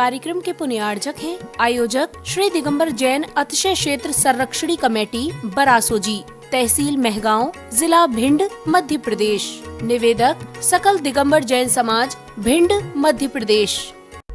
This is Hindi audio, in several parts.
कार्यक्रम के पुण्यार्जक हैं आयोजक श्री दिगंबर जैन अतिशय क्षेत्र संरक्षणी कमेटी बरासोजी, तहसील महगांव, जिला भिंड, मध्य प्रदेश। निवेदक सकल दिगंबर जैन समाज, भिंड, मध्य प्रदेश।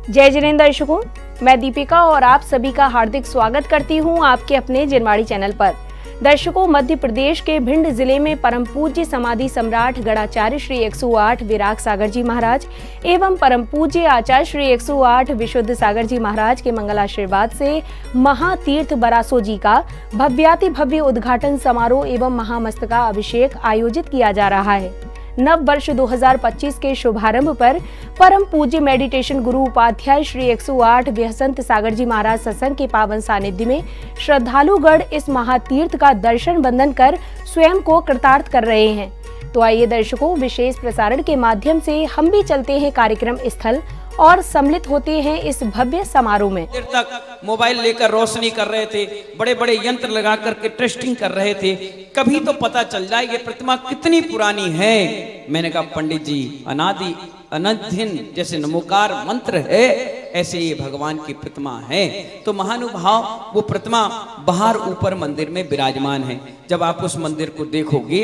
जय जिनेंद्र दर्शकों, मैं दीपिका और आप सभी का हार्दिक स्वागत करती हूं आपके अपने जिनवाड़ी चैनल पर। दर्शकों, मध्य प्रदेश के भिंड जिले में परम पूज्य समाधि सम्राट गणाचार्य श्री 108 विराग सागर जी महाराज एवं परम पूज्य आचार्य श्री 108 विशुद्ध सागर जी महाराज के मंगलाशीर्वाद से महातीर्थ बरासोजी का भव्याति भव्य उद्घाटन समारोह एवं महामस्तका अभिषेक आयोजित किया जा रहा है। नव वर्ष 2025 के शुभारंभ पर परम पूज्य मेडिटेशन गुरु उपाध्याय श्री 108 व्यसंत सागर जी महाराज सत्संग के पावन सानिध्य में श्रद्धालुगण इस महातीर्थ का दर्शन वंदन कर स्वयं को कृतार्थ कर रहे हैं। तो आइए दर्शकों, विशेष प्रसारण के माध्यम से हम भी चलते हैं कार्यक्रम स्थल और सम्मिलित होते हैं इस भव्य समारोह में। देर तक मोबाइल लेकर रोशनी कर रहे थे, बड़े बड़े यंत्र लगा करके टेस्टिंग कर रहे थे, कभी तो पता चल जाए ये प्रतिमा कितनी पुरानी है। मैंने कहा पंडित जी, अनादि अनंतहीन जैसे नमोकार मंत्र है, ऐसे ये भगवान की प्रतिमा है। तो महानुभाव वो प्रतिमा बाहर ऊपर मंदिर में विराजमान है। जब आप उस मंदिर को देखोगे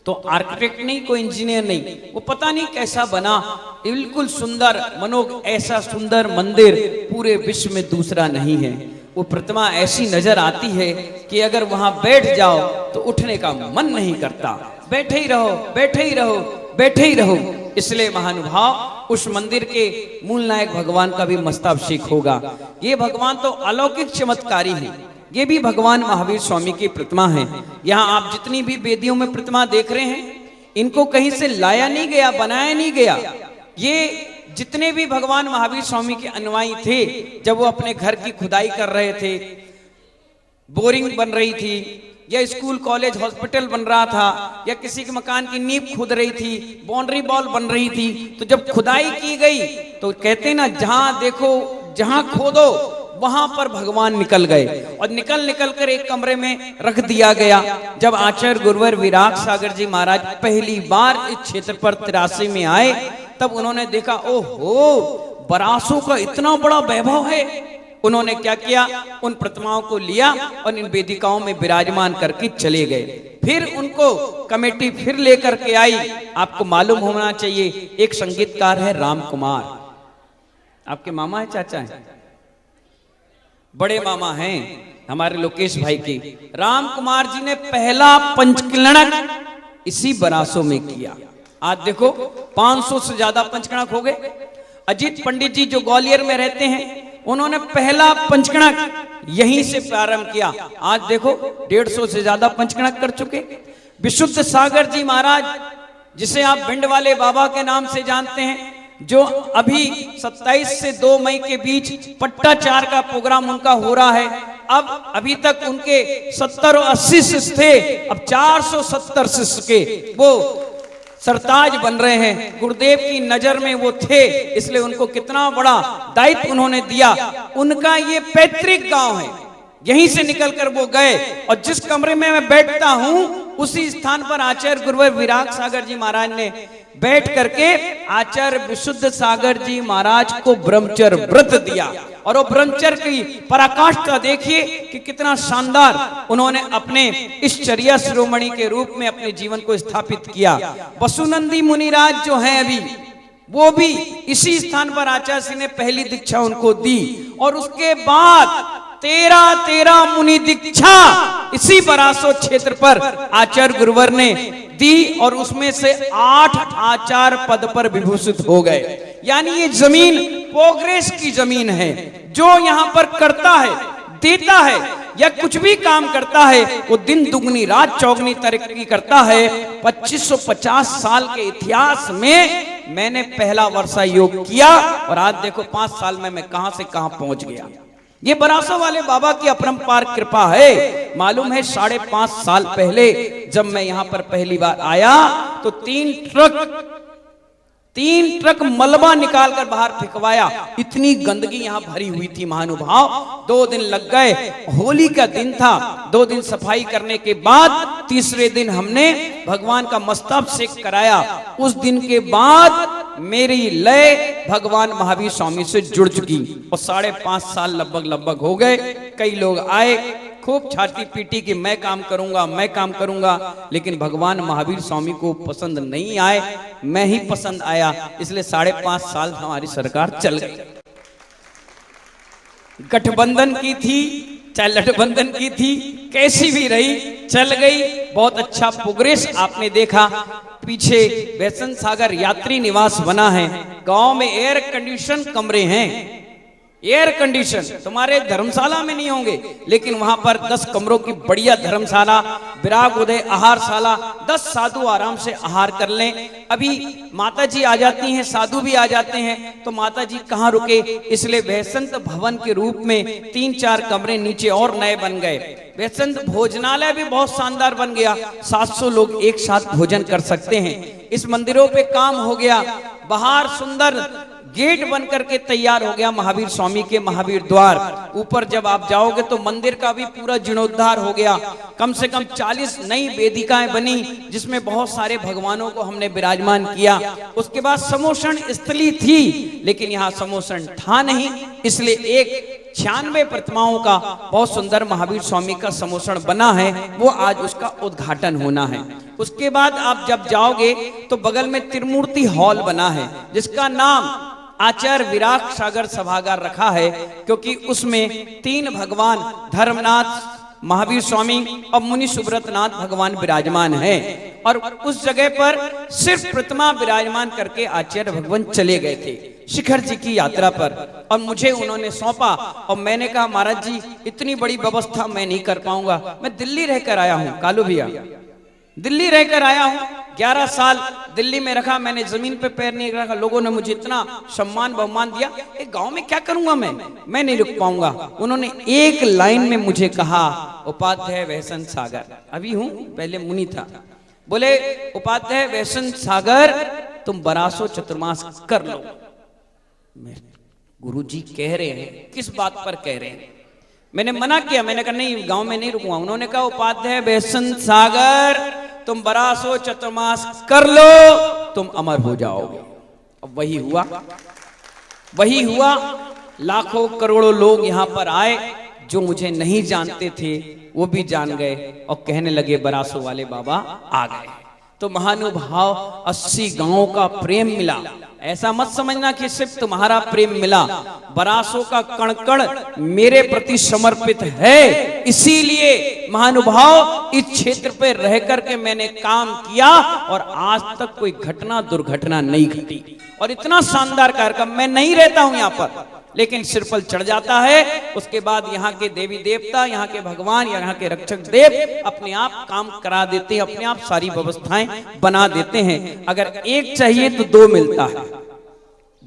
तो आर्किटेक्ट नहीं, कोई इंजीनियर नहीं, वो पता नहीं कैसा बना, बिल्कुल सुंदर मनोग, ऐसा सुंदर मंदिर पूरे विश्व में दूसरा नहीं है। वो प्रतिमा ऐसी नजर आती है कि अगर वहां बैठ जाओ तो उठने का मन नहीं करता, बैठे ही रहो, बैठे ही रहो, बैठे ही रहो। इसलिए महानुभाव उस मंदिर के मूल नायक भगवान का भी मस्ताभिषेक होगा। ये भगवान तो अलौकिक चमत्कारी है। ये भी भगवान महावीर स्वामी की प्रतिमा है। यहाँ आप जितनी भी वेदियों में प्रतिमा देख रहे हैं, इनको कहीं से लाया नहीं गया, बनाया नहीं गया। ये जितने भी भगवान महावीर स्वामी के अनुयायी थे, जब वो अपने घर की खुदाई कर रहे थे, बोरिंग बन रही थी, या स्कूल कॉलेज हॉस्पिटल बन रहा था, या किसी के मकान की नींव खुद रही थी, बाउंड्री वॉल बन रही थी, तो जब खुदाई की गई तो कहते ना, जहां देखो जहां खोदो वहां पर भगवान निकल गए, और निकल कर एक कमरे में रख दिया गया। जब आचार्य गुरुवर विराग सागर जी महाराज पहली बार इस क्षेत्र पर 83 में आए, तब उन्होंने देखा, ओहो, बरासों का इतना बड़ा वैभव है। उन्होंने क्या किया, उन प्रतिमाओं को लिया और इन वेदिकाओं में विराजमान करके चले गए। फिर उनको कमेटी फिर लेकर के आई। आपको मालूम होना चाहिए, एक संगीतकार है राम कुमार, आपके मामा है, चाचा है, बड़े मामा हैं हमारे लोकेश भाई की। राम कुमार जी ने पहला पंचकलणक इसी बरासों में किया। आज देखो 500 से ज्यादा पंचकणक हो गए। अजीत पंडित जी जो ग्वालियर में रहते हैं, उन्होंने पहला पंचकणक यहीं से प्रारंभ किया। आज देखो 150 से ज्यादा पंचकणक कर चुके। विशुद्ध सागर जी महाराज, जिसे आप भिंड वाले बाबा के नाम से जानते हैं, जो अभी 27 से 2 मई के बीच पट्टाचार का प्रोग्राम उनका हो रहा है। अब अभी तक उनके 70 और 80 शिष्य थे, अब 470 शिष्य के वो सरताज बन रहे हैं। गुरुदेव की नजर में वो थे, इसलिए उनको कितना बड़ा दायित्व उन्होंने दिया। उनका ये पैतृक गांव है, यहीं से निकलकर वो गए, और जिस कमरे में मैं बैठता हूं उसी स्थान पर आचार्य गुरुवर विराग सागर जी महाराज ने बैठ करके आचार्य विशुद्ध सागर जी महाराज को ब्रह्मचर्य व्रत दिया। और वो ब्रह्मचर्य की पराकाष्ठा देखिए कि कितना शानदार उन्होंने अपने इस चर्या शिरोमणि के रूप में अपने जीवन को स्थापित किया। वसुनंदी मुनिराज जो हैं अभी, वो भी इसी स्थान पर आचार्य श्री ने पहली दीक्षा उनको दी, और उसके बाद 13 मुनि दीक्षा इसी बरासो क्षेत्र पर आचार्य गुरुवर ने दी, और उसमें से 8 आचार्य पद पर विभूषित हो गए। यानी ये जमीन प्रोग्रेस की जमीन है। जो यहाँ पर करता है, देता है, या कुछ भी काम करता है, वो दिन दुगनी रात चौगनी तरक्की करता है। 2550 साल के इतिहास में मैंने पहला वर्षा योग किया, और आज देखो 5 साल में मैं कहां से कहां पहुंच गया। ये बरासों वाले बाबा की अपरंपार कृपा है। मालूम है 5.5 साल पहले जब मैं यहाँ पर पहली बार आया तो 3 ट्रक मलबा निकालकर बाहर फेंकवाया। इतनी गंदगी यहाँ भरी हुई थी महानुभाव। 2 दिन लग गए, होली का दिन था। 2 दिन सफाई करने के बाद तीसरे दिन हमने भगवान का मस्तकाभिषेक कराया। उस दिन के बाद मेरी लय भगवान महावीर स्वामी से जुड़ चुकी और 5.5 साल लगभग हो गए। कई लोग आए, खूब छाती पीटी कि मैं काम करूंगा, लेकिन भगवान महावीर स्वामी को पसंद नहीं आए, मैं ही पसंद आया, इसलिए 5.5 साल हमारी सरकार चल गई। गठबंधन की थी चाहे लठबंधन की थी, कैसी भी रही, चल गई। बहुत अच्छा प्रोग्रेस आपने देखा। पीछे बेसन सागर यात्री निवास बना है, गांव में एयर कंडीशन कमरे हैं, एयर कंडीशन तुम्हारे धर्मशाला में नहीं होंगे, लेकिन वहां पर 10 कमरों की बढ़िया धर्मशाला, विराग उदय आहारशाला, 10 साधु आराम से आहार कर लें। अभी माता जी आ जाती हैं, साधु भी आ जाते हैं, तो माता जी कहाँ रुके, इसलिए वैसंत भवन के रूप में 3-4 कमरे नीचे और नए बन गए। वैसंत भोजनालय भी बहुत शानदार बन गया, 700 लोग एक साथ भोजन कर सकते हैं। इस मंदिरों पे काम हो गया, बाहर सुंदर गेट बन करके तैयार हो गया महावीर स्वामी के महावीर द्वार। ऊपर जब आप जाओगे तो मंदिर का भी पूरा जीर्णोद्धार हो गया। कम से कम 40 नई वेदिकाएं बनी, जिसमें बहुत सारे भगवानों को हमने विराजमान किया। उसके बाद समोषण स्थली थी, लेकिन यहाँ समोषण था नहीं, इसलिए एक 96 प्रतिमाओं का बहुत सुंदर महावीर स्वामी का समोषण बना है, वो आज उसका उद्घाटन होना है। उसके बाद आप जब जाओगे तो बगल में त्रिमूर्ति हॉल बना है, जिसका नाम आचार्य विराग सागर सभागार रखा है, क्योंकि उसमें 3 भगवान धर्मनाथ महावीर स्वामी और मुनि सुब्रतनाथ भगवान विराजमान हैं। और उस जगह पर सिर्फ प्रतिमा विराजमान करके आचार्य भगवान चले गए थे शिखर जी की यात्रा पर, और मुझे उन्होंने सौंपा। और मैंने कहा महाराज जी इतनी बड़ी व्यवस्था मैं नहीं कर पाऊंगा, मैं दिल्ली रहकर आया हूँ, कालू भैया दिल्ली रहकर आया हूँ, 11 साल दिल्ली में रखा, मैंने जमीन पे पैर नहीं रखा, लोगों ने मुझे इतना सम्मान बहुमान दिया, एक गांव में क्या करूंगा मैं नहीं रुक पाऊंगा। उन्होंने एक लाइन में मुझे कहा, उपाध्याय वैसन सागर, अभी हूं पहले मुनि था, बोले उपाध्याय वैसन सागर तुम 1200 चतुर्मास कर लो। गुरुजी कह रहे हैं, किस बात पर कह रहे हैं? मैंने मना किया, मैंने कहा नहीं गांव में नहीं रुकूंगा। उन्होंने कहा उपाध्याय वैसन सागर तुम 1200 चतुर्मास कर लो, तुम अमर हो जाओगे। अब वही हुआ। लाखों करोड़ों लोग यहाँ पर आए, जो मुझे नहीं जानते थे वो भी जान गए और कहने लगे 1200 वाले बाबा आ गए। तो महानुभाव 80 गांवों का प्रेम मिला। ऐसा मत समझना कि सिर्फ तुम्हारा प्रेम मिला, 1200 का कण कण मेरे प्रति समर्पित है। इसीलिए महानुभाव इस क्षेत्र पे रह करके मैंने काम किया और आज तक कोई घटना दुर्घटना नहीं घटी। और इतना शानदार कार्यक्रम, मैं नहीं रहता हूं यहाँ पर, लेकिन सिर पर चढ़ जाता है। उसके बाद यहाँ के देवी देवता, यहाँ के भगवान, यहाँ के रक्षक देव अपने आप काम करा देते हैं, अपने आप सारी व्यवस्थाएं बना देते हैं। अगर एक चाहिए तो 2 मिलता है,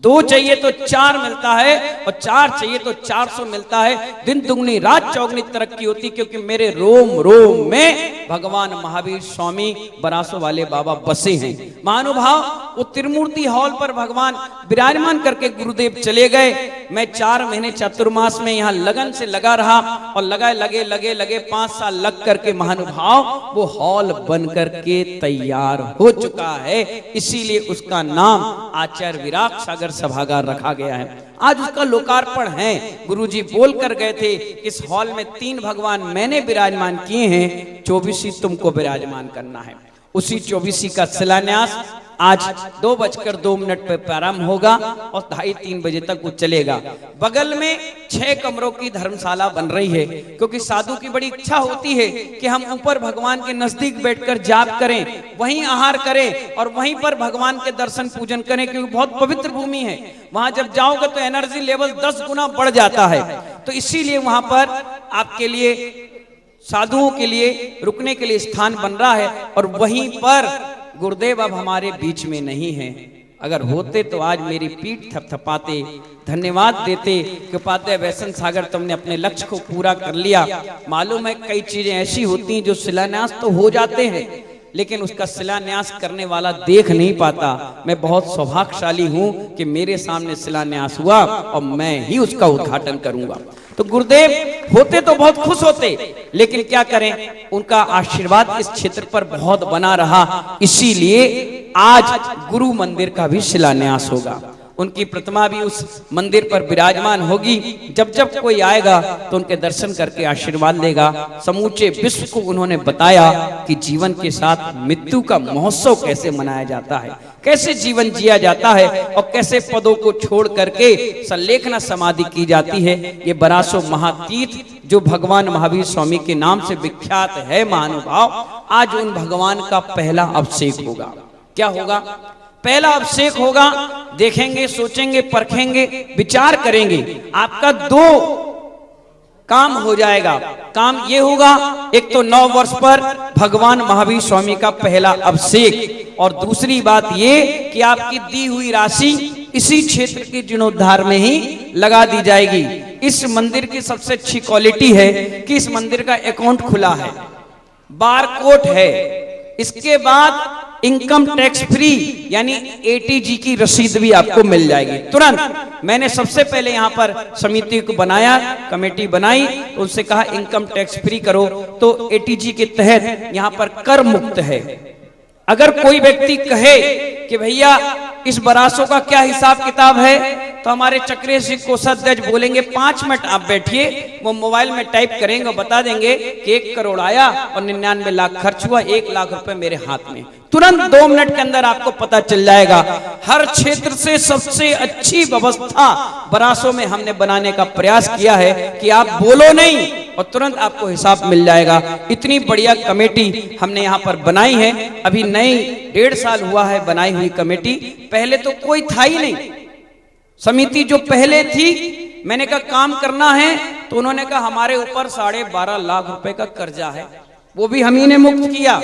2 चाहिए तो 4 मिलता है, और 4 चाहिए तो 400 मिलता है। दिन दुगनी रात चौगनी तरक्की होती, क्योंकि मेरे रोम रोम में भगवान महावीर स्वामी 1200 वाले बाबा बसे हैं। महानुभाव वो त्रिमूर्ति हॉल पर भगवान विराजमान करके गुरुदेव चले गए। मैं 4 महीने चतुर्मास में यहाँ लगन से लगा रहा, और लगे 5 साल लग करके महानुभाव वो हॉल बन करके तैयार हो चुका है। इसीलिए उसका नाम आचार्य विराग सागर सभागार रखा गया है। आज उसका लोकार्पण है। गुरुजी बोल कर गए थे, इस हॉल में 3 भगवान मैंने विराजमान किए हैं, 24 तुमको विराजमान करना है। उसी 24 का शिलान्यास आज 2:02 पे प्रारंभ होगा और 2:30-3 बजे तक वो चलेगा। बगल में 6 कमरों की धर्मशाला बन रही है, क्योंकि साधु की बड़ी इच्छा होती है कि हम ऊपर भगवान के नजदीक बैठकर जाप करें, वहीं आहार करें और वहीं पर भगवान के दर्शन पूजन करें, क्योंकि बहुत पवित्र भूमि है। वहां जब जाओगे तो एनर्जी लेवल 10 गुना बढ़ जाता है। तो इसीलिए वहां पर आपके लिए, साधुओं के लिए रुकने के लिए स्थान बन रहा है। और वहीं पर गुरुदेव अब हमारे बीच में नहीं है, अगर होते तो आज मेरी पीठ थपथपाते, धन्यवाद देते कि उपाध्याय वैसन सागर तुमने अपने लक्ष्य को पूरा कर लिया। मालूम है कई चीजें ऐसी होती हैं जो शिलान्यास तो हो जाते हैं, लेकिन उसका शिलान्यास करने वाला देख नहीं पाता। मैं बहुत सौभाग्यशाली हूं कि मेरे सामने शिलान्यास हुआ और मैं ही उसका उद्घाटन करूंगा। तो गुरुदेव होते तो बहुत खुश होते, लेकिन क्या करें, उनका आशीर्वाद इस क्षेत्र पर बहुत बना रहा, इसीलिए आज गुरु मंदिर का भी शिलान्यास होगा। उनकी प्रतिमा भी उस मंदिर पर विराजमान होगी। जब जब कोई आएगा तो उनके दर्शन करके आशीर्वाद लेगा। समूचे विश्व को उन्होंने बताया कि जीवन के साथ मृत्यु का महोत्सव कैसे मनाया जाता है, कैसे जीवन जिया जाता है और कैसे पदों को छोड़ करके संलेखना समाधि की जाती है। ये बरासो महातीर्थ जो भगवान महावीर स्वामी के नाम से विख्यात है महानुभाव, आज उन भगवान का पहला अभिषेक होगा। क्या होगा? पहला अभिषेक होगा। देखेंगे, सोचेंगे, परखेंगे, विचार करेंगे। आपका दो काम हो जाएगा। काम ये होगा, एक तो 9 वर्ष पर भगवान महावीर स्वामी का पहला अभिषेक, और दूसरी बात ये कि आपकी दी हुई राशि इसी क्षेत्र के जीर्णोद्धार में ही लगा दी जाएगी। इस मंदिर की सबसे अच्छी क्वालिटी है कि इस मंदिर का अकाउंट खुला है, बारकोड है। इसके बाद इनकम टैक्स फ्री यानी एटीजी की रसीद भी आपको मिल जाएगी तुरंत। मैंने सबसे पहले यहाँ पर समिति को बनाया, कमेटी बनाई, तो उनसे कहा इनकम टैक्स फ्री करो, तो एटीजी के तहत यहाँ पर कर मुक्त है। अगर कोई व्यक्ति कहे कि भैया इस बरासों का क्या हिसाब किताब है, तो हमारे चक्रेश जी कोषाध्यक्ष बोलेंगे 5 मिनट आप बैठिए, वो मोबाइल में टाइप करेंगे और बता देंगे कि 1 करोड़ आया और 99 लाख खर्च हुआ, 1 लाख रुपए मेरे हाथ में। तुरंत 2 मिनट के अंदर आपको पता चल जाएगा। हर क्षेत्र से सबसे अच्छी व्यवस्था बरासों में हमने बनाने का प्रयास किया है कि आप बोलो नहीं और तुरंत आपको हिसाब मिल जाएगा। इतनी बढ़िया कमेटी हमने यहाँ पर बनाई है। अभी नई 1.5 साल हुआ है बनाई हुई कमेटी, पहले तो कोई था ही नहीं। समिति जो पहले थी, मैंने कहा काम करना है, तो उन्होंने कहा हमारे ऊपर 12.5 लाख रुपए का कर्जा है, वो भी हम ही ने मुक्त किया।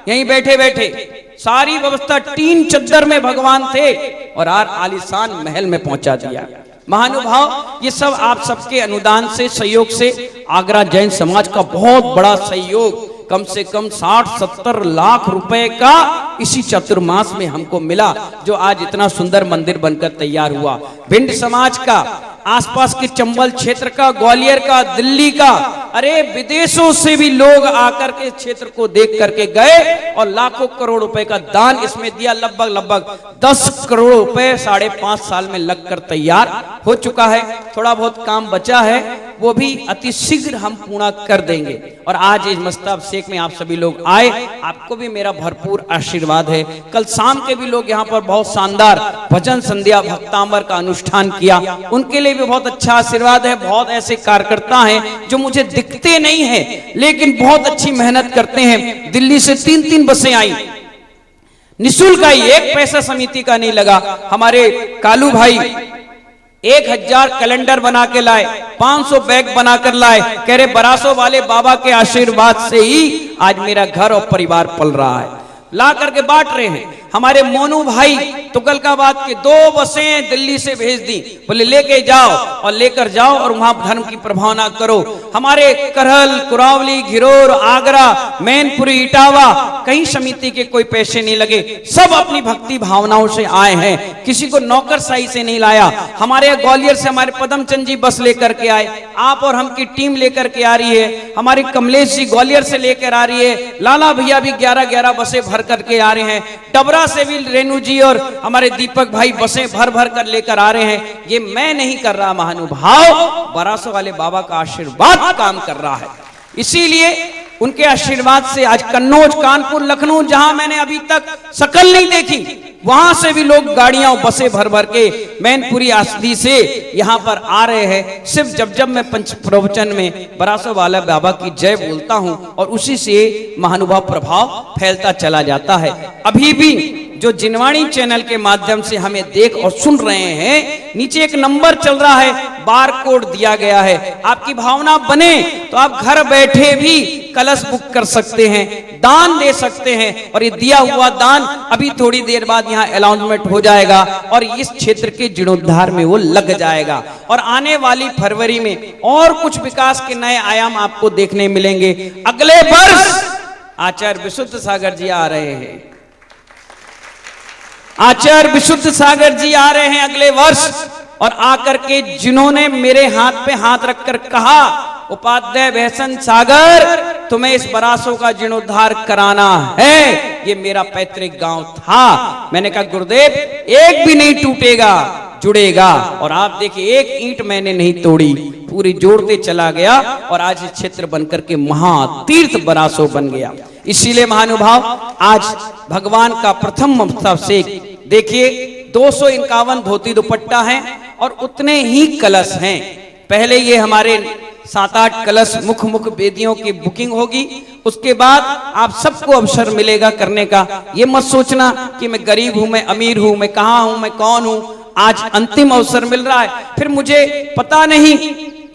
यहीं बैठे बैठे सारी व्यवस्था, 3 चद्दर में भगवान थे और आलीशान महल में पहुंचा दिया। महानुभाव, ये सब आप सबके अनुदान से, सहयोग से, आगरा जैन समाज का बहुत बड़ा सहयोग, कम से कम 60-70 लाख रुपए का इसी चतुर्मास में हमको मिला, जो आज इतना सुंदर मंदिर बनकर तैयार हुआ। भिंड समाज का, आसपास के चंबल क्षेत्र का, ग्वालियर का, दिल्ली का, अरे विदेशों से भी लोग आकर के क्षेत्र को देख करके गए और लाखों करोड़ रुपए का दान इसमें दिया। लगभग 10 करोड़ रुपए 5.5 साल में लगकर तैयार हो चुका है। थोड़ा बहुत काम बचा है, वो भी अति शीघ्र हम पूरा कर देंगे। और आज इस मस्ताभिषेक में आप सभी लोग आए, आपको भी मेरा भरपूर आशीर्वाद है। कल शाम के भी लोग यहाँ पर बहुत शानदार भजन संध्या भक्तांबर का अनुष्ठान किया, उनके लिए भी बहुत अच्छा आशीर्वाद है। बहुत ऐसे कार्यकर्ता हैं जो मुझे दिखते नहीं है लेकिन बहुत अच्छी मेहनत करते हैं। दिल्ली से 3-3 बसें आई, निःशुल्क आई, 1 पैसा समिति का नहीं लगा। हमारे कालू भाई 1000 कैलेंडर बना के लाए, 500 बैग बनाकर लाए, कह रहे बरासो वाले बाबा के आशीर्वाद से ही आज मेरा घर और परिवार पल रहा है। ला करके बांट रहे हैं। हमारे मोनू भाई तुगलकाबाद के 2 बसें दिल्ली से भेज दी, बोले लेके जाओ और लेकर जाओ और वहां धर्म की प्रभावना करो। हमारे करहल, कुरावली, घिरोर, आगरा, मैनपुरी, इटावा, कहीं समिति के कोई पैसे नहीं लगे, सब अपनी भक्ति भावनाओं से आए हैं, किसी को नौकरशाही से नहीं लाया। हमारे ग्वालियर से हमारे पदमचंद जी बस लेकर के आए, आप और हम की टीम लेकर के आ रही है। हमारी कमलेश जी ग्वालियर से लेकर आ रही है, लाला भैया भी 11-11 बसें भर करके आ रहे हैं। डबरा से भी रेणु जी और हमारे दीपक भाई बसें भर भर कर लेकर आ रहे हैं। ये मैं नहीं कर रहा महानुभाव, बरासो वाले बाबा का आशीर्वाद काम कर रहा है। इसीलिए उनके आशीर्वाद से आज कन्नौज, कानपुर, लखनऊ, जहां मैंने अभी तक शकल नहीं देखी, वहां से भी लोग गाड़ियां और बसें भर भर के मैनपुरी आसदी से यहां पर आ रहे हैं। सिर्फ जब मैं पंच प्रवचन में बरासो वाला बाबा की जय बोलता हूं और उसी से महानुभाव प्रभाव फैलता चला जाता है। अभी भी जो जिनवाणी चैनल के माध्यम से हमें देख और सुन रहे हैं, नीचे एक नंबर चल रहा है, बार कोड दिया गया है। आपकी भावना बने तो आप घर बैठे भी कलश बुक कर सकते हैं, दान दे सकते हैं, और ये दिया हुआ दान अभी थोड़ी देर बाद यहाँ अनाउंसमेंट हो जाएगा और इस क्षेत्र के जीर्णोद्धार में वो लग जाएगा। और आने वाली फरवरी में और कुछ विकास के नए आयाम आपको देखने मिलेंगे। अगले वर्ष आचार्य विशुद्ध सागर जी आ रहे हैं। आचार्य विशुद्ध सागर जी आ रहे हैं अगले वर्ष, और आकर के जिन्होंने मेरे हाथ पे हाथ रखकर कहा, उपाध्याय भैसन सागर तुम्हें इस बरासों का जीर्णोद्धार कराना है, ये मेरा पैतृक गांव था। मैंने कहा गुरुदेव एक भी नहीं टूटेगा, जुड़ेगा। और आप देखिए एक ईंट मैंने नहीं तोड़ी, पूरी जोड़ते चला गया, और आज इस क्षेत्र बनकर के महातीर्थ बरासो बन गया। इसीलिए महानुभाव आज भगवान का प्रथम अभिषेक देखिए, 251 धोती दुपट्टा है और उतने ही कलश हैं। पहले ये हमारे 7-8 कलश मुख वेदियों की बुकिंग होगी, उसके बाद आप सबको अवसर मिलेगा करने का। ये मत सोचना कि मैं गरीब हूं, मैं अमीर हूं, मैं कहां हूं, मैं कौन हूं। आज अंतिम अवसर मिल रहा है, फिर मुझे पता नहीं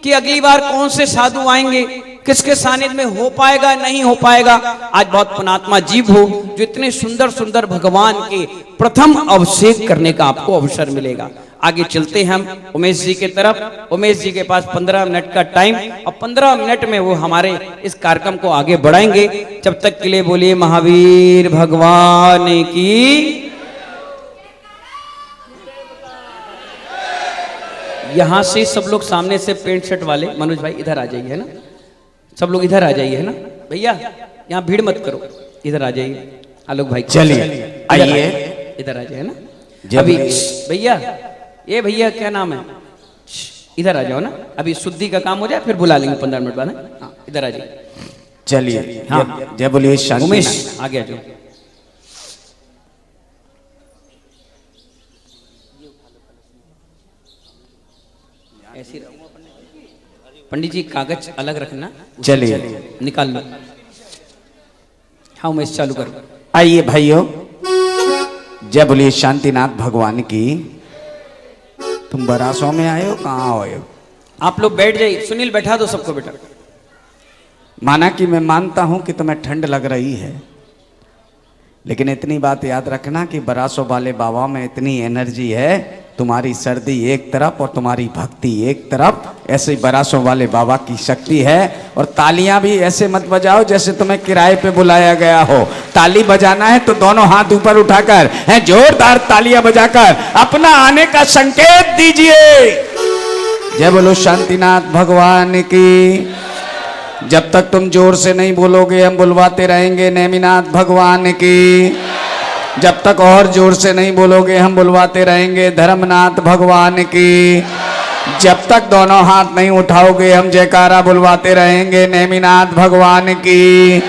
कि अगली बार कौन से साधु आएंगे, किसके सानिध्य में हो पाएगा नहीं हो पाएगा। आज बहुत पुण्यात्मा जीव हो जो इतने सुंदर सुंदर भगवान के प्रथम अभिषेक करने का आपको अवसर मिलेगा। आगे चलते हैं हम उमेश जी के तरफ। उमेश जी के पास 15 मिनट का टाइम, और 15 मिनट में वो हमारे इस कार्यक्रम को आगे बढ़ाएंगे। जब तक के लिए बोलिए महावीर भगवान की। यहां से सब लोग सामने से पेंट शर्ट वाले मनोज भाई इधर आ जाइए, है ना, सब लोग इधर आ जाइए, है ना भैया, यहाँ भीड़ मत करो, इधर आ जाइए। आलोक भाई चलिए आइए, इधर आ जाइए ना। अभी भैया, ये भैया क्या नाम है, इधर आ जाओ ना, अभी शुद्धि का काम हो जाए फिर बुला लेंगे 15 मिनट बाद। हाँ इधर आ जाइए। चलिए हाँ, जय बोलिए शांति। उमेश आगे आ जाओ। ऐसी पंडित जी कागज अलग रखना, चलिए निकाल लो। हाँ उमेश चालू करो। आइए भाइयों, जय बोलिए शांतिनाथ भगवान की। तुम बरासों में आए हो, कहाँ आए हो? आप लोग बैठ जाइए, सुनील बैठा दो सबको बेटा। माना कि मैं मानता हूं कि तुम्हें ठंड लग रही है, लेकिन इतनी बात याद रखना कि बरासों वाले बाबा में इतनी एनर्जी है, तुम्हारी सर्दी एक तरफ और तुम्हारी भक्ति एक तरफ। ऐसे ही बरासों वाले बाबा की शक्ति है। और तालियां भी ऐसे मत बजाओ जैसे तुम्हें किराए पे बुलाया गया हो। ताली बजाना है तो दोनों हाथ ऊपर उठाकर, है जोरदार तालियां बजाकर अपना आने का संकेत दीजिए। जय बोलो शांतिनाथ भगवान की। जब तक तुम जोर से नहीं बोलोगे हम बुलवाते रहेंगे नेमिनाथ भगवान की। जब तक और जोर से नहीं बोलोगे हम बुलवाते रहेंगे धर्मनाथ भगवान की। जब तक दोनों हाथ नहीं उठाओगे हम जयकारा बुलवाते रहेंगे नेमिनाथ भगवान की।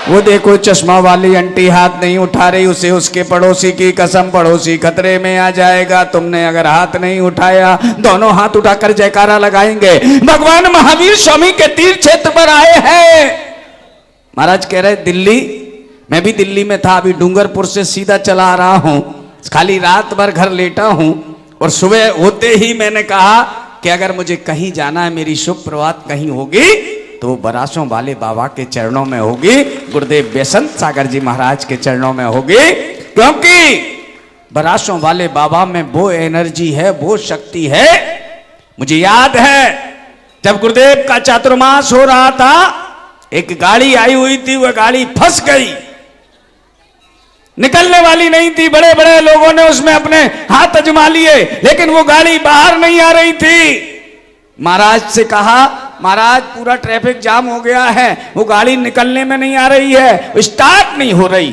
वो देखो चश्मा वाली आंटी हाथ नहीं उठा रही, उसे उसके पड़ोसी की कसम, पड़ोसी खतरे में आ जाएगा। तुमने अगर हाथ नहीं उठाया, दोनों हाथ उठाकर जयकारा लगाएंगे। भगवान महावीर स्वामी के तीर्थ क्षेत्र पर आए हैं। महाराज कह रहे दिल्ली, मैं भी दिल्ली में था, अभी डूंगरपुर से सीधा चला आ रहा हूं, खाली रात भर घर लेटा हूं। और सुबह होते ही मैंने कहा कि अगर मुझे कहीं जाना है, मेरी शुभ प्रभात कहीं होगी तो बरासों वाले बाबा के चरणों में होगी, गुरुदेव बेसंत सागर जी महाराज के चरणों में होगी। क्योंकि बरासों वाले बाबा में वो एनर्जी है, वो शक्ति है। मुझे याद है जब गुरुदेव का चातुर्मास हो रहा था, एक गाड़ी आई हुई थी, वह गाड़ी फंस गई, निकलने वाली नहीं थी। बड़े बड़े लोगों ने उसमें अपने हाथ अजमा लिए, लेकिन वो गाड़ी बाहर नहीं आ रही थी। महाराज से कहा, महाराज पूरा ट्रैफिक जाम हो गया है, वो गाड़ी निकलने में नहीं आ रही है, स्टार्ट नहीं हो रही।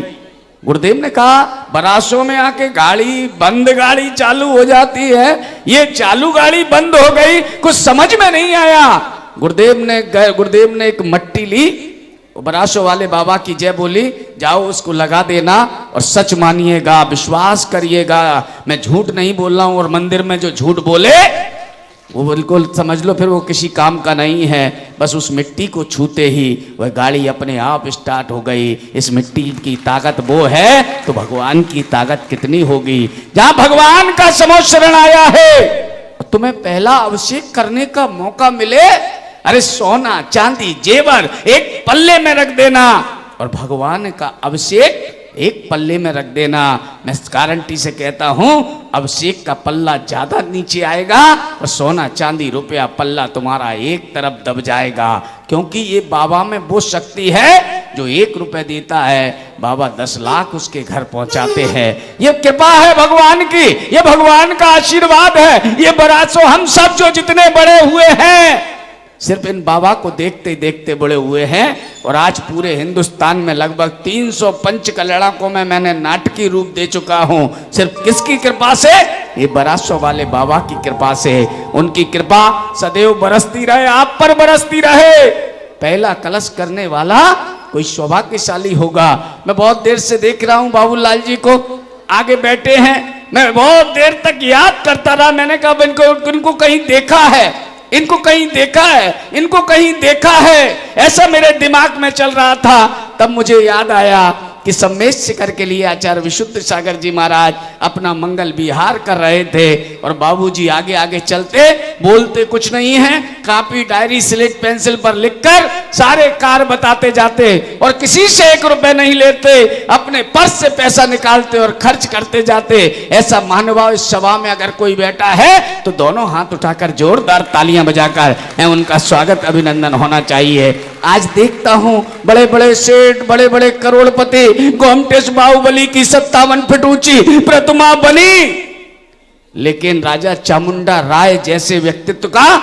गुरुदेव ने कहा बरासों में आके गाड़ी बंद, गाड़ी चालू हो जाती है, ये चालू गाड़ी बंद हो गई, कुछ समझ में नहीं आया। गुरुदेव ने एक मट्टी ली, बरासों वाले बाबा की जय बोली, जाओ उसको लगा देना और सच मानिएगा, विश्वास करिएगा, मैं झूठ नहीं बोल रहा हूं। और मंदिर में जो झूठ बोले वो बिल्कुल समझ लो फिर वो किसी काम का नहीं है। बस उस मिट्टी को छूते ही वह गाड़ी अपने आप स्टार्ट हो गई। इस मिट्टी की ताकत वो है तो भगवान की ताकत कितनी होगी। जहां भगवान का समोशरण आया है, तुम्हें पहला अभिषेक करने का मौका मिले, अरे सोना चांदी जेवर एक पल्ले में रख देना और भगवान का अभिषेक एक पल्ले में रख देना। मैं गारंटी से कहता हूं अभिषेक का पल्ला ज्यादा नीचे आएगा और सोना चांदी रुपया पल्ला तुम्हारा एक तरफ दब जाएगा। क्योंकि ये बाबा में वो शक्ति है जो 1 रुपए देता है बाबा 10 लाख उसके घर पहुंचाते हैं। ये कृपा है भगवान की, ये भगवान का आशीर्वाद है। ये बरासो हम सब जो जितने बड़े हुए हैं सिर्फ इन बाबा को देखते देखते बड़े हुए हैं। और आज पूरे हिंदुस्तान में लगभग 300 पंच कल्याणों को मैंने नाटकीय रूप दे चुका हूं। सिर्फ किसकी कृपा से? ये बरासों वाले बाबा की कृपा से। उनकी कृपा सदैव बरसती रहे, आप पर बरसती रहे। पहला कलश करने वाला कोई सौभाग्यशाली होगा। मैं बहुत देर से देख रहा हूं बाबूलाल जी को आगे बैठे हैं। मैं बहुत देर तक याद करता रहा। मैंने कहा इनको कहीं देखा है, इनको कहीं देखा है, इनको कहीं देखा है, ऐसा मेरे दिमाग में चल रहा था। तब मुझे याद आया कि सम्मेश शिखर के लिए आचार्य विशुद्ध सागर जी महाराज अपना मंगल विहार कर रहे थे और बाबूजी आगे आगे चलते, बोलते कुछ नहीं है, कॉपी डायरी स्लेट पेंसिल पर लिखकर सारे कार्य बताते जाते और किसी से 1 रुपए नहीं लेते, अपने पर्स से पैसा निकालते और खर्च करते जाते। ऐसा महानुभाव इस सभा में अगर कोई बैठा है तो दोनों हाथ उठाकर जोरदार तालियां बजाकर उनका स्वागत अभिनंदन होना चाहिए। आज देखता हूं बड़े बड़े सेठ, बड़े बड़े करोड़पति, गोमटेश बाहुबली की 57 फीट ऊंची प्रतिमा बनी, लेकिन राजा चामुंडा राय जैसे व्यक्तित्व का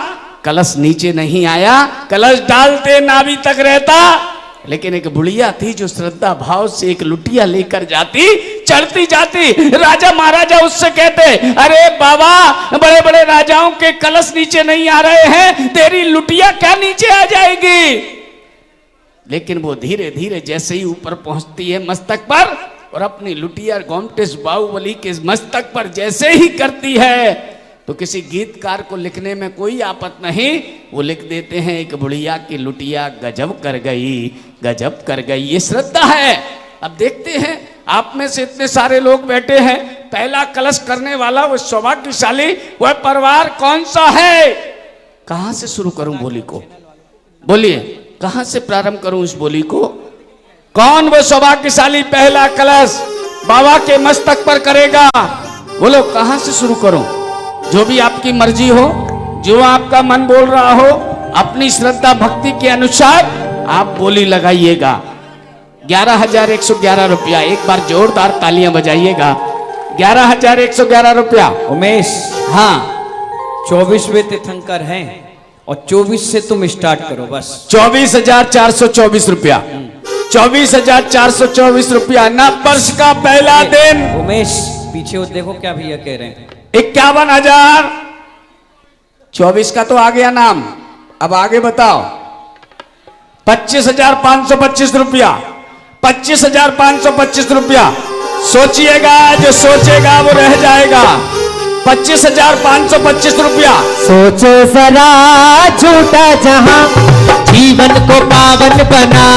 कलश नीचे नहीं आया। कलश डालते नाभि तक रहता, लेकिन एक बुढ़िया थी जो श्रद्धा भाव से एक लुटिया लेकर जाती, चढ़ती जाती। राजा महाराजा उससे कहते, अरे बाबा बड़े बड़े राजाओं के कलश नीचे नहीं आ रहे हैं, तेरी लुटिया क्या नीचे आ जाएगी? लेकिन वो धीरे धीरे जैसे ही ऊपर पहुंचती है मस्तक पर और अपनी लुटिया गोमटेश बाहुबली के मस्तक पर जैसे ही करती है तो किसी गीतकार को लिखने में कोई आपत नहीं, वो लिख देते हैं एक बुढ़िया की लुटिया गजब कर गई, गजब कर गई। ये श्रद्धा है। अब देखते हैं आप में से इतने सारे लोग बैठे हैं, पहला कलश करने वाला वो सौभाग्यशाली वह परिवार कौन सा है? कहां से शुरू करूं बोली को? बोलिए, कहां से प्रारंभ करूं इस बोली को? कौन वो सौभाग्यशाली पहला कलश बाबा के मस्तक पर करेगा? बोलो, कहां से शुरू करूं? जो भी आपकी मर्जी हो, जो आपका मन बोल रहा हो, अपनी श्रद्धा भक्ति के अनुसार आप बोली लगाइएगा। 11,111 रुपया, एक बार जोरदार तालियां बजाइएगा। 11,111 रुपया। उमेश, हाँ, 24वें तीर्थंकर हैं और 24 से तुम स्टार्ट करो बस। 24,424 रुपया। 24,424 रुपया। नव वर्ष का पहला दिन। उमेश पीछे वो देखो क्या भैया कह रहे हैं। 51,000। 24 का तो आ गया नाम, अब आगे बताओ। 25,525 रुपया। 25,525 रुपया। सोचिएगा, जो सोचेगा वो रह जाएगा। 25,525 रुपया। सोचो जरा झूठा जहां जीवन को पावन बना,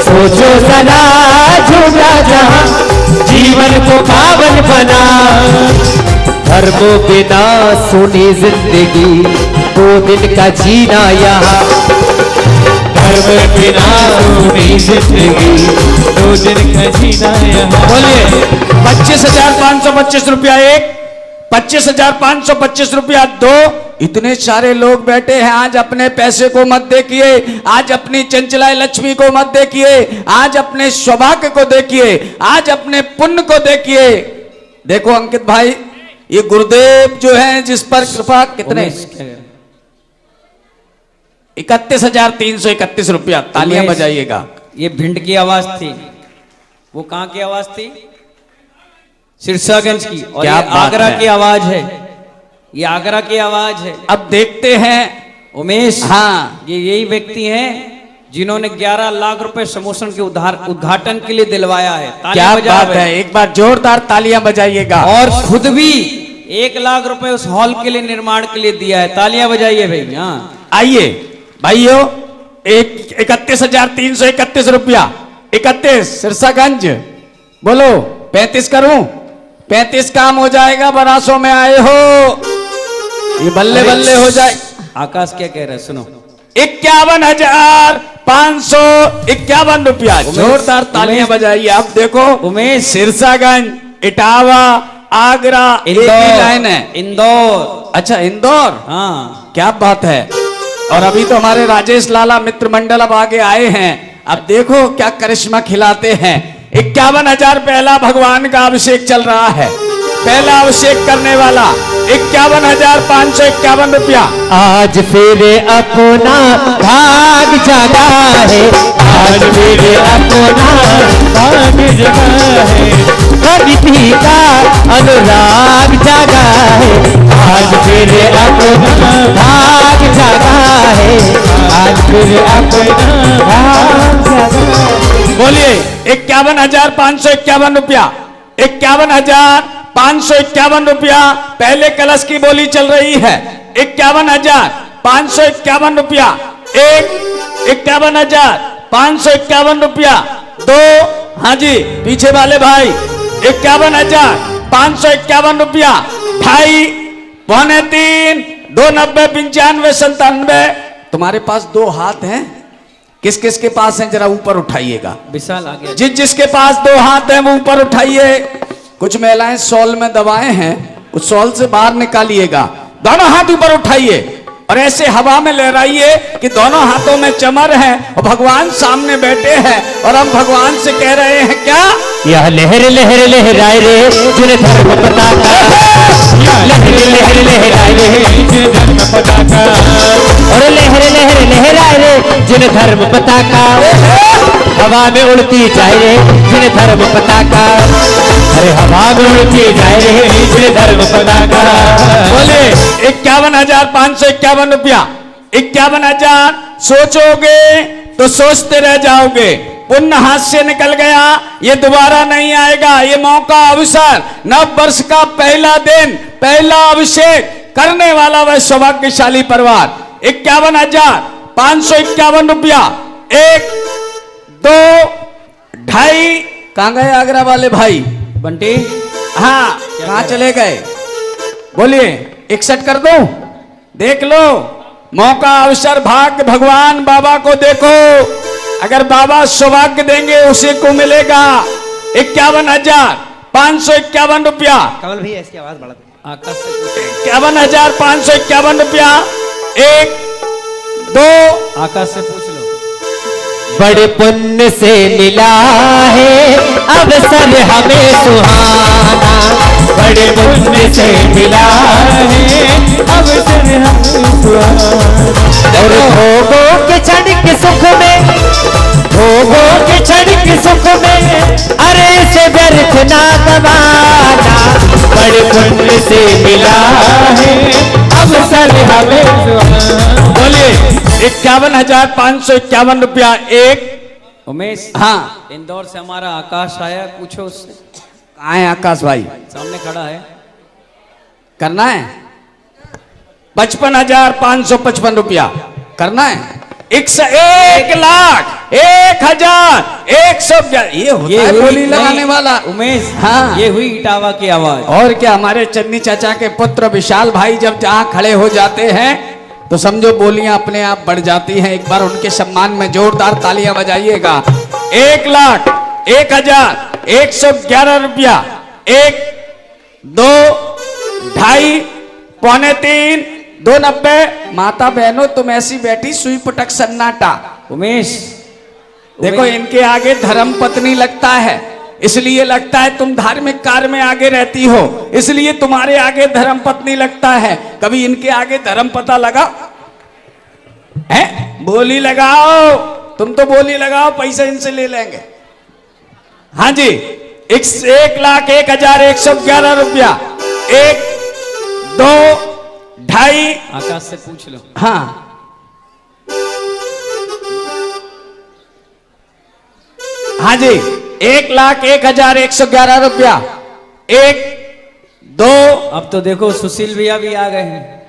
सोचो जरा झूठा जहां जीवन को पावन बना। धर्मों बिना सुनी जिंदगी 2 दिन का जीना यहाँ, धर्म बिना सुनी जिंदगी 2 दिन का जीना यहाँ। बोलिए, 25,525 रुपया एक, 25,525 रुपया दो। इतने सारे लोग बैठे हैं। आज अपने पैसे को मत देखिए, आज अपनी चंचला लक्ष्मी को मत देखिए, आज अपने सौभाग्य को देखिए, आज अपने पुण्य को देखिए। देखो अंकित भाई, ये गुरुदेव जो हैं जिस पर कृपा, कितने? 31,331 रुपया। तालियां बजाइएगा। ये भिंड की आवाज थी, वो कहां की आवाज थी? सिरसागंज की। और ये आगरा की आवाज है, ये आगरा की आवाज है। अब देखते हैं उमेश, हाँ, ये यही व्यक्ति हैं जिन्होंने 11 लाख रुपए समोसन के उद्घाटन के लिए दिलवाया है। क्या बात है, एक बार जोरदार तालियां बजाइएगा। और खुद भी 1 लाख रुपए उस हॉल के लिए निर्माण के लिए दिया है। तालियां बजाइए भाई। हाँ, आइए भाइयों, 31,331 रुपया। 31 सिरसागंज। बोलो, 35 करूं? 35 काम हो जाएगा। बरासों में आए हो, ये बल्ले बल्ले हो जाए। आकाश क्या कह रहा है सुनो। 51,551 रुपया। जोरदार तालियां बजाइए। अब देखो उमेश, सिरसागंज, इटावा, आगरा, लाइन है। इंदौर। अच्छा, इंदौर। हाँ, क्या बात है। और अभी तो हमारे राजेश लाला मित्र मंडल अब आगे आए हैं। अब देखो क्या करिश्मा खिलाते हैं। 51,000 पहला भगवान का अभिषेक चल रहा है। पहला अभिषेक करने वाला 51,551 रुपया। आज फिर अपना भाग जागा है, आज फिर अपना भाग जागा है, कभी का अनुराग जागा है, आज फिर अपना भाग जागा है, आज फिर अपना भाग जागा है। बोलिए 51,551 रुपया। 51,551 रुपया पहले कलश की बोली चल रही है। 51,551 रुपया। 51,551 रुपया। 2, हाँ जी पीछे वाले भाई 51,551 रुपया। 2.5, 3.25, 290, 95, 97। तुम्हारे पास 2 हाथ हैं? किस किस के पास हैं जरा ऊपर उठाइएगा। विशाल आ गया। जिसके पास 2 हाथ हैं वो ऊपर उठाइए। कुछ महिलाएं शॉल में दबाए हैं, उस शॉल से बाहर निकालिएगा। दोनों हाथ ऊपर उठाइए और ऐसे हवा में लहराइए कि दोनों हाथों में चमर है और भगवान सामने बैठे हैं और हम भगवान से कह रहे हैं क्या? यह लहर लहर लहराए रे जिन धर्म पताका, लहर लहर लहराए रे जिन धर्म पताका, और लहर लहर लहराए रे जिन धर्म पताका, हवा में उड़ती जाए रे जिन धर्म पताका, अरे हवा में उड़ती जाए रे जिन धर्म पताका। बोले 51,551 रुपया। 51,000 सोचोगे तो सोचते रह जाओगे। पुण्य हाथ से निकल गया, ये दोबारा नहीं आएगा। ये मौका, अवसर, नव वर्ष का पहला दिन, पहला अभिषेक करने वाला वह सौभाग्यशाली परिवार। 51,551 रुपया। 1, 2, 2.5। कहां गए आगरा वाले भाई? बंटी हाँ कहां चले गए? बोलिए 61 कर दूं? देख लो मौका, अवसर, भाग्य, भगवान बाबा को देखो। अगर बाबा सौभाग्य देंगे उसी को मिलेगा। 51,551 रुपया। कमल भैया इसकी आवाज बढ़ा दो। आकाश से 51,551 रुपया। 1, 2। आकाश से पूछ लो। बड़े पुण्य से मिला है अवसर हमें सुहाना, बड़े पुण्य से मिला है अवसर हमें सुहाना, और भोगों के क्षण के सुख में, भोगों के क्षण के सुख में, अरे इसे व्यर्थ ना गवाना, बड़े पुण्य से मिला है अवसर हमें सुहाना। बोलिए 51,551 रुपया। 1। उमेश हाँ इंदौर से हमारा आकाश आया, पूछो उससे। कहाँ है आकाश भाई? सामने खड़ा है। करना है 55,555 रुपया करना है। 1,01,1,111। ये होता है बोली लगाने वाला। उमेश हाँ ये हुई इटावा की आवाज। और क्या, हमारे चन्नी चाचा के पुत्र विशाल भाई जब जहां खड़े हो जाते हैं तो समझो बोलियां अपने आप बढ़ जाती हैं। एक बार उनके सम्मान में जोरदार तालियां बजाइएगा। 1,01,111 रुपया। 1, 2, 2.5, 3.25, 290। माता बहनों तुम ऐसी बैठी सुई पुटक सन्नाटा। उमेश देखो इनके आगे धर्म पत्नी लगता है, इसलिए लगता है तुम धार्मिक कार्य में आगे रहती हो, इसलिए तुम्हारे आगे धर्म पत्नी लगता है। कभी इनके आगे धर्म पता लगा है? बोली लगाओ, तुम तो बोली लगाओ, पैसा इनसे ले लेंगे। हाँ जी 1,01,111 रुपया। 1, 2, 2.5। आकाश से पूछ लो। हाँ हाँ जी 1,01,111 रुपया। 1, 2। अब तो देखो सुशील भैया भी आ गए हैं।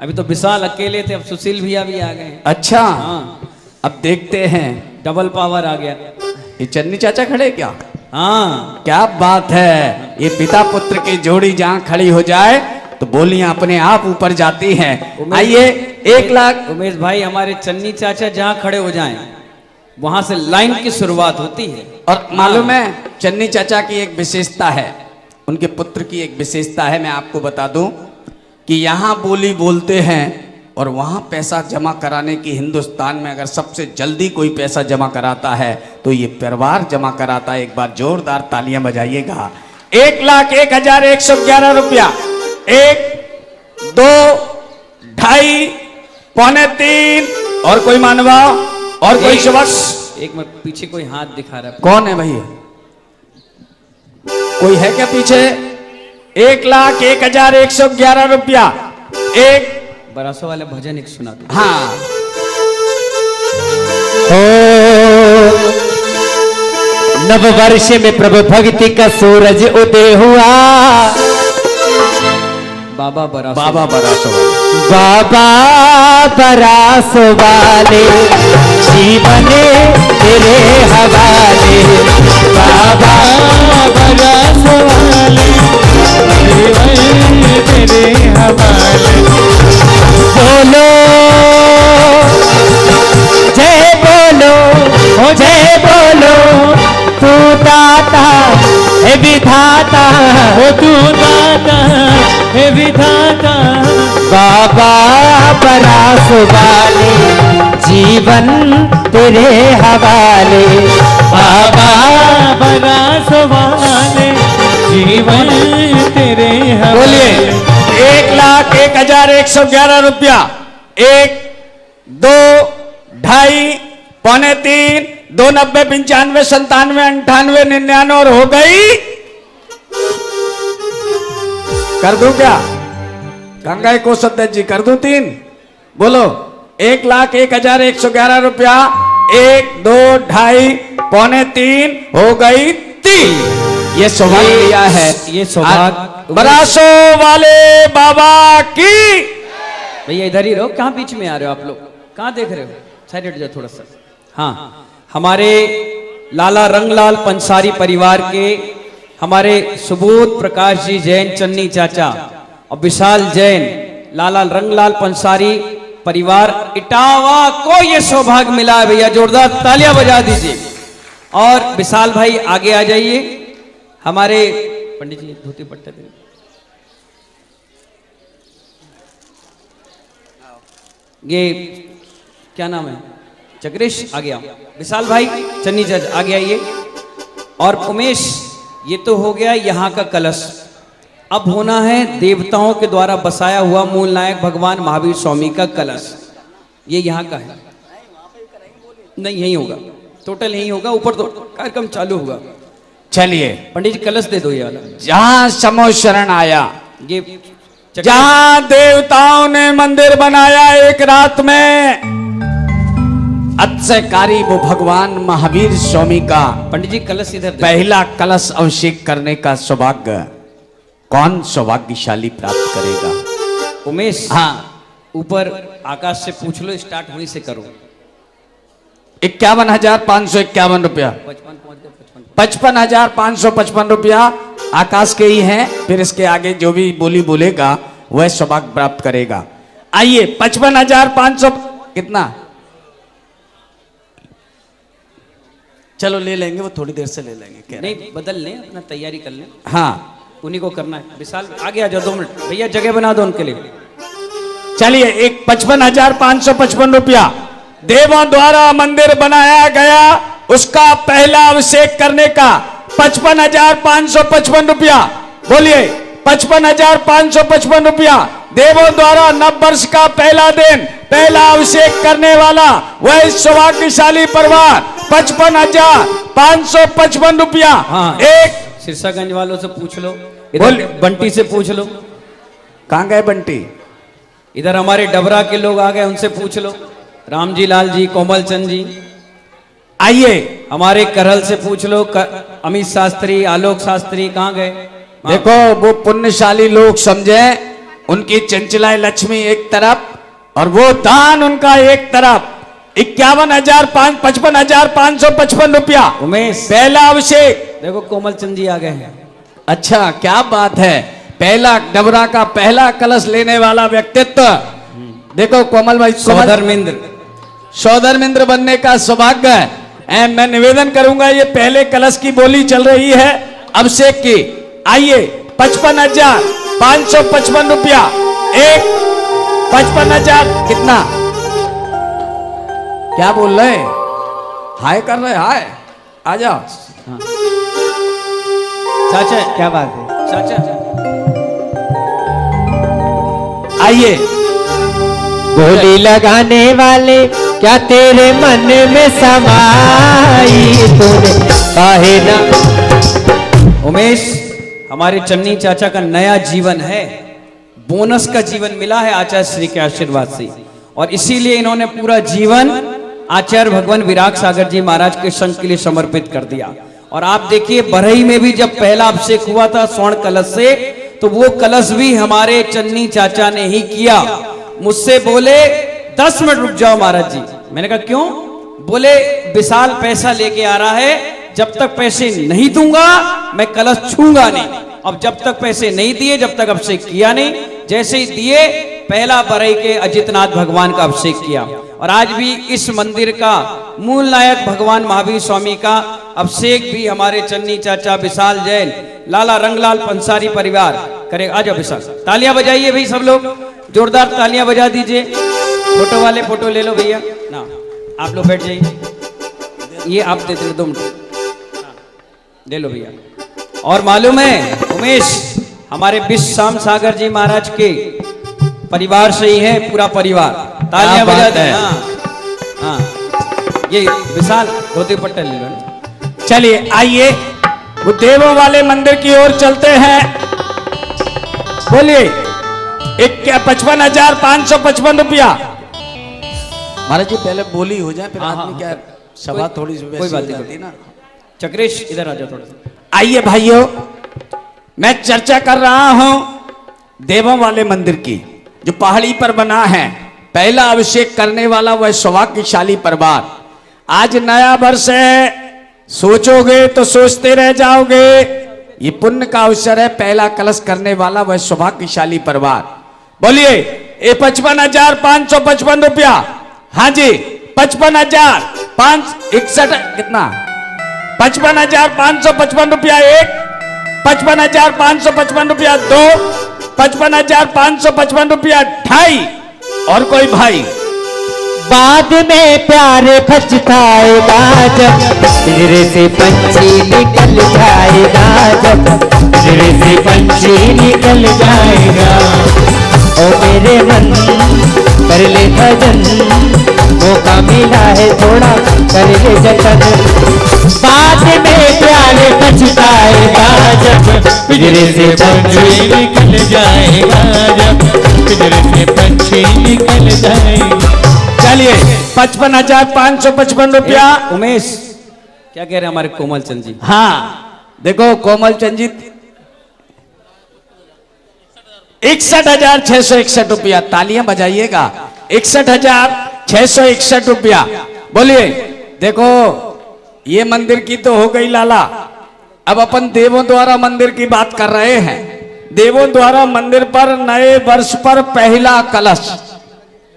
अभी तो विशाल अकेले थे, अब सुशील भैया भी आ गए हैं। अच्छा हाँ अब देखते हैं। डबल पावर आ गया। ये चन्नी चाचा खड़े क्या? हाँ क्या बात है। ये पिता पुत्र की जोड़ी जहां खड़ी हो जाए तो बोलियां अपने आप ऊपर जाती हैं। आइए 1,00,000। उमेश भाई हमारे चन्नी चाचा जहाँ खड़े हो जाएं वहां से लाइन की शुरुआत होती है। और मालूम है चन्नी चाचा की एक विशेषता है, उनके पुत्र की एक विशेषता है। मैं आपको बता दूं कि यहां बोली बोलते हैं और वहाँ पैसा जमा कराने की हिंदुस्तान में अगर सबसे जल्दी कोई पैसा जमा कराता है तो ये परिवार जमा कराता है। एक बार जोरदार तालियां बजाइएगा। 1,01,111 रुपया। 1, 2, 2.5, पौने 3 और कोई मानवा और कोई शुभक। एक मिनट, पीछे कोई हाथ दिखा रहा है। कौन है भैया? कोई है क्या पीछे? 1,01,111 रुपया। एक बरासो वाले भजन एक सुना दो। हाँ, नव वर्ष में प्रभु भक्ति का सूरज उदय हुआ। बाबा बरासो, बाबा बरासो। बाबा बरासो वाले जीवन तेरे हवाले। बाबा बरासो वाले जीवन तेरे हवाले। बोलो जय बोलो, ओ जय बोलो, तू दाता है विधाता, ओ तू दाता है विधाता। बाबा बरासो वाले जीवन तेरे हवाले। बाबा बरासो वाले जीवन तेरे हवाले। बोलिए 1,01,111 रुपया। 1, 2, 2.5, पौने 3, 2, 90, 95, 97, 98, 99 और हो गई। कर दूं क्या? गंगाई को सद्दत जी कर दूं 3? बोलो 1,01,111 रुपया। 1, 2, 2.5, पौने 3 हो गई 3। ये सौभाग्य लिया है। ये सौभाग्य बरासो वाले बाबा की। भैया इधर ही रहो, कहाँ बीच में आ रहे हो आप लोग? कहाँ देख रहे हो? साइड हट जाओ थोड़ा सा। हाँ, हमारे लाला रंगलाल पंसारी परिवार के हमारे सुबोध प्रकाश जी जैन चन्नी चाचा और विशाल जैन लाला रंगलाल पंसारी परिवार इटावा को ये सौभाग्य मिला है। भैया जोरदार तालियां बजा दीजिए। और विशाल भाई आगे आ जाइए। हमारे पंडित जी धोती पट्टे दे। ये क्या नाम है? चक्रेश आ गया। विशाल भाई चन्नी जज आगे आइए। और उमेश, ये तो हो गया यहाँ का कलश। अब होना है देवताओं के द्वारा बसाया हुआ मूल नायक भगवान महावीर स्वामी का कलश। ये यहाँ का है। नहीं यही होगा, टोटल यही होगा। ऊपर तो कार्यक्रम चालू होगा। चलिए पंडित जी कलश दे दो ये वाला। जहां समो शरण आया, ये जहां देवताओं ने मंदिर बनाया एक रात में, अत्सकारी वो भगवान महावीर स्वामी का पंडित जी कलश इधर दे। पहला कलश अभिषेक करने का सौभाग्य कौन सौभाग्यशाली प्राप्त करेगा? उमेश, हाँ, ऊपर आकाश से पूछ लो, स्टार्ट वहीं से करो। 51,551 रुपया। 55,555 रुपया आकाश के ही हैं। फिर इसके आगे जो भी बोली बोलेगा वह सौभाग्य प्राप्त करेगा। आइए 55,500 कितना? चलो ले लेंगे, वो थोड़ी देर से ले लेंगे। कह रहे नहीं बदल लें, अपना तैयारी कर लें। हाँ, उन्हीं को करना है। विशाल आगे आ जाओ 2 मिनट। भैया जगह बना दो उनके लिए। चलिए एक 55,555 रुपया देवों द्वारा मंदिर बनाया गया, उसका पहला अभिषेक करने का 55,555 रुपया। बोलिए 55,555 रुपया देवों द्वारा नव वर्ष का पहला दिन, पहला अभिषेक करने वाला वह सौभाग्यशाली परिवार 55,555 रुपया। हाँ, एक सिरसागंज वालों से पूछ लो, इधर बंटी से पूछ लो। कहां गए बंटी? इधर हमारे डबरा के लोग आ गए, उनसे पूछ लो। रामजी लाल जी, कोमल चंद जी। आइए हमारे करहल से पूछ लो। अमित शास्त्री, आलोक शास्त्री कहाँ गए? देखो वो पुण्यशाली लोग समझे, उनकी चंचला लक्ष्मी एक तरफ और वो दान उनका एक तरफ। 55,555 रुपया उमेश, पहला अभिषेक। देखो कोमल चंद जी आ गए हैं। अच्छा क्या बात है, पहला डबरा का पहला कलश लेने वाला व्यक्तित्व। देखो कोमल भाई, सौधर्मेंद्र, सौधर्मेंद्र बनने का सौभाग्य है। मैं निवेदन करूंगा, ये पहले कलश की बोली चल रही है अभिषेक की। आइए 55,555 रुपया। 1, 55,000 कितना? क्या बोल रहे? हाय कर रहे? हाय आ जाओ। चाचा क्या बात है? चाचा आइए। बोली लगाने वाले क्या तेरे मन में समाई तूने काहे ना। उमेश, हमारे चन्नी चाचा का नया जीवन है, बोनस का जीवन मिला है आचार्य श्री के आशीर्वाद से, और इसीलिए इन्होंने पूरा जीवन आचार्य भगवान विराग सागर जी महाराज के संघ के लिए समर्पित कर दिया। और आप देखिए बरही में भी जब पहला अभिषेक हुआ था स्वर्ण कलश से, तो वो कलश भी हमारे चन्नी चाचा ने ही किया। मुझसे बोले 10 मिनट रुक जाओ महाराज जी। मैंने कहा क्यों? बोले विशाल पैसा लेके आ रहा है, जब तक पैसे नहीं दूंगा मैं कलश छूंगा नहीं। अब जब तक पैसे नहीं दिए, जब तक अभिषेक किया नहीं, जैसे ही दिए पहला बरई के अजितनाथ भगवान का अभिषेक किया। और आज भी इस मंदिर का मूल नायक भगवान महावीर स्वामी का अभिषेक भी हमारे चन्नी चाचा विशाल जैन, लाला रंगलाल पंसारी परिवार करे। आ जाओ विशाल, तालियां बजाइए भाई, सब लोग जोरदार तालियां बजा दीजिए। फोटो वाले फोटो ले लो भैया ना, आप लोग बैठ जाइए। ये आप दे दो 2 मिनट, ले लो भैया। और मालूम है उमेश, हमारे विश्व श्याम सागर जी महाराज के परिवार से ही है पूरा परिवार। तालियां बजा दे। हाँ, ये विशाल धोती पट्टा ले लो। चलिए आइए, वो देवों वाले मंदिर की ओर चलते हैं। बोलिए 55,555 रुपया। महाराज जी पहले बोली हो जाए, फिर आदमी क्या सभा थोड़ी सी कोई बात नहीं ना। चक्रेश इधर आ जाओ थोड़ा सा। आइए भाइयों, मैं चर्चा कर रहा हूं देवों वाले मंदिर की, जो पहाड़ी पर बना है। पहला अभिषेक करने वाला वह सौभाग्यशाली परिवार। आज नया वर्ष है, सोचोगे तो सोचते रह जाओगे। ये पुण्य का अवसर है, पहला कलश करने वाला वह सौभाग्यशाली परिवार। बोलिए ये 55,555 रुपया। हाँ जी 55,561 कितना? 55,555 रुपया एक, 55,555 रुपया दो, 55,555 रुपया ढाई। और कोई भाई? बाद में प्यार पछताएगा जब पिंजरे से पंछी निकल जाएगा, जब पिंजरे से पंछी निकल जाएगा। ओ मेरे मन कर ले भजन, मौका मिला है थोड़ा कर ले जतन। बाद में प्यार पछताएगा जब पिंजरे से पंछी निकल जाएगा, जब पिंजरे से पंछी निकल जाएगा। चलिए 55,555 रुपया। उमेश क्या कह रहे हैं हमारे कोमल चंद जी? हाँ देखो कोमल चंद जी 61,661 रुपया। तालियां बजाइएगा। 61,661 रुपया। बोलिए देखो ये मंदिर की तो हो गई लाला, अब अपन देवों द्वारा मंदिर की बात कर रहे हैं। देवों द्वारा मंदिर पर नए वर्ष पर पहला कलश,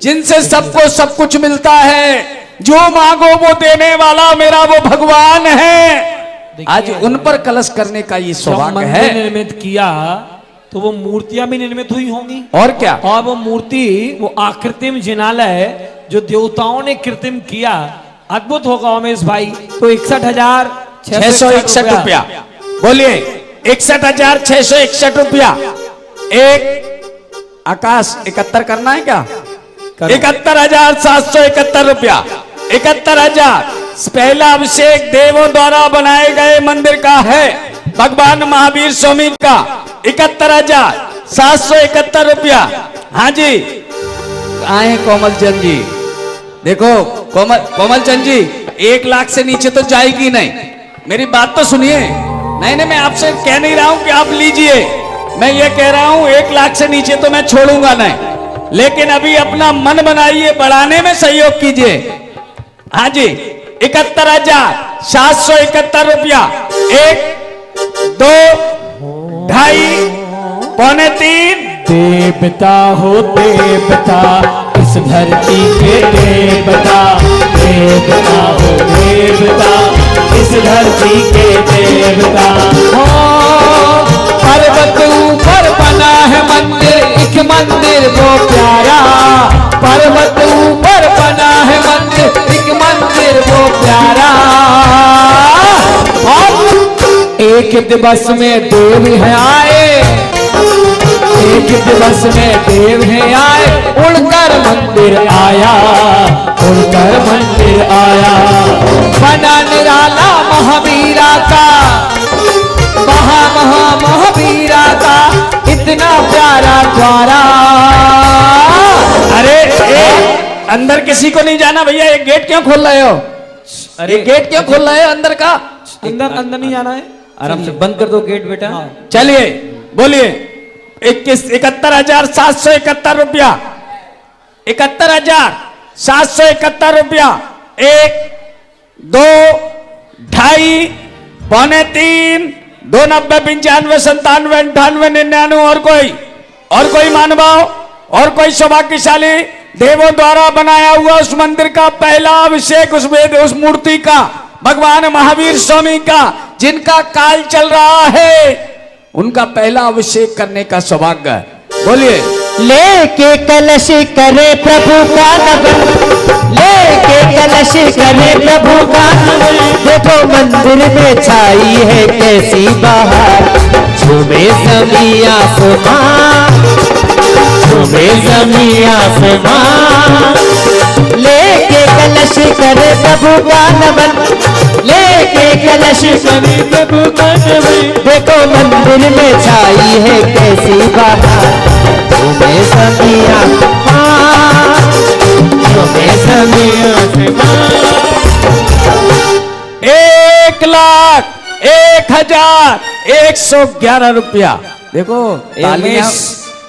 जिनसे सबको सब कुछ मिलता है, जो मांगो वो देने वाला मेरा वो भगवान है। आज उन पर कलश करने का ये सौभाग्य है। निर्मित किया तो वो मूर्तियां भी निर्मित हुई होंगी। और क्या? और वो मूर्ति, वो आकृतिम जिनालय जो देवताओं ने कृत्रिम किया, अद्भुत होगा उमेश भाई। तो 61,661 रुपया। बोलिए 61,661 रुपया। एक आकाश 71 करना है क्या? 71,771 रुपया। 71,000 पहला अभिषेक देवों द्वारा बनाए गए मंदिर का है, भगवान महावीर स्वामी का। 71,771 रुपया। हाँ जी आए कोमल चंद जी। देखो कोमल चंद जी 1 लाख से नीचे तो जाएगी नहीं। मेरी बात तो सुनिए। नहीं मैं आपसे कह नहीं रहा हूं कि आप लीजिए, मैं ये कह रहा हूं 1 लाख से नीचे तो मैं छोड़ूंगा नहीं, लेकिन अभी अपना मन बनाइए, बढ़ाने में सहयोग कीजिए। हाँ जी 71,771 रुपया। 1 2 ढाई पौने 3। देवता हो देवता इस धरती के देवता, देवता हो देवता इस धरती के देवता। हो पर्वत ऊपर बना है मंदिर, एक मंदिर वो प्यारा पर्वत ऊपर बना है मंदिर, एक मंदिर वो प्यारा। और एक दिवस में देव है आए, एक दिवस में देव है आए, उड़कर मंदिर आया, उड़कर मंदिर आया। बना निराला महावीरा का, महावीरा का इतना प्यारा द्वारा। अरे अंदर किसी को नहीं जाना भैया, एक गेट क्यों खोल रहे हो? अरे गेट क्यों खोल रहे हो अंदर का? अंदर नहीं जाना है, आराम से बंद कर दो गेट बेटा। चलिए बोलिए। 71,771 रुपया, 71,771 रुपया। 1, 2, 2.5, पौने 3, 2, 90, 95, 97, 98, 99। और कोई महानुभाव, और कोई सौभाग्यशाली देवों द्वारा बनाया हुआ उस मंदिर का पहला अभिषेक, उस मूर्ति का, भगवान महावीर स्वामी का, जिनका काल चल रहा है, उनका पहला अभिषेक करने का सौभाग्य। बोलिए। लेके कलश करे प्रभु का नमन, लेके कलश करे प्रभु का नमन। देखो मंदिर में छाई है कैसी बहार, झूमे ज़मीं आसमां, झूमे ज़मीं आसमां। लेके कलश करे प्रभु का नमन, लेके कलश करे प्रभु का नमन। देखो मंदिर में छाई है कैसी बहार, झूमे ज़मीं आसमां, झूमे ज़मीं आसमां। 1,01,111 रुपया। देखो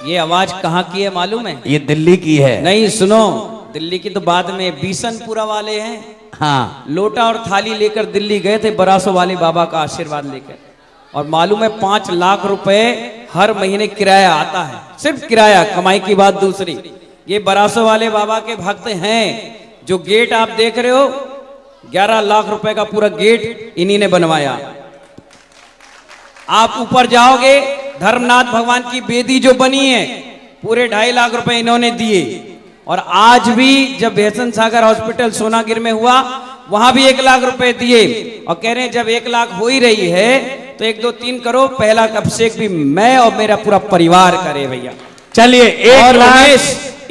ये आवाज कहाँ की है मालूम है? ये दिल्ली की है। नहीं सुनो, दिल्ली की तो बाद में, बीसनपुरा वाले हैं। हाँ, लोटा और थाली लेकर दिल्ली गए थे बरासो वाले बाबा का आशीर्वाद लेकर, और मालूम है 5 लाख रुपए हर महीने किराया आता है, सिर्फ किराया। कमाई की बात दूसरी। ये बरासो वाले बाबा के भक्त हैं। जो गेट आप देख रहे हो, 11 लाख रुपए का पूरा गेट इन्हीं ने बनवाया। आप ऊपर जाओगे, धर्मनाथ भगवान की बेदी जो बनी है, पूरे 2.5 लाख रुपए इन्होंने दिए। और आज भी जब बेहसन सागर हॉस्पिटल सोनागिर में हुआ, वहां भी 1 लाख रुपए दिए, और कह रहे हैं जब 1 लाख हो ही रही है तो 1, 2, 3 करो, पहला अभिषेक भी मैं और मेरा पूरा परिवार करे भैया। चलिए। 1 लाख।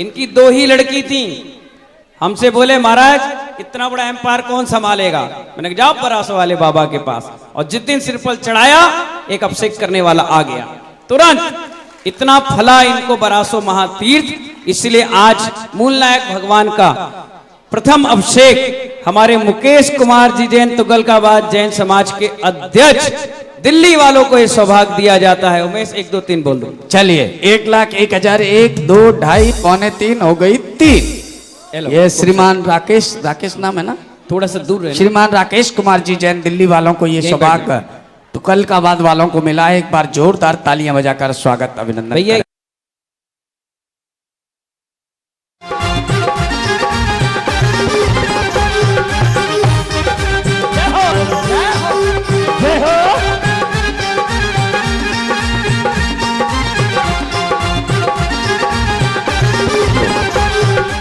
इनकी 2 ही लड़की थी। हमसे बोले महाराज इतना बड़ा एम्पायर कौन संभालेगा? मैंने कहा जाओ बरासो वाले बाबा के पास। और जिस दिन सिर पर चढ़ाया, एक अभिषेक करने वाला आ गया तुरंत। इतना फला इनको बरासो महातीर्थ। इसलिए आज मूल नायक भगवान का प्रथम अभिषेक हमारे मुकेश कुमार जी जैन तुगलकाबाद जैन समाज के अध्यक्ष, दिल्ली वालों को ये सौभाग्य दिया जाता है। उमेश 1, 2, 3 बोल दो। चलिए। 1,01,000, 1, 2, 2.5, पौने 3 हो गई 3। ये श्रीमान राकेश नाम है ना, थोड़ा सा दूर रहे। श्रीमान राकेश कुमार जी जैन दिल्ली वालों को ये सौभाग्य तुगलकाबाद वालों को मिला है। एक बार जोरदार तालियां बजाकर स्वागत अभिनंदन भैया।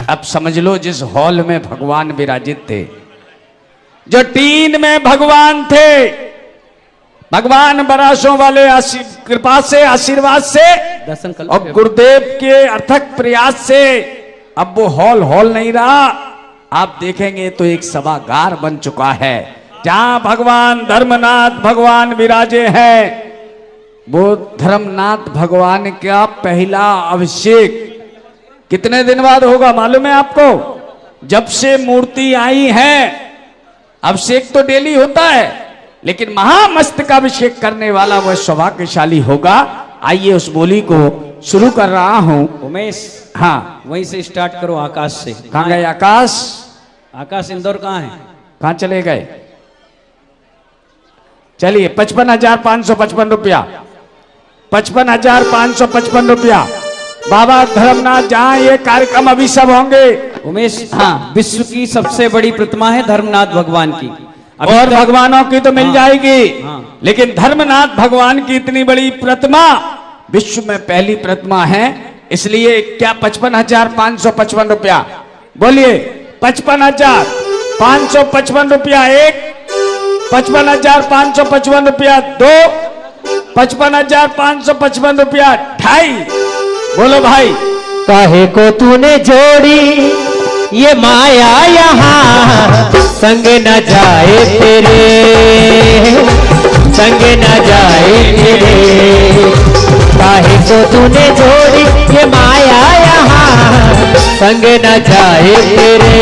अब समझ लो, जिस हॉल में भगवान विराजित थे, जो टीन में भगवान थे, भगवान बरासों वाले कृपा से, आशीर्वाद से, दर्शन कर और गुरुदेव के अथक प्रयास से अब वो हॉल नहीं रहा। आप देखेंगे तो एक सभागार बन चुका है, जहां भगवान धर्मनाथ भगवान विराजे हैं। वो धर्मनाथ भगवान का पहला अभिषेक कितने दिन बाद होगा मालूम है आपको? जब से मूर्ति आई है, अभिषेक तो डेली होता है, लेकिन महामस्तकाभिषेक करने वाला वह सौभाग्यशाली होगा। आइए उस बोली को शुरू कर रहा हूं। उमेश, हाँ, वहीं से स्टार्ट करो, आकाश से। कहाँ गए आकाश? आकाश इंदौर कहाँ है? कहाँ चले गए? चलिए 55,555 रुपया, 55,555 रुपया। बाबा धर्मनाथ, जहां ये कार्यक्रम अभी सब होंगे। उमेश, हाँ, विश्व की सबसे बड़ी प्रतिमा है धर्मनाथ भगवान की। और भगवानों की तो मिल जाएगी, हाँ। लेकिन धर्मनाथ भगवान की इतनी बड़ी प्रतिमा विश्व में पहली प्रतिमा है। इसलिए क्या 55,555 रुपया बोलिए 55,555 रुपया एक, 55,555 रुपया दो, 55,555 रुपया ढाई। बोलो भाई। काहे को तूने जोड़ी ये माया यहाँ, संग न जाए तेरे, संग न जाए तेरे। काहे को तूने जोड़ी ये माया यहाँ, संग न जाए तेरे,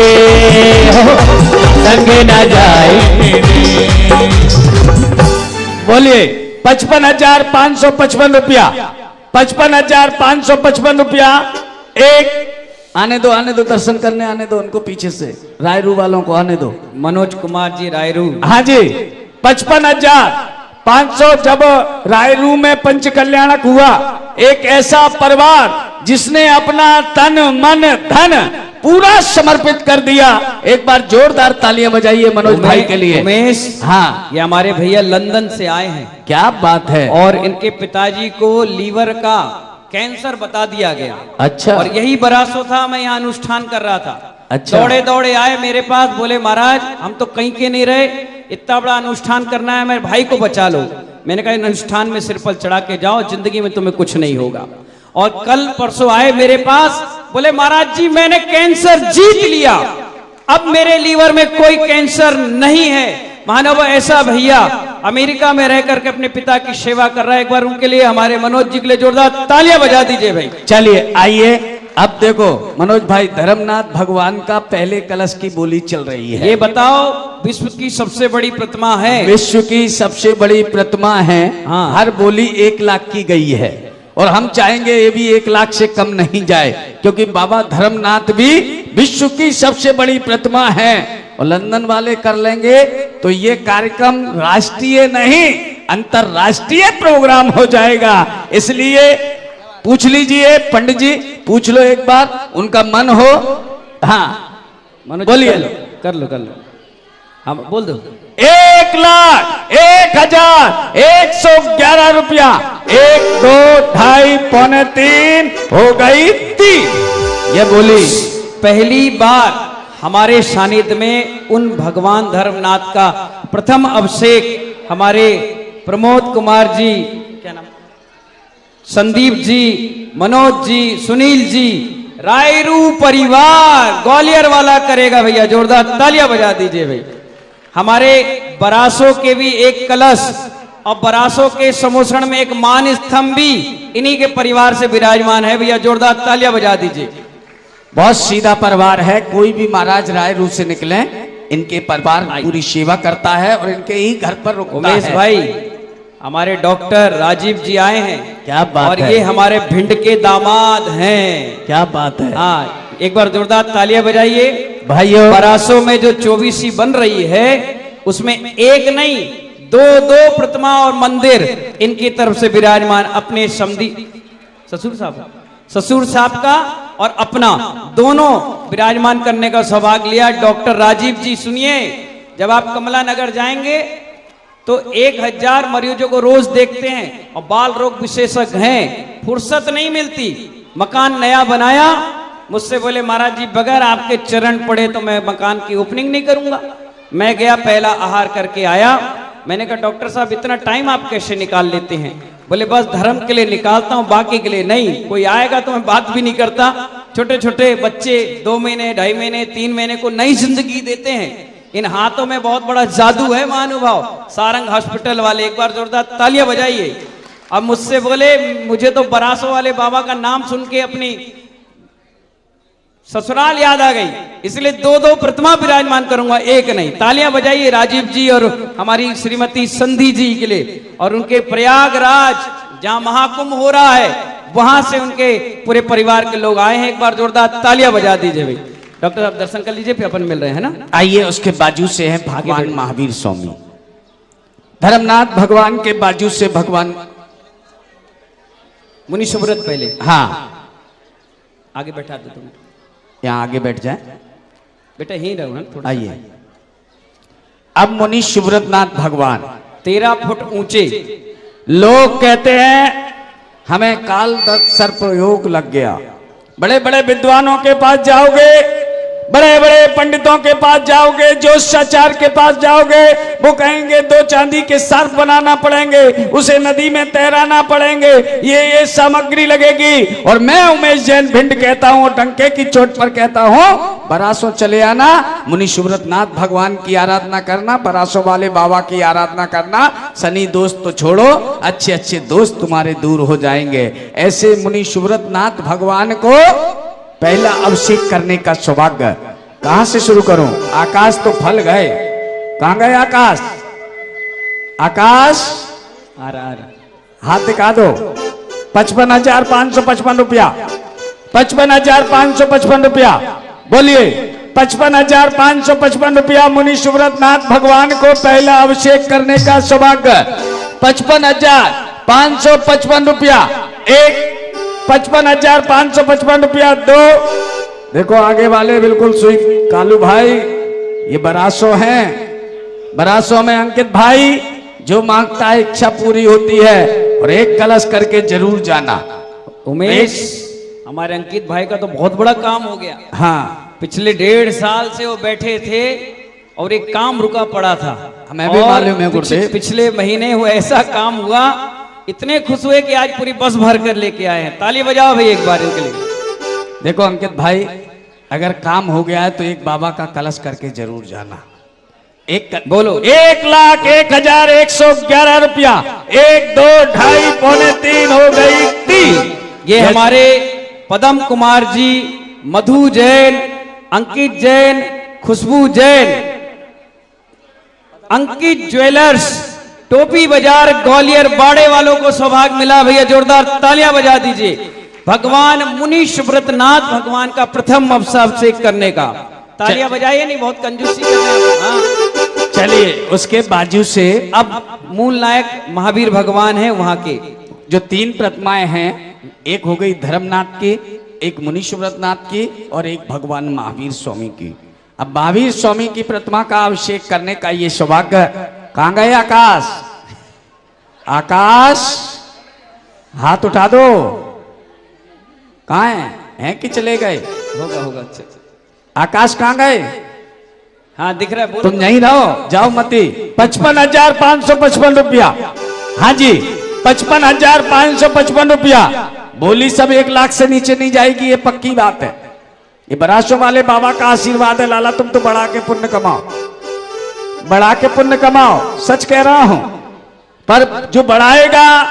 संग न जाए तेरे। बोलिए 55,555 रुपया, 55,555 रुपया एक। आने दो दर्शन करने आने दो उनको, पीछे से रायरू वालों को आने दो। मनोज कुमार जी रायरू। हाँ जी 55,500। जब रायरू में पंच कल्याणक हुआ, एक ऐसा परिवार जिसने अपना तन मन धन पूरा समर्पित कर दिया। एक बार जोरदार तालियां बजाइए मनोज भाई के लिए। उमेश, हाँ, ये हमारे भैया लंदन से आए हैं। क्या बात है। और इनके पिताजी को लीवर का कैंसर बता दिया गया। अच्छा। और यही बरासो था, मैं यहाँ अनुष्ठान कर रहा था। अच्छा। दौड़े दौड़े आए मेरे पास, बोले महाराज हम तो कहीं के नहीं रहे, इतना बड़ा अनुष्ठान करना है, मेरे भाई को बचा लो। मैंने कहा अनुष्ठान में सिर पर चढ़ा के जाओ, जिंदगी में तुम्हें कुछ नहीं होगा। और कल परसों आए मेरे पास, बोले महाराज जी मैंने कैंसर जीत लिया, अब मेरे लीवर में कोई कैंसर नहीं है। मानव ऐसा भैया अमेरिका में रह करके अपने पिता की सेवा कर रहा है। एक बार उनके लिए, हमारे मनोज जी के लिए जोरदार तालियां बजा दीजिए भाई। चलिए आइए, अब देखो मनोज भाई, धर्मनाथ भगवान का पहले कलश की बोली चल रही है। ये बताओ, विश्व की सबसे बड़ी प्रतिमा है, विश्व की सबसे बड़ी प्रतिमा है। हाँ। हर बोली 1 लाख की गई है, और हम चाहेंगे ये भी 1 लाख से कम नहीं जाए, क्योंकि बाबा धर्मनाथ भी विश्व की सबसे बड़ी प्रतिमा है। और लंदन वाले कर लेंगे तो ये कार्यक्रम राष्ट्रीय नहीं अंतरराष्ट्रीय प्रोग्राम हो जाएगा। इसलिए पूछ लीजिए पंडित जी, पूछ लो एक बार, उनका मन हो। हाँ मनोज बोलिए। कर लो हम बोल दो। 1,01,111 रुपया, 1, 2, ढाई, पौने 3 हो गई 3। ये बोली पहली बार हमारे सानिध्य में उन भगवान धर्मनाथ का प्रथम अभिषेक हमारे प्रमोद कुमार जी, क्या नाम, संदीप जी, मनोज जी, सुनील जी, रायरू परिवार ग्वालियर वाला करेगा। भैया जोरदार तालियां बजा दीजिए भाई। हमारे बरासों के भी एक कलश और बरासों के समोसण में एक मान स्तंभ भी इन्हीं के परिवार से विराजमान है। भैया जोरदार तालियां बजा दीजिए। बहुत सीधा परिवार है, कोई भी महाराज रायरू से निकले, इनके परिवार पूरी सेवा करता है और इनके ही घर पर रुकता उमेश है। भाई, हमारे डॉक्टर राजीव जी आए हैं। क्या बात और है। ये हमारे भिंड के दामाद हैं। क्या बात है। हाँ, एक बार जोरदार तालियां बजाइए भाइयों। बरासों में जो 24 बन रही है, उसमें एक नहीं 2 प्रतिमा और मंदिर इनकी तरफ से विराजमान। अपने समधी ससुर साहब का और अपना दोनों विराजमान करने का सौभाग्य लिया। डॉक्टर राजीव जी सुनिए, जब आप कमला नगर जाएंगे तो 1000 मरीजों को रोज देखते हैं और बाल रोग विशेषज्ञ हैं, फुर्सत नहीं मिलती। मकान नया बनाया, मुझसे बोले महाराज जी बगैर आपके चरण पड़े तो मैं मकान की ओपनिंग नहीं करूंगा। मैं गया, पहला आहार करके आया। मैंने कहा डॉक्टर साहब इतना टाइम आप कैसे निकाल लेते हैं? बोले बस धर्म के लिए निकालता हूं, बाकी के लिए नहीं। कोई आएगा तो मैं बात भी नहीं करता। छोटे छोटे बच्चे 2 महीने, 2.5 महीने, 3 महीने को नई जिंदगी देते हैं। इन हाथों में बहुत बड़ा जादू है महानुभाव। सारंग हॉस्पिटल वाले एक बार जोरदार तालियां बजाइए। अब मुझसे बोले मुझे तो बरासों वाले बाबा का नाम सुन के अपनी ससुराल याद आ गई, इसलिए 2 प्रतिमा विराजमान करूंगा, एक नहीं। तालियां बजाइए राजीव जी और हमारी श्रीमती संधि जी के लिए, और उनके प्रयागराज जहां महाकुंभ हो रहा है वहां से उनके पूरे परिवार के लोग आए हैं। एक बार जोरदार तालियां बजा दीजिए भाई। डॉक्टर साहब दर्शन कर लीजिए, फिर अपन मिल रहे हैं ना। आइए, उसके बाजू से है भगवान महावीर स्वामी। धर्मनाथ भगवान के बाजू से भगवान मुनि सुब्रत पहले, हाँ आगे बैठा दो तुम, यहाँ आगे बैठ जाए बेटा यहीं रहो ना थोड़ा। आइए। अब मुनि सुब्रतनाथ भगवान 13 फुट ऊंचे। लोग कहते हैं हमें काल सर्प योग लग गया। बड़े बड़े विद्वानों के पास जाओगे, बड़े बड़े पंडितों के पास जाओगे, ज्योतिषाचार्य के पास जाओगे, वो कहेंगे 2 चांदी के सर्प बनाना पड़ेंगे, उसे नदी में तैराना पड़ेंगे, ये सामग्री लगेगी। और मैं उमेश जैन भिंड कहता हूं, डंके की चोट पर कहता हूं, बरासों चले आना, मुनि सुब्रतनाथ भगवान की आराधना करना, बरासों वाले बाबा की आराधना करना। शनि दोस्त तो छोड़ो, अच्छे अच्छे दोस्त तुम्हारे दूर हो जाएंगे। ऐसे मुनि सुब्रतनाथ भगवान को पहला अभिषेक करने का सौभाग्य कहां से शुरू करूं? आकाश तो फल गए, कहां गए आकाश? आकाश आ रहा हाथ दिखा दो। 55,555 रुपया, 55,555 रुपया, बोलिए 55,555 रुपया मुनि सुब्रतनाथ भगवान को पहला अभिषेक करने का सौभाग्य। 55,555 रुपया एक, 55,555 रुपया 2। देखो आगे वाले बिल्कुल सुई कालू भाई, ये बरासो हैं, बरासो में अंकित भाई, जो मांगता है इच्छा पूरी होती है। और एक कलश करके जरूर जाना। उमेश, हमारे अंकित भाई का तो बहुत बड़ा काम हो गया। हाँ, पिछले 1.5 साल से वो बैठे थे और एक काम रुका पड़ा था। हमें भी मालूम है गुरुदेव। पिछले महीने वो ऐसा काम हुआ, इतने खुश हुए कि आज पूरी बस भर कर लेके आए हैं। ताली बजाओ भाई एक बार इनके लिए। देखो अंकित भाई, अगर काम हो गया है तो एक बाबा का कलश करके जरूर जाना। बोलो 1,01,111 रुपया, 1, 2, 2.5, पौने 3 हो गई 3। ये हमारे पदम कुमार जी, मधु जैन, अंकित जैन, खुशबू जैन, अंकित ज्वेलर्स, टोपी बाजार, ग्वालियर बाड़े वालों को सौभाग्य मिला। भैया जोरदार तालियां बजा दीजिए। भगवान मुनि सुब्रतनाथ भगवान का प्रथम अभिषेक करने का। तालियां बजाइए, नहीं बहुत कंजूसी कर रहे हैं। हाँ। चलिए उसके बाजू से अब मूल नायक महावीर भगवान है वहां के। जो 3 प्रतिमाएं हैं, एक हो गई धर्मनाथ की, एक मुनि सुब्रतनाथ की और एक भगवान महावीर स्वामी की। अब महावीर स्वामी की प्रतिमा का अभिषेक करने का ये सौभाग्य। कहां गए आकाश? आकाश हाथ उठा दो। कहां हैं कि चले गए? होगा होगा। अच्छा, आकाश कहां गए? हाँ दिख रहा है, बोलो। तुम यहीं रहो, जाओ मती। 55,555 रुपया। हाँ जी, 55,555 रुपया। बोली सब 1 लाख से नीचे नहीं जाएगी, ये पक्की बात है। ये बरासों वाले बाबा का आशीर्वाद है। लाला तुम तो बढ़ा के पुण्य कमाओ, बढ़ा के पुण्य कमाओ, सच कह रहा हूं। पर जो बढ़ाएगा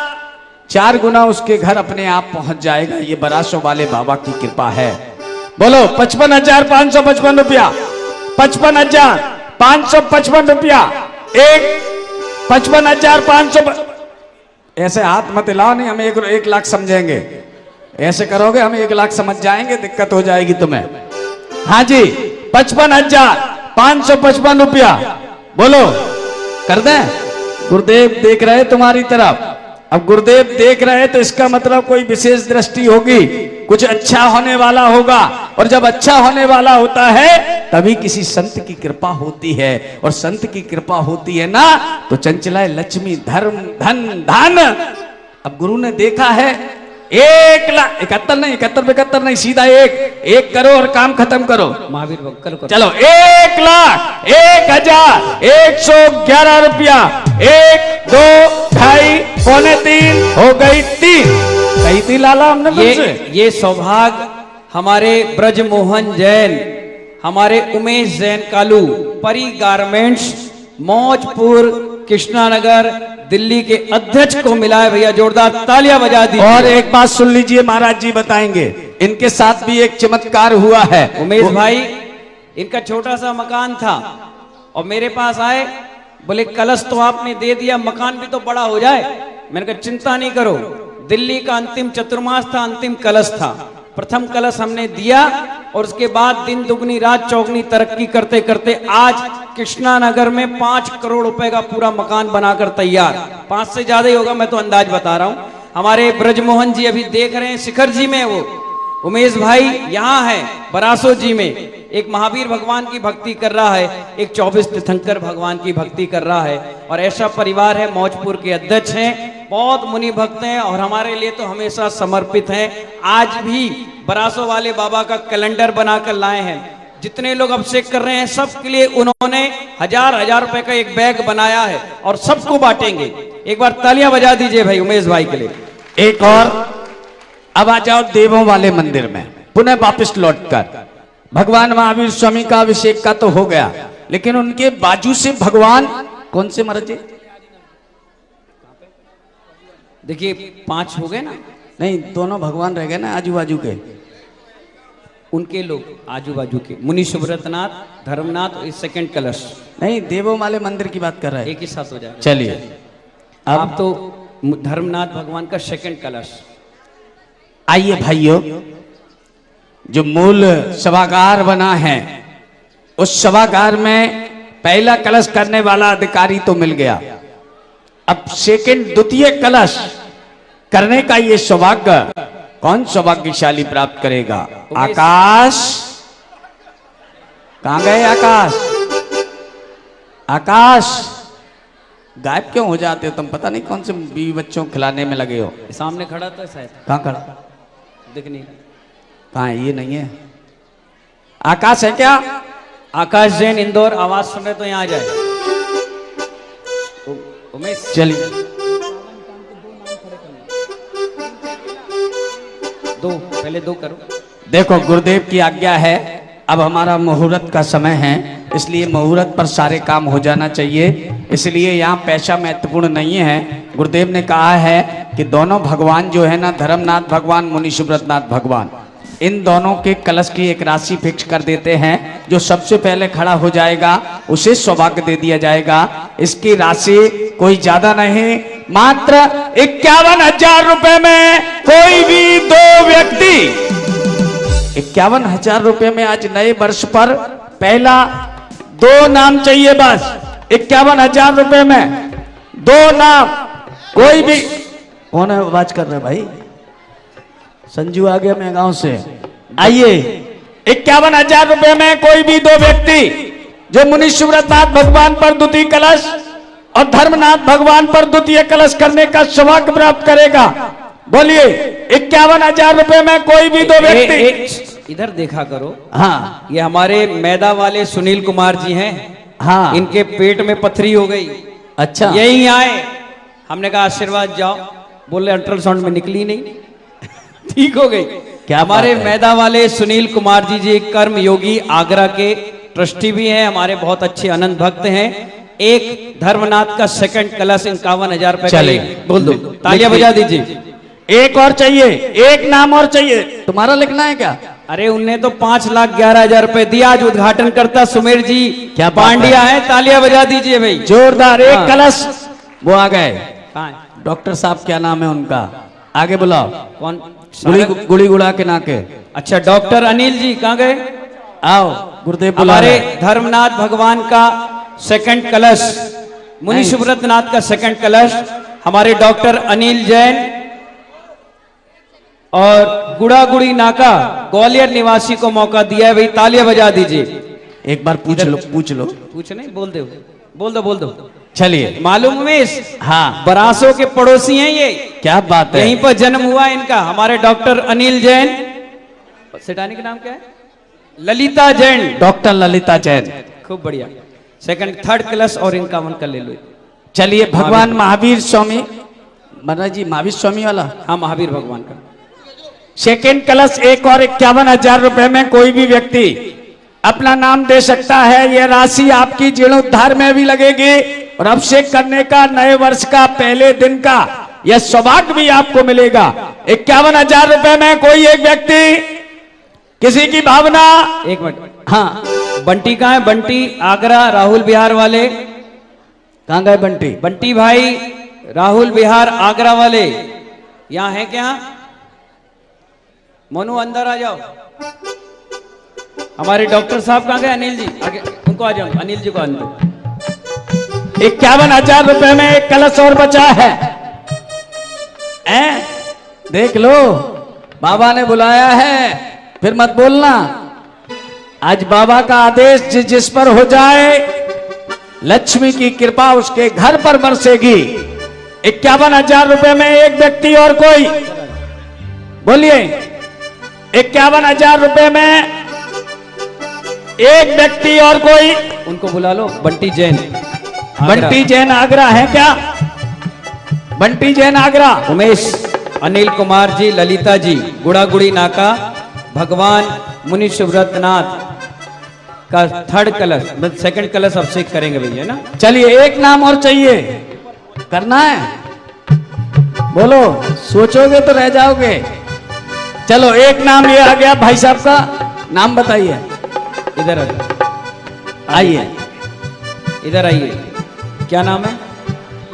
4 गुना उसके घर अपने आप पहुंच जाएगा। ये बरासों वाले बाबा की कृपा है। बोलो 55,555 रुपया, 55,555 रुपया, एक 55,500। ऐसे हाथ मत हिलाओ, नहीं हम 1 लाख समझेंगे। ऐसे करोगे हम 1 लाख समझ जाएंगे, दिक्कत हो जाएगी तुम्हें। हाँ जी, 55,555 रुपया। बोलो कर दें? गुरुदेव देख रहे तुम्हारी तरफ। अब गुरुदेव देख रहे तो इसका मतलब कोई विशेष दृष्टि होगी, कुछ अच्छा होने वाला होगा। और जब अच्छा होने वाला होता है तभी किसी संत की कृपा होती है। और संत की कृपा होती है ना तो चंचलाए लक्ष्मी, धर्म, धन, धन। अब गुरु ने देखा है 1,71,000 नहीं, 71,72 नहीं, सीधा 1 करो और काम खत्म करो। महावीर करो। चलो 1,01,111 रुपया, 1, 2, 2.5, पौने 3 हो गई 3। कही थी लाला हमने मुझसे। ये सौभाग्य हमारे ब्रजमोहन जैन, हमारे उमेश जैन कालू, परी गारमेंट्स, मौजपुर, कृष्णानगर, दिल्ली के अध्यक्ष को मिला है। भैया जोरदार तालियां बजा दी। और एक बात सुन लीजिए, महाराज जी बताएंगे, इनके साथ भी एक चमत्कार हुआ है। उमेश भाई, इनका छोटा सा मकान था और मेरे पास आए, बोले कलश तो आपने दे दिया, मकान भी तो बड़ा हो जाए। मैंने कहा चिंता नहीं करो, दिल्ली का अंतिम चतुर्मास था, अंतिम कलश था। प्रथम कलश हमने दिया और उसके बाद दिन दुगनी रात चौगनी तरक्की करते करते आज कृष्णानगर में 5 करोड़ रुपए का पूरा मकान बनाकर तैयार। 5 से ज्यादा ही होगा, मैं तो अंदाज बता रहा हूं। हमारे ब्रजमोहन जी अभी देख रहे हैं, शिखर जी में वो उमेश भाई यहाँ है, बरासो जी में एक महावीर भगवान की भक्ति कर रहा है, एक 24 तीर्थंकर भगवान की भक्ति कर रहा है। और ऐसा परिवार है, मौजपुर के अध्यक्ष हैं, बहुत मुनि भक्त हैं और हमारे लिए तो हमेशा समर्पित हैं। आज भी बरासो वाले बाबा का कैलेंडर बनाकर लाए हैं। जितने लोग अभिषेक कर रहे हैं सबके लिए उन्होंने 1000 रुपए का एक बैग बनाया है और सबको बांटेंगे। एक बार तालियां बजा दीजिए भाई उमेश भाई के लिए। एक और, अब आ जाओ देवों वाले मंदिर में, पुनः वापस लौटकर। भगवान महावीर स्वामी का अभिषेक का तो हो गया, लेकिन उनके बाजू से भगवान कौन से महाराज जी? देखिए 5 हो गए ना? नहीं, दोनों भगवान रह गए ना आजू बाजू के। उनके लोग आजू बाजू के मुनि सुब्रतनाथ, धर्मनाथ, सेकंड कलश। नहीं, देवों वाले मंदिर की बात कर रहे हैं। एक ही साथ हो जाएगा। चलिए, अब तो धर्मनाथ भगवान का सेकंड कलश। आइए भाइयों, जो मूल सभागार बना है उस सभागार में पहला कलश करने वाला अधिकारी तो मिल गया। अब सेकंड द्वितीय कलश करने का ये सौभाग्य कौन सौभाग्यशाली प्राप्त करेगा? आकाश, कहां गए आकाश? आकाश, गायब क्यों हो जाते हो तुम? पता नहीं कौन से बीवी बच्चों को खिलाने में लगे हो। सामने खड़ा था शायद। कहां खड़ा? दिख नहीं। कहां है? ये नहीं है। आकाश है क्या? आकाश जैन इंदौर, आवाज सुन रहे तो यहाँ आ जाए। उमेश चलिए, पहले दो करो। देखो गुरुदेव की आज्ञा है, अब हमारा मुहूर्त का समय है, इसलिए मुहूर्त पर सारे काम हो जाना चाहिए। इसलिए यहाँ पैसा महत्वपूर्ण नहीं है। गुरुदेव ने कहा है कि दोनों भगवान जो है ना, धर्मनाथ भगवान, मुनि सुब्रतनाथ भगवान, इन दोनों के कलश की एक राशि फिक्स कर देते हैं। जो सबसे पहले खड़ा हो जाएगा उसे सौभाग्य दे दिया जाएगा। इसकी राशि कोई ज्यादा नहीं, मात्र 51,000 रुपए में कोई भी 2 व्यक्ति, 51,000 रुपए में आज नए वर्ष पर पहला 2 नाम चाहिए बस। 51,000 रुपए में 2 नाम, कोई भी। कौन है आवाज कर रहे भाई? संजू आ गया मैं गांव से। आइए, 51,000 रुपए में कोई भी 2 व्यक्ति जो मुनि सुब्रतनाथ भगवान पर द्वितीय कलश और धर्मनाथ भगवान पर द्वितीय कलश करने का सौभाग्य प्राप्त करेगा। बोलिए, 51,000 रुपए में कोई भी 2 व्यक्ति। इधर देखा करो। हाँ, ये हमारे मैदा वाले सुनील कुमार जी हैं। हाँ, इनके पेट में पथरी हो गई। अच्छा, यही आए, हमने कहा आशीर्वाद जाओ, बोले अल्ट्रासाउंड में निकली नहीं, ठीक हो गई। क्या हमारे बात है? मैदा वाले सुनील कुमार जी कर्म योगी आगरा के ट्रस्टी भी हैं, हमारे बहुत अच्छे अनंत भक्त हैं। एक धर्मनाथ का सेकंड कलश 51,000 रुपए का। चलिए, बोल दो, तालियां बजा दीजिए। एक और चाहिए, एक नाम और चाहिए। तुम्हारा लिखना है क्या? अरे उनने तो 5,11,000 रुपए दिया। आज उद्घाटन करता सुमेर जी क्या बात पांड्या है, तालियां बजा दीजिए भाई। जोरदार। एक हाँ। कलश वो आ गए। कहाँ है? डॉक्टर साहब क्या नाम है उनका? आगे बुलाओ। कौन? गुड़ी गुड़ा के नाके। अच्छा, डॉक्टर अनिल जी कहाँ गए? आओ, गुरुदेव बुला हमारे रहे हैं। धर्मनाथ भगवान का सेकंड कलश, मुनि नहीं। सुब्रतनाथ का सेकंड कलश हमारे डॉक्टर अनिल जैन और गुड़ा गुड़ी नाका ग्वालियर निवासी को मौका दिया है भाई, तालियां बजा दीजिए। एक बार पूछ लो, पूछ लो। पूछ नहीं, बोल दो, बोल दो, बोल दो। चलिए। मालूम उमेश? हाँ, बरासों के पड़ोसी हैं ये। क्या बात है? यहीं पर जन्म हुआ इनका। हमारे डॉक्टर अनिल जैन, सेठानी का नाम क्या है? ललिता जैन। डॉक्टर ललिता जैन। खूब बढ़िया। सेकंड थर्ड क्लास और 51 का ले लो। चलिए, भगवान महावीर स्वामी, महाराज जी महावीर स्वामी वाला। हाँ, महावीर भगवान का सेकंड कलश एक और 51,000 रुपए में कोई भी व्यक्ति अपना नाम दे सकता है। यह राशि आपकी जीर्णोद्धार में भी लगेगी और अभिषेक करने का नए वर्ष का पहले दिन का यह सौभाग्य भी आपको मिलेगा। 51,000 रुपए में कोई एक व्यक्ति, किसी की भावना। एक मिनट। हाँ, बंटी कहाँ है? बंटी आगरा राहुल बिहार वाले। कहाँ गए बंटी? बंटी भाई राहुल बिहार आगरा वाले यहाँ है क्या? मोनू अंदर आ जाओ। हमारे डॉक्टर साहब कहाँ गए? अनिल जी आगे, उनको आ जाओ। अनिल जी को अंदर। 51,000 रुपए में एक कलश और बचा है। देख लो, बाबा ने बुलाया है, फिर मत बोलना। आज बाबा का आदेश जिस पर हो जाए, लक्ष्मी की कृपा उसके घर पर बरसेगी। 51,000 रुपए में एक व्यक्ति और कोई। बोलिए, 51,000 रुपए में एक व्यक्ति और कोई? उनको बुला लो। बंटी जैन, आगरा। बंटी जैन आगरा है क्या? बंटी जैन आगरा। उमेश, अनिल कुमार जी, ललिता जी, गुड़ागुड़ी नाका, भगवान मुनि सुब्रतनाथ का थर्ड कलश, सेकंड कलश अभिषेक करेंगे भैया ना। चलिए एक नाम और चाहिए, करना है, बोलो, सोचोगे तो रह जाओगे। चलो एक नाम ये आ गया, भाई साहब का नाम बताइए। इधर आइए, इधर आइए, क्या नाम है?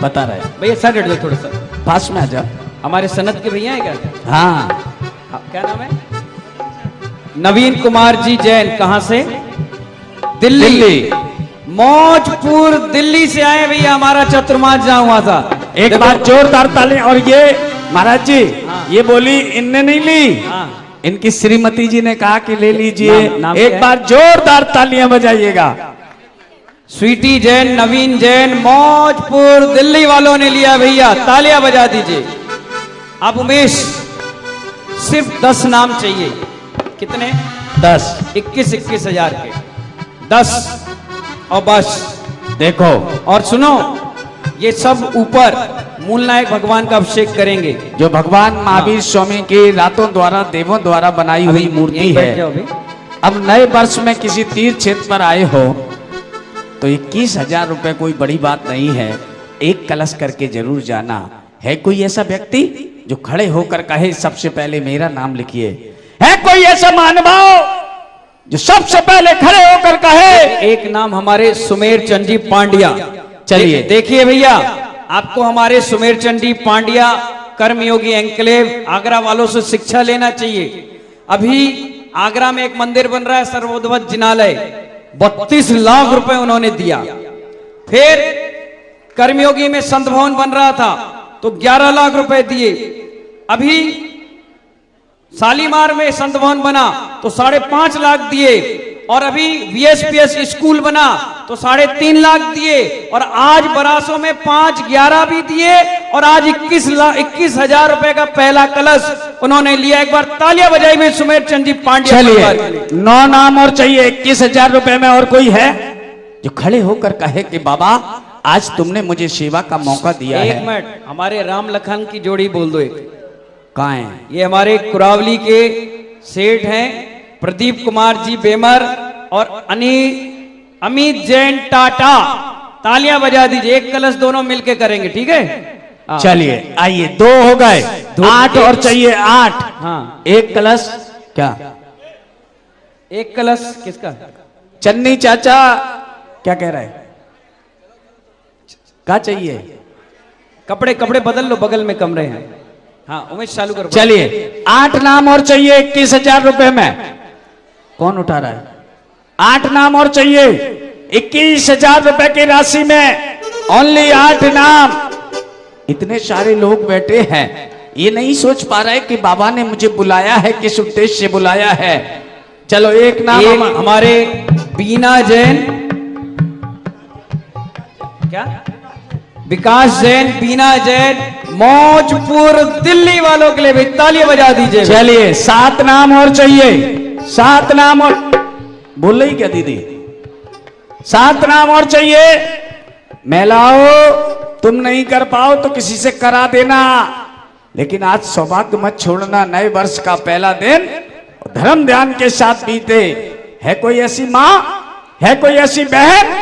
बता रहे भैया सर हट जाओ थोड़ा सा, पास में आ जाओ। हमारे सनत के भैया है क्या? हाँ, क्या नाम है? नवीन कुमार जी जैन, कहां से? दिल्ली। मौजपुर दिल्ली से आए भैया, हमारा चतुर्मास जहां हुआ था। एक बार जोरदार ताली। और ये महाराज जी, हाँ। ये बोली इनने नहीं ली, हाँ। इनकी श्रीमती जी ने कहा कि ले लीजिए। नाम एक क्या है? बार जोरदार तालियां बजाइएगा। स्वीटी जैन, नवीन जैन, मौजपुर दिल्ली वालों ने लिया भैया, तालियां बजा दीजिए। अब उमेश, सिर्फ 10 नाम चाहिए। कितने? 10। 21 हजार के 10, और बस। देखो, और सुनो, ये सब ऊपर मूलनायक भगवान का अभिषेक करेंगे। जो भगवान महावीर स्वामी की रातों द्वारा देवों द्वारा बनाई हुई मूर्ति यहीं बैठ जाओ है। अभी। अब नए वर्ष में किसी तीर्थ क्षेत्र पर आए हो तो 21,000 रुपए कोई बड़ी बात नहीं है, एक कलश करके जरूर जाना। है कोई ऐसा व्यक्ति जो खड़े होकर कहे सबसे पहले मेरा नाम लिखिए? है कोई ऐसा महानुभाव जो सबसे पहले खड़े होकर कहे? एक नाम हमारे सुमेर चंदी पांड्या। चलिए। देखिए भैया, आपको हमारे सुमेर चंदी पांड्या कर्मयोगी एंक्लेव आगरा वालों से शिक्षा लेना चाहिए। अभी आगरा में एक मंदिर बन रहा है, सर्वोदवत जिनालय, 32 लाख रुपए उन्होंने दिया। फिर कर्मयोगी में संत भवन बन रहा था तो 11 लाख रुपए दिए। अभी शालीमार में संत भवन बना तो 5.5 लाख दिए। और अभी VSPS स्कूल बना तो 3.5 लाख दिए। और आज बरासों में 5-11 भी दिए। और आज 21,000 रुपए का पहला कलश उन्होंने लिया। एक बार तालियां बजाई में सुमेर चंद जी पांड्या। चलिए 9 नाम और चाहिए 21,000 रुपए में। और कोई है जो खड़े होकर कहे कि बाबा आज तुमने मुझे सेवा का मौका दिया एक है? मिनट, हमारे राम लखन की जोड़ी बोल दो एक। कहाँ है? ये हमारे कुरावली के सेठ हैं, प्रदीप कुमार जी बेमर और अमित जैन टाटा। तालियां बजा दीजिए, एक कलश दोनों मिलके करेंगे, ठीक है? हाँ। चलिए आइए, 2 हो गए, 8 और चाहिए 8। हाँ, एक कलश क्या? एक कलश किसका? चन्नी चाचा क्या कह रहा है? क्या चाहिए? कपड़े बदल लो, बगल में कमरे हैं। हाँ उमेश चालू करो। चलिए 8 नाम और चाहिए 21,000 रुपए में। कौन उठा रहा है? 8 नाम और चाहिए 21,000 रुपए की राशि में। ओनली 8 नाम। इतने सारे लोग बैठे हैं, ये नहीं सोच पा रहे कि बाबा ने मुझे बुलाया है, किस उद्देश्य से बुलाया है। चलो एक नाम एक हमारे बीना जैन, क्या विकास जैन, बीना जैन, मौजपुर दिल्ली वालों के लिए भी तालियां बजा दीजिए। चलिए 7 नाम और चाहिए। 7 नाम और, बोल रही क्या दीदी? 7 नाम और चाहिए। महिलाओं तुम नहीं कर पाओ तो किसी से करा देना। लेकिन आज सौभाग्य मत छोड़ना, नए वर्ष का पहला दिन धर्म ध्यान के साथ बीते। है कोई ऐसी माँ, है कोई ऐसी बहन,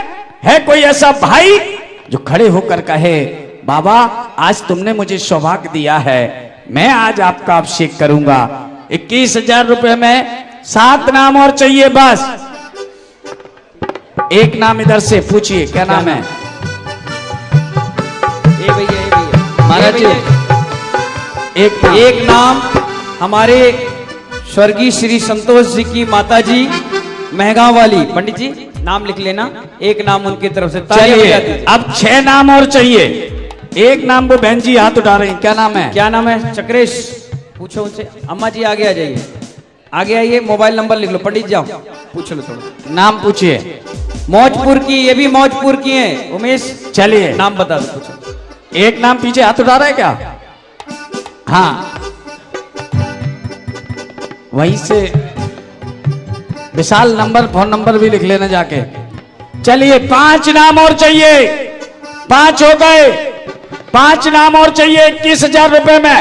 है कोई ऐसा भाई जो खड़े होकर कहे बाबा आज तुमने मुझे सौभाग्य दिया है, मैं आज आपका अभिषेक करूंगा। 21,000 रुपए में 7 नाम और चाहिए बस। एक नाम इधर से पूछिए, क्या नाम है? ये भैया महाराज जी, एक नाम हमारे स्वर्गीय श्री संतोष जी की माता जी महगांव वाली, पंडित जी नाम लिख लेना। एक नाम उनकी तरफ से। चलिए अब 6 नाम और चाहिए। एक नाम वो बहन जी हाथ उठा रही हैं, क्या नाम है? क्या नाम है? चक्रेश, पूछो उनसे। अम्मा जी आगे आ जाइए, आगे आइए, मोबाइल नंबर लिख लो। पंडित जाओ पूछ लो थोड़ा। नाम पूछिए। मौजपुर की, ये भी मौजपुर की हैं। उमेश चलिए नाम बता दो, पूछो। एक नाम पीछे हाथ उठा रहा है क्या? हाँ वहीं से विशाल नंबर, फोन नंबर भी लिख लेना जाके। चलिए 5 नाम और चाहिए, 5 हो गए, 5 नाम और चाहिए 21,000 रुपए में।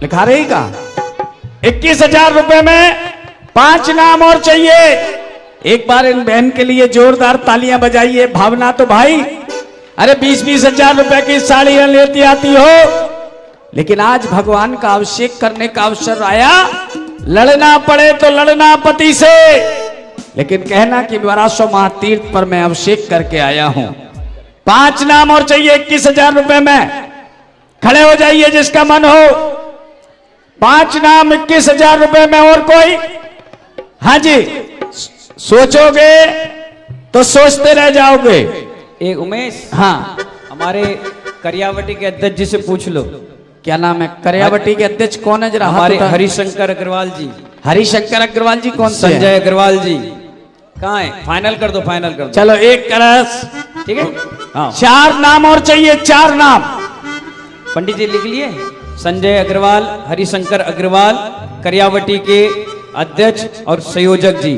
लिखा रही का 21,000 रुपए में 5 नाम और चाहिए। एक बार इन बहन के लिए जोरदार तालियां बजाइए। भावना तो भाई, अरे 20-20 हजार रुपए की साड़ियां लेती आती हो, लेकिन आज भगवान का अभिषेक करने का अवसर आया, लड़ना पड़े तो लड़ना पति से, लेकिन कहना कि बरासो महातीर्थ पर मैं अभिषेक करके आया हूं। 5 नाम और चाहिए 21,000 रुपए में। खड़े हो जाइए जिसका मन हो। 5 नाम 21,000 रुपए में। और कोई? हाँ जी, सोचोगे तो सोचते रह जाओगे। एक उमेश, हाँ, हमारे करियावटी के अध्यक्ष जी से पूछ लो। क्या नाम है करियावटी के अध्यक्ष? कौन है जरा? हमारे हरिशंकर अग्रवाल जी। हरिशंकर अग्रवाल जी कौन से? संजय अग्रवाल जी कहाँ है? फाइनल कर दो, फाइनल कर दो। चलो एक करस, ठीक है। हाँ, 4 नाम और चाहिए, 4 नाम। पंडित जी लिख लिए। संजय अग्रवाल, हरिशंकर अग्रवाल, करियावटी के अध्यक्ष और संयोजक जी,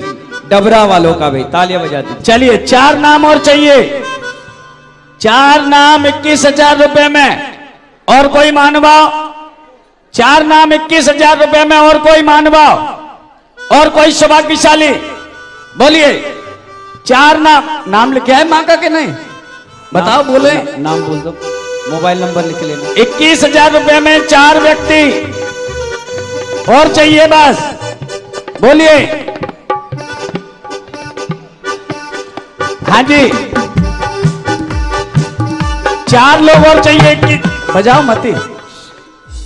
डबरा वालों का भी तालियां बजा दी। चलिए 4 नाम और चाहिए, 4 नाम 21,000 रुपए में। और कोई मानवाओ? 4 नाम 21,000 रुपए में। और कोई मानवाओ? और कोई सौभाग्यशाली? बोलिए। 4 नाम। नाम लिखे है मां का कि नहीं? बताओ, बोले। नाम बोल दो, मोबाइल नंबर लिख लेना। 21,000 रुपए में 4 व्यक्ति और चाहिए बस। बोलिए। हाँ जी, 4 लोग और चाहिए। कि बजाओ मती,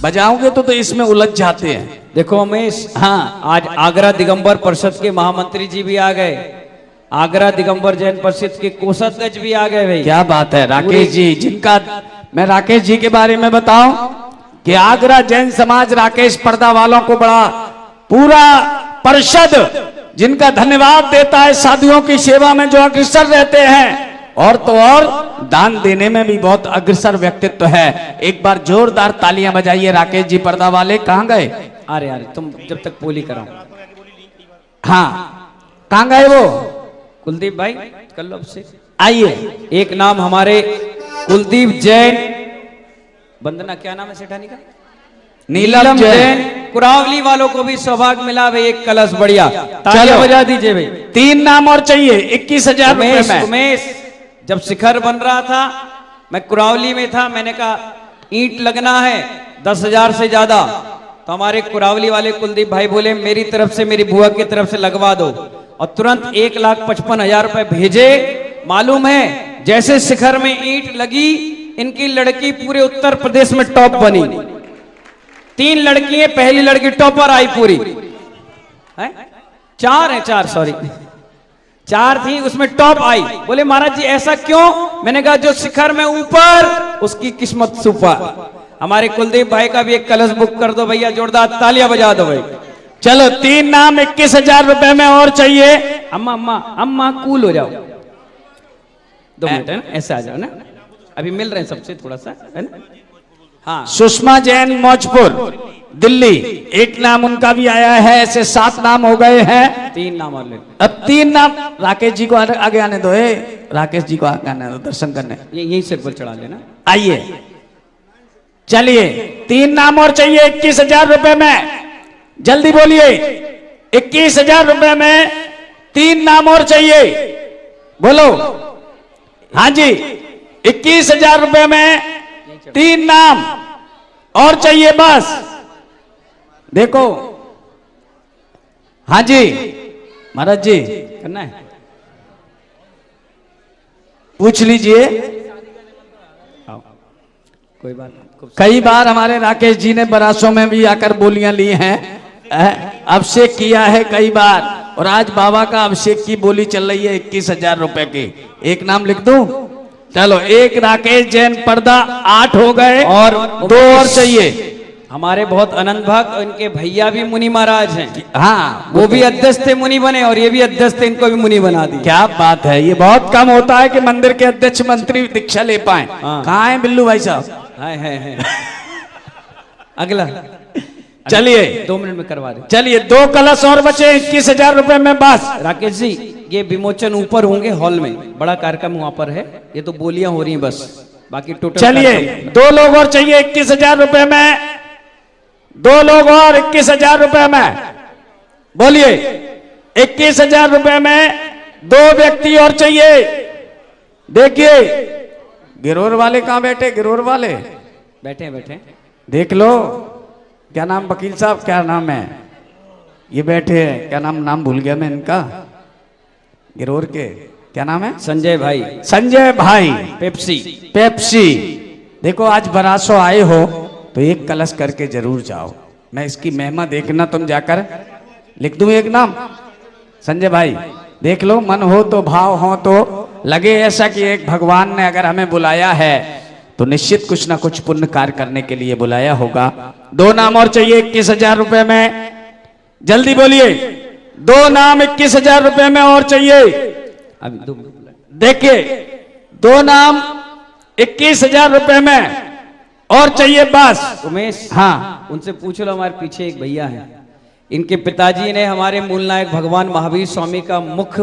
बजाओगे तो इसमें उलझ जाते हैं। देखो उमेश, हाँ, आज आगरा दिगंबर परिषद के महामंत्री जी भी आ गए। आगरा दिगंबर जैन परिषद के कोषाध्यक्ष भी आ गए भाई। क्या बात है। राकेश जी, जिनका मैं राकेश जी के बारे में बताऊं कि आगरा जैन समाज राकेश पर्दा वालों को बड़ा पूरा परिषद जिनका धन्यवाद देता है, साधुओं की सेवा में जो अग्रसर रहते हैं, और तो और दान देने में भी बहुत अग्रसर व्यक्तित्व है। एक बार जोरदार तालियां बजाइए। राकेश जी पर्दा वाले कहाँ गए? अरे यार, तुम जब तक बोली कराओ। हाँ, कहाँ गए वो? कुलदीप भाई कर लो अब से। आइए। एक नाम हमारे कुलदीप जैन, वंदना क्या नाम है सेठानी का? नीलम जैन। कुरावली वालों को भी सौभाग्य मिला भाई, एक कलश बढ़िया। तालियां बजा दीजिए भाई। 3 नाम और चाहिए 21,000 रुपए उमेश, में। उमेश, जब शिखर बन रहा था मैं कुरावली में था, मैंने कहा ईंट लगना है 10,000 से ज्यादा, तो हमारे कुरावली वाले कुलदीप भाई बोले मेरी तरफ से, मेरी बुआ की तरफ से लगवा दो, और तुरंत 1,55,000 रुपए भेजे। मालूम है जैसे शिखर में ईंट लगी, इनकी लड़की पूरे उत्तर प्रदेश में टॉप बनी। 3 लड़की है, पहली लड़की टॉपर आई पूरी है? 4 सॉरी 4 थी, उसमें टॉप आई। बोले महाराज जी ऐसा क्यों? मैंने कहा जो शिखर में ऊपर उसकी किस्मत सुपर। हमारे कुलदीप भाई का भी एक कलश बुक कर दो भैया, जोरदार तालियां बजा दो भाई। चलो 3 नाम 21,000 रुपए में और चाहिए। अम्मा अम्मा अम्मा कूल हो जाओ, 2 मिनट है ना, ऐसे आ जाओ ना, अभी मिल रहे हैं सबसे थोड़ा सा, है ना। हाँ, सुषमा जैन मौजपुर दिल्ली, एक नाम उनका भी आया है। ऐसे 7 नाम हो गए हैं। 3 नाम और ले। अब 3 नाम राकेश जी को आगे आने दो। राकेश जी को आगे आने दो दर्शन करने। ये यही सिर पर चढ़ा लेना। आइए, चलिए 3 नाम और चाहिए 21,000 रुपए में। जल्दी बोलिए। 21,000 रुपए में 3 नाम और चाहिए। बोलो। हाँ जी, 21,000 रुपए में 3 नाम और चाहिए बस। देखो, हाँ जी महाराज जी, करना है, पूछ लीजिए। कोई बात नहीं। कई बार हमारे राकेश जी ने बरासों में भी आकर बोलियां ली हैं, अभिषेक किया है कई बार, और आज बाबा का अभिषेक की बोली चल रही है 21,000 रुपए की। एक नाम लिख दूं? चलो, एक राकेश जैन पर्दा 8 हो गए, और 2 और चाहिए। हमारे बहुत अनंत भक्त, इनके भैया भी मुनि महाराज हैं। हाँ, वो भी अध्यक्ष थे, मुनि बने, और ये भी अध्यक्ष थे, इनको भी मुनि बना दी। क्या बात है। ये बहुत कम होता है कि मंदिर के अध्यक्ष मंत्री दीक्षा ले पाए। हाँ। कहाँ है बिल्लू भाई साहब? है। अगला चलिए 2 मिनट में करवा दे। चलिए 2 कलश और बचे 21,000 रुपए में बस। राकेश जी ये विमोचन ऊपर होंगे हॉल में, बड़ा कार्यक्रम वहां पर है, ये तो बोलियां हो रही हैं बस, बाकी टोटल चलिए 2 लोग और चाहिए 21,000 रुपए में, 2 लोग और 21,000 रुपए में, बोलिए 21,000 रुपए में 2 व्यक्ति और चाहिए। देखिए गिरोर वाले कहाँ बैठे? गिरोर वाले बैठे बैठे देख लो, क्या नाम वकील साहब, क्या नाम है? ये बैठे हैं, क्या नाम भूल गया मैं इनका, गिरोर के क्या नाम है? संजय भाई, संजय भाई पेप्सी। पेप्सी। देखो आज बरासो आए हो तो एक कलश करके जरूर जाओ, मैं इसकी महिमा देखना, तुम जाकर लिख दूं एक नाम। संजय भाई देख लो, मन हो तो भाव हो तो लगे ऐसा कि एक भगवान ने अगर हमें बुलाया है तो निश्चित कुछ ना कुछ पुण्य कार्य करने के लिए बुलाया होगा। 2 नाम और चाहिए 21,000 रुपए में, जल्दी बोलिए 2 नाम 21,000 रुपए में और चाहिए। अभी 2 देखिए 2 नाम 21,000 रुपए में और चाहिए बस। उमेश, हाँ उनसे पूछ लो, हमारे पीछे एक भैया है, इनके पिताजी ने हमारे मूल नायक भगवान महावीर स्वामी का मुख्य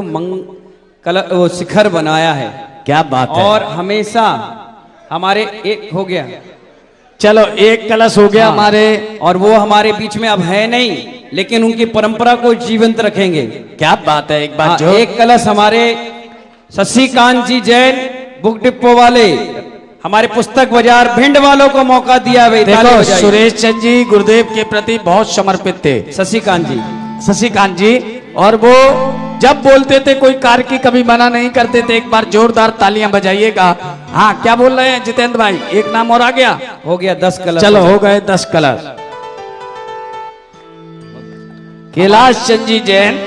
शिखर बनाया है। क्या बात है। और हमेशा हमारे एक हो गया, चलो 1 कलश हो गया हाँ, हमारे, और वो हमारे बीच में अब है नहीं, लेकिन उनकी परंपरा को जीवंत रखेंगे। क्या बात है। एक बात हाँ, जो 1 कलश हमारे शशिकांत जी जैन बुक डिपो वाले, हमारे पुस्तक बाजार भिंड वालों को मौका दिया है। देखो सुरेश चंद जी गुरुदेव के प्रति बहुत समर्पित थे, शशिकांत जी, शशिकांत जी, और वो जब बोलते थे कोई कार्य की कभी मना नहीं करते थे। एक बार जोरदार तालियां बजाइएगा। हाँ क्या बोल रहे हैं जितेंद्र भाई? एक नाम और आ गया, हो गया 10 कलश। चलो हो गए 10 कलश। कैलाश चंद जी जैन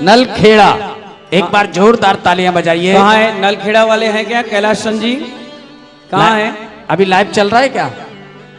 नलखेड़ा, एक बार जोरदार तालियां बजाइए। कहाँ है नलखेड़ा वाले? हैं क्या कैलाश चंद जी? कहाँ है? अभी लाइव चल रहा है क्या?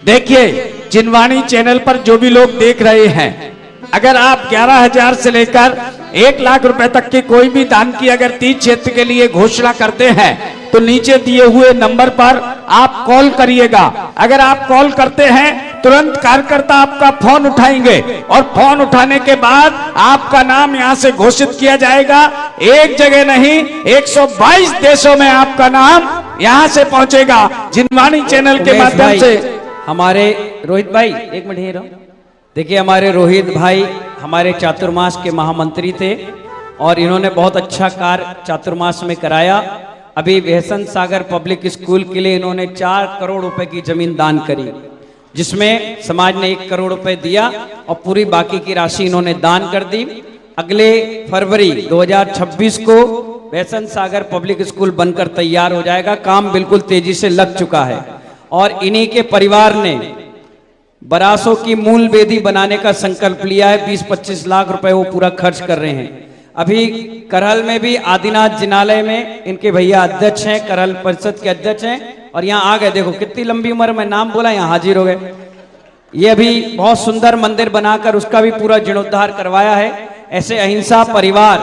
देखिए जिनवाणी चैनल पर जो भी लोग देख रहे हैं, अगर आप 11,000 से लेकर 1 लाख रुपए तक की कोई भी दान की अगर तीज क्षेत्र के लिए घोषणा करते हैं तो नीचे दिए हुए नंबर पर आप कॉल करिएगा। अगर आप कॉल करते हैं तुरंत कार्यकर्ता आपका फोन उठाएंगे और फोन उठाने के बाद आपका नाम यहां से घोषित किया जाएगा। एक जगह नहीं 122 देशों में आपका नाम यहां से पहुंचेगा जिनवाणी चैनल के उमेश माध्यम भाई, से। हमारे रोहित भाई, 1 मिनट ही रहो। देखिए हमारे रोहित भाई हमारे चातुर्मास के महामंत्री थे और इन्होंने बहुत अच्छा कार्य चातुर्मास में कराया। अभी व्यसन सागर पब्लिक स्कूल के लिए इन्होंने 4 करोड़ रुपए की जमीन दान करी, जिसमें समाज ने 1 करोड़ रुपए दिया और पूरी बाकी की राशि इन्होंने दान कर दी। अगले फरवरी 2026 को व्यसन सागर पब्लिक स्कूल बनकर तैयार हो जाएगा। काम बिल्कुल तेजी से लग चुका है और इन्हीं के परिवार ने बरासों की मूल वेदी बनाने का संकल्प लिया है। 20-25 लाख रुपए वो पूरा खर्च कर रहे हैं। अभी करहल में भी आदिनाथ जिनालय में इनके भैया अध्यक्ष हैं, करहल परिषद के अध्यक्ष हैं और यहाँ आ गए। देखो कितनी लंबी उम्र में नाम बोला, यहाँ हाजिर हो गए। ये अभी बहुत सुंदर मंदिर बनाकर उसका भी पूरा जीर्णोद्धार करवाया है। ऐसे अहिंसा परिवार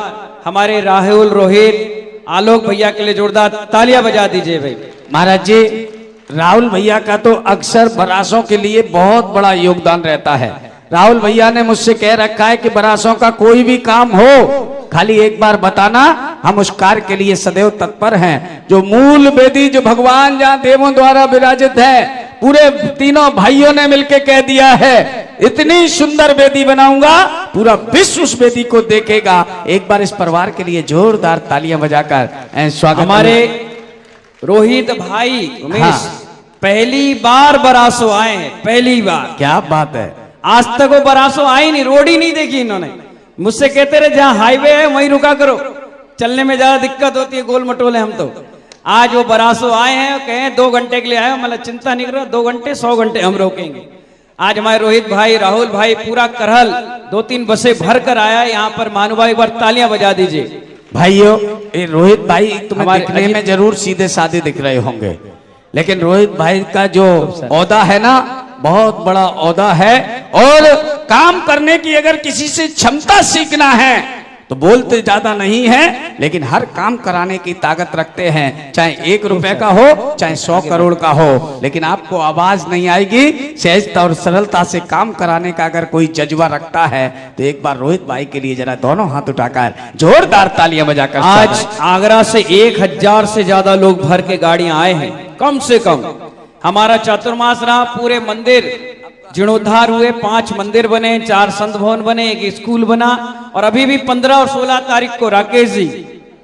हमारे राहुल, रोहित, आलोक भैया के लिए जोरदार तालियां बजा दीजिए भाई। महाराज जी राहुल भैया का तो अक्सर बरासों के लिए बहुत बड़ा योगदान रहता है। राहुल भैया ने मुझसे कह रखा है कि बरासों का कोई भी काम हो खाली एक बार बताना, हम उस कार्य के लिए सदैव तत्पर हैं। जो मूल वेदी जो भगवान जहाँ देवों द्वारा विराजित है, पूरे तीनों भाइयों ने मिलकर कह दिया है इतनी सुंदर वेदी बनाऊंगा पूरा विश्व उस वेदी को देखेगा। एक बार इस परिवार के लिए जोरदार तालियां बजाकर स्वागत। हमारे रोहित भाई उमेश पहली बार बरासो आए हैं, पहली बार। क्या बात है। आज तक वो बरासो आई नहीं, रोड ही नहीं देखी इन्होंने। मुझसे कहते रहे जहां हाईवे है वहीं रुका करो, चलने में ज्यादा दिक्कत होती है, गोल मटोल है हम तो। आज वो बरासो आए हैं और कहे 2 घंटे के लिए आए, मतलब चिंता नहीं करो, 2 घंटे 100 घंटे हम रोकेंगे। आज हमारे रोहित भाई, राहुल भाई, पूरा करहल 2-3 बसें भर कर आया है यहाँ पर। मानुभाई एक बार तालियां बजा दीजिए। भाइयों ये रोहित भाई तुम्हें हमारे दिखने में जरूर सीधे साधे दिख रहे होंगे, लेकिन रोहित भाई का जो औदा है ना, बहुत बड़ा औदा है। और काम करने की अगर किसी से क्षमता सीखना है तो बोलते ज्यादा नहीं है, लेकिन हर काम कराने की ताकत रखते हैं, चाहे 1 रुपए का हो चाहे 100 करोड़ का हो, लेकिन आपको आवाज नहीं आएगी। सहजता और सरलता से काम कराने का अगर कोई जज्बा रखता है तो एक बार रोहित भाई के लिए जरा दोनों हाथ उठाकर जोरदार तालियां बजाकर आज आगरा से 1000 से ज्यादा लोग भर के गाड़ियां आए हैं, कम से कम। हमारा चातुर्मास रहा, पूरे मंदिर जीर्णोद्धार हुए, 5 मंदिर बने, 4 संत भवन बने, 1 स्कूल बना, और अभी भी 15 और 16 तारीख को राकेश जी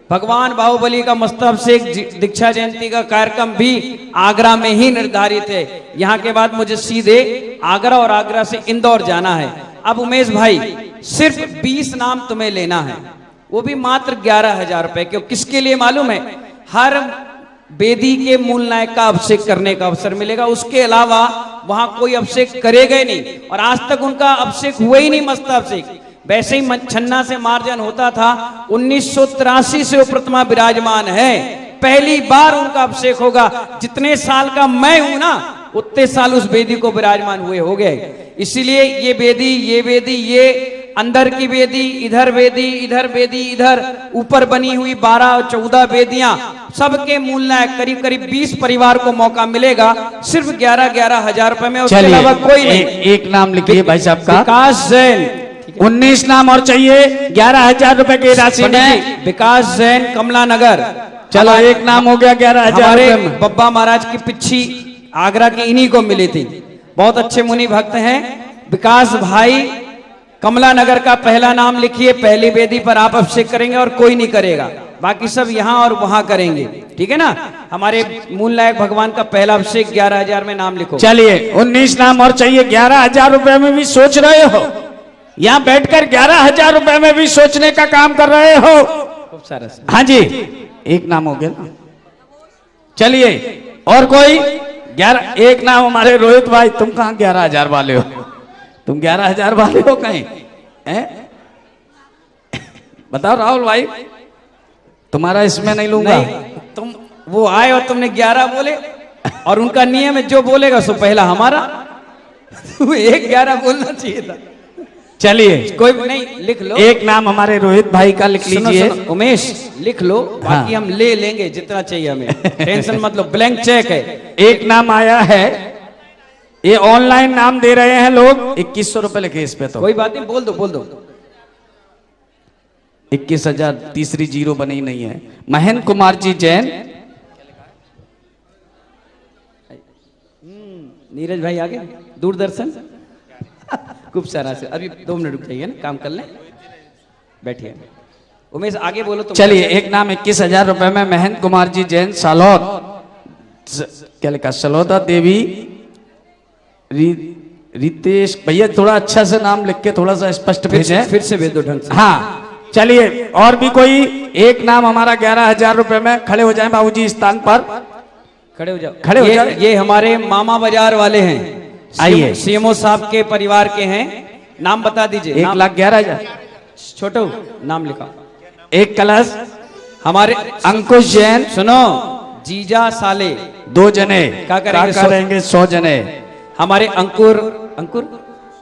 भगवान बाहुबली का मस्तकाभिषेक दीक्षा जयंती का कार्यक्रम भी आगरा में ही निर्धारित है। यहाँ के बाद मुझे सीधे आगरा और आगरा से इंदौर जाना है। अब उमेश भाई सिर्फ 20 नाम तुम्हें लेना है, वो भी मात्र 11,000 रुपए। क्यों, किसके लिए मालूम है? हर वेदी के मूल नायक का अभिषेक करने का अवसर मिलेगा, उसके अलावा वहां कोई अभिषेक करेगा ही नहीं, और आज तक उनका अभिषेक हुआ ही नहीं मस्तकाभिषेक। वैसे ही छन्ना से मार्जन होता था, 1983 से वो प्रतिमा विराजमान है, पहली बार उनका अभिषेक होगा। जितने साल का मैं हूं ना, उतने साल उस वेदी को विराजमान हुए हो गए। इसीलिए ये वेदी, ये अंदर की वेदी, इधर वेदी, इधर ऊपर बनी हुई 12 और 14 वेदियां, सबके मूल नायक करीब करीब 20 परिवार को मौका मिलेगा, सिर्फ 11,000 रुपए में। उसके अलावा कोई नहीं। एक नाम लिखिए भाई साहब का, विकास जैन। 19 नाम और चाहिए 11,000 रुपए की राशि में। विकास जैन, कमला नगर। चलो एक नाम हो गया 11,000 हमारे रुपए में। बब्बा महाराज की पिच्छी आगरा की इन्हीं को मिली थी, बहुत अच्छे मुनि भक्त हैं। विकास भाई, कमला नगर का पहला नाम लिखिए, पहली वेदी पर आप अभिषेक करेंगे और कोई नहीं करेगा, बाकी सब यहाँ और वहां करेंगे, ठीक है ना। हमारे मूल नायक भगवान का पहला अभिषेक 11,000 में नाम लिखो। चलिए 19 नाम और चाहिए। 11,000 रुपए में भी सोच रहे हो, यहाँ बैठकर 11,000 रुपए में भी सोचने का काम कर रहे हो। खूब सारा। हाँ जी, एक नाम हो गया ना। चलिए और कोई 11। एक नाम हमारे रोहित भाई। तुम कहाँ 11,000 वाले हो? तुम 11,000 वाले हो कहीं? बताओ राहुल भाई, तुम्हारा इसमें नहीं लूंगा। नहीं, तुम वो आए और तुमने 11 बोले, और उनका नियम है जो बोलेगा सो पहला हमारा। 11 बोलना चाहिए था। चलिए कोई नहीं, लिख लो। एक नाम हमारे रोहित भाई का लिख लीजिए। उमेश लिख लो, बाकी हम ले लेंगे जितना चाहिए हमें, टेंशन मत लो, ब्लैंक चेक है। एक नाम आया है, ये ऑनलाइन नाम दे रहे हैं लोग। 2100 रुपए लिखे इस पे तो। कोई बात नहीं, बोल दो। 21,000, तीसरी जीरो बनी नहीं है। महेंद्र कुमार जी जैन। नीरज भाई आगे, दूरदर्शन। खूब सारा से। अभी 2 मिनट रुक जाइए ना, काम कर लें, बैठिए। उमेश आगे बोलो तुम। चलिए एक नाम 21,000 रुपए में महेंद्र कुमार जी जैन, सालौद। क्या लिखा? सलोदा देवी रितेश। भैया थोड़ा अच्छा से नाम लिख के थोड़ा सा स्पष्ट भेजें। फिर से भेज दो ढंग से। हाँ चलिए और भी कोई। एक नाम हमारा 11,000 रुपए में। खड़े हो जाएं बाबूजी स्थान पर, खड़े हो जाओ। खड़े हो जाओ। ये हमारे मामा बाजार वाले हैं, आइए। सीएमओ साहब के परिवार के हैं। नाम बता दीजिए। 1,11,000। छोटू नाम लिखा। एक कलश हमारे अंकुश जैन। सुनो, जीजा साले 2 जने। क्या करेंगे? क्या करेंगे? 100 जने। हमारे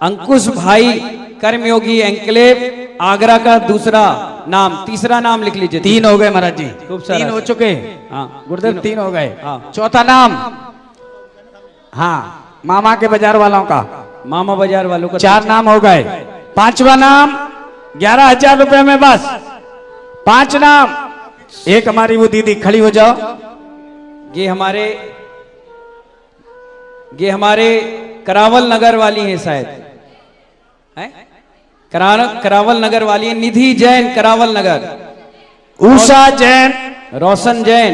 अंकुश भाई कर्मयोगी एंक्लेव आगरा का दूसरा नाम, तीसरा नाम लिख लीजिए। 3 हो गए महाराज जी। खूब सारा। 3 हो चुके। हाँ गुरुदेव 3 हो गए। हाँ। चौथा नाम, हाँ, मामा के बाजार वालों का। मामा बाजार वालों का 4 नाम हो गए। 5वां नाम 11,000 रुपए में बस। 5 नाम। एक हमारी वो दीदी, खड़ी हो जाओ। ये हमारे करावल नगर वाली हैं शायद, हैं? करावल नगर वाली है। निधि जैन, करावल नगर। उषा जैन, रोशन जैन,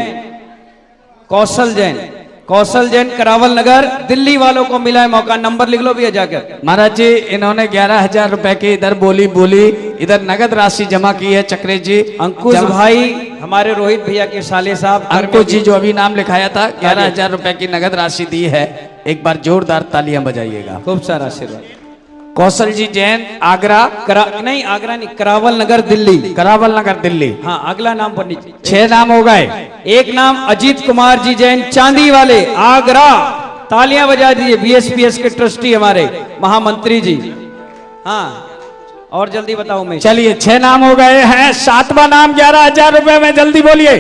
कौशल जैन, करावल नगर। दिल्ली वालों को मिला है मौका, नंबर लिख लो भैया जाकर। महाराज जी इन्होंने 11,000 रुपए की इधर बोली, इधर नगद राशि जमा की है। चक्रे जी, अंकुश भाई हमारे रोहित भैया के साले साहब। अंकुश जी जो अभी नाम लिखाया था, 11,000 रुपए की नगद राशि दी है। एक बार जोरदार तालियां बजाइएगा। खूब सारा आशीर्वाद। कौशल जी जैन, आगरा। नहीं आगरा नहीं, करावल नगर दिल्ली। करावल नगर दिल्ली। हाँ अगला नाम पर नीचे। 6 नाम हो गए। एक नाम अजीत कुमार जी जैन, चांदी वाले, आगरा। तालियां बजा दीजिए। बीएसपीएस के ट्रस्टी हमारे महामंत्री जी। हाँ और जल्दी बताओ उमेश। चलिए 6 नाम हो गए हैं। 7वां नाम 11,000 रुपए में, जल्दी बोलिए।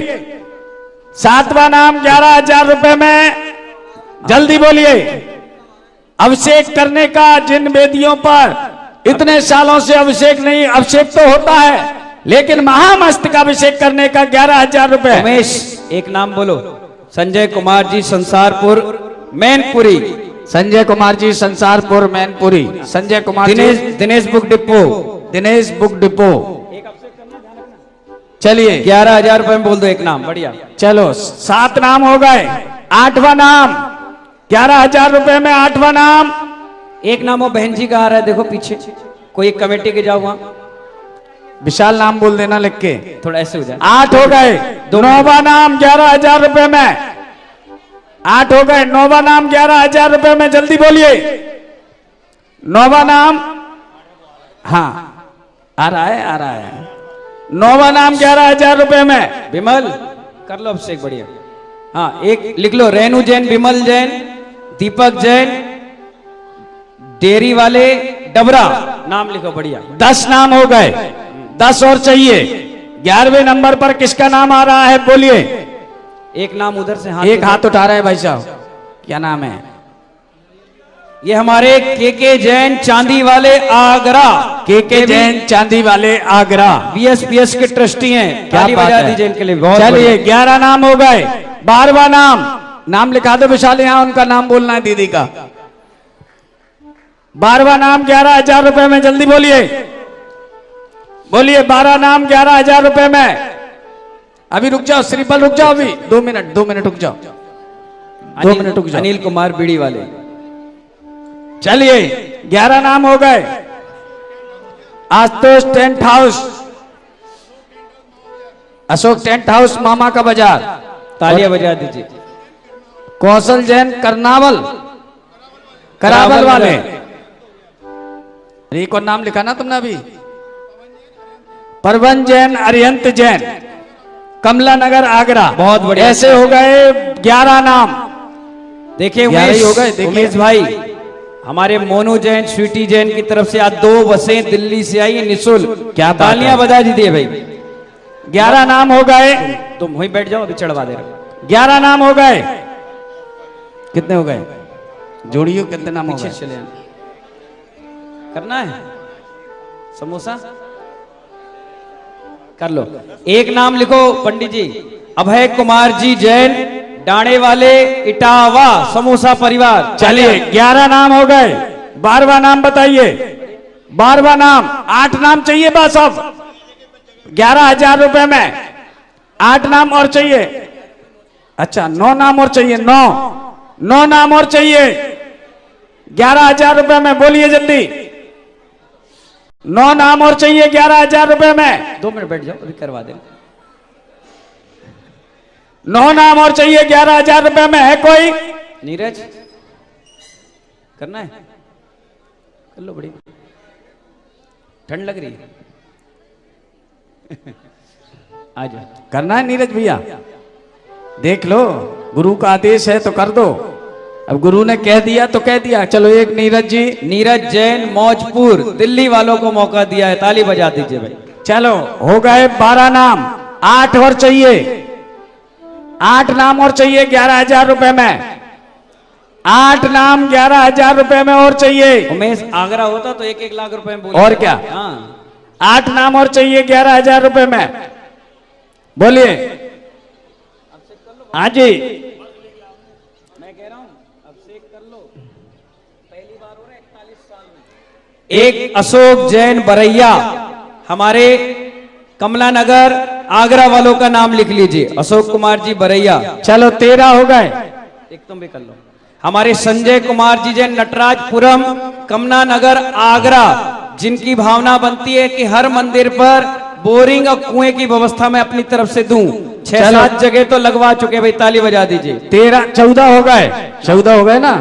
7वां नाम 11,000 रुपए में, जल्दी बोलिए। अभिषेक करने का, जिन वेदियों पर इतने सालों से अभिषेक नहीं, अभिषेक तो होता है लेकिन महामस्तक अभिषेक करने का 11,000 रुपए। उमेश एक नाम बोलो। Sanjay Kumar ji Sansarpur Mainpuri. Sanjay Kumar ji Sansarpur Mainpuri. Sanjay Kumar Dinesh ji Dinesh book depot. Dinesh book depot. चलिए 11,000 रुपए में बोल दो एक नाम। बढ़िया। चलो 7 नाम हो गए। 8वां नाम 11,000 रुपए में, 8वां नाम। एक नाम वो बहन जी का आ रहा है, देखो पीछे कोई एक कमेटी के जाओ वहां, विशाल नाम बोल देना लिख के। थोड़ा ऐसे हो जाए। 8 हो गए। 9वां नाम 11,000 रुपए में, 8 हो गए। 9वां नाम 11,000 रुपए में, जल्दी बोलिए। 9वां नाम, हाँ आ रहा है, आ रहा है। 9वां नाम 11,000 रुपए में। विमल कर लो अभिषेक। बढ़िया। हाँ एक लिख लो। रेणु जैन, विमल जैन, दीपक जैन, डेयरी वाले डबरा, नाम लिखो। बढ़िया। 10 नाम हो गए। 10 और चाहिए। 11वें नंबर पर किसका नाम आ रहा है, बोलिए। एक नाम उधर से हाथ एक हाथ उठा रहा है भाई साहब, क्या नाम है? ये हमारे के जैन चांदी वाले आगरा। के जैन चांदी वाले आगरा, बीएसपीएस के ट्रस्टी हैं। क्या ताली बात बजा है। दीजिए इनके लिए। बहुत चलिए बढ़िया। 11 नाम हो गए। 12वां नाम लिखा दो विशाल, यहाँ उनका नाम बोलना है दीदी का। 12वां नाम 11,000 रुपए में, जल्दी बोलिए। बोलिए 12 नाम 11,000 रुपए में। अभी रुक जाओ श्रीपल, रुक जाओ अभी 2 मिनट, 2 मिनट रुक जाओ, 2 मिनट रुक जाओ। अनिल कुमार बीड़ी वाले। चलिए 11 नाम हो गए। Ashutosh tent house, Ashok tent house मामा का बाजार। तालियां बजा दीजिए। कौशल जैन करनावल, करावल वाले। अरे एक और नाम लिखा ना तुमने अभी। परवन जैन, अरिहंत जैन, कमला नगर आगरा। बहुत बढ़िया। ऐसे हो गए 11 नाम। देखिए 11 ही हो गए, उमेश, देखिए। उमेश भाई, हमारे मोनू जैन, स्वीटी जैन की तरफ से आज 2 बसें दिल्ली से आई है निःशुल्क। क्या बात तालियां है। बजा दीजिए भाई। 11 नाम हो गए। तुम वहीं बैठ जाओ, अभी चढ़वा दे रहे। 11 नाम हो गए। कितने हो गए? जोड़ियो कितने नाम हो पीछे गए? चले आना। करना है समोसा, कर लो। एक नाम लिखो पंडित जी। अभय कुमार जी जैन, डाणे वाले इटावा, समोसा परिवार। चलिए 11 नाम हो गए। 12वां नाम बताइए। 12वां नाम, 8 नाम चाहिए बस अब। 11,000 रुपए में 8 नाम और चाहिए। अच्छा 9 नाम और चाहिए। 9 नाम और चाहिए। 11,000 रुपए में, बोलिए जल्दी। 9 नाम और चाहिए 11,000 रुपए में। 2 मिनट बैठ जाओ, अभी करवा दे। 9 नाम और चाहिए 11,000 रुपए में। है कोई? नीरज करना है, कर लो। बड़ी ठंड लग रही है। आ जाओ। करना है नीरज भैया, देख लो गुरु का आदेश है तो कर दो। अब गुरु ने कह दिया तो कह दिया। चलो एक नीरज जी। नीरज जैन मौजपुर, दिल्ली वालों को मौका दिया है। ताली बजा दीजिए भाई। चलो हो गए 12 नाम। 8 और चाहिए। 8 नाम और चाहिए 11,000 रुपए में। 8 नाम 11,000 रुपए में और चाहिए। उमेश आगरा होता तो 1-1 लाख रुपए में बोल। और क्या? हाँ 8 नाम और चाहिए 11,000 रुपए में। बोलिए। हाँ जी मैं कह रहा हूं अब से कर लो। पहली बार हो रहा है 41 साल में। एक अशोक जैन बरैया, हमारे कमला नगर आगरा वालों का नाम लिख लीजिए। अशोक कुमार जी बरैया। चलो 13 हो गए। एक तुम भी कर लो। हमारे संजय कुमार जी जैन नटराजपुरम, कमला नगर आगरा, जिनकी भावना बनती है कि हर मंदिर पर बोरिंग और कुएं की व्यवस्था मैं अपनी तरफ से दूं। 6-7 जगह तो लगवा चुके भाई। ताली बजा दीजिए। 14 हो गए। 14 हो गए ना?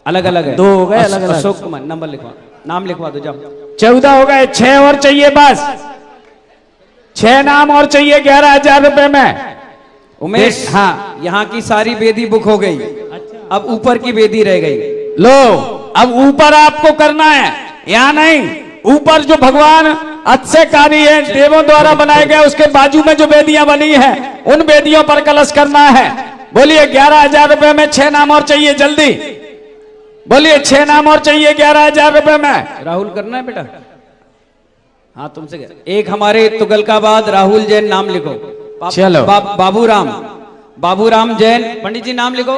अलग अलग है। 2 हो गए अलग अलग। अशोक कुमार नंबर लिखवा, नाम लिखवा दो जाओ। 14 हो गए। 6 और चाहिए बस। 6 नाम और चाहिए 11,000 रुपए में। उमेश हाँ यहाँ की सारी वेदी बुक हो गई। अब ऊपर की वेदी रह गई। लो अब ऊपर आपको करना है, यहाँ नहीं। ऊपर जो भगवान अक्षयकारी है देवों द्वारा बनाए गए, उसके बाजू में जो वेदियां बनी है उन वेदियों पर कलश करना है। बोलिए 11,000 रुपए में 6 नाम और चाहिए, जल्दी बोलिए 6 नाम और चाहिए 11,000 रुपए में। राहुल करना है बेटा, हाँ तुमसे एक हमारे तुगलकाबाद राहुल जैन नाम लिखो। चलो। बाबूराम जैन, पंडित जी नाम लिखो।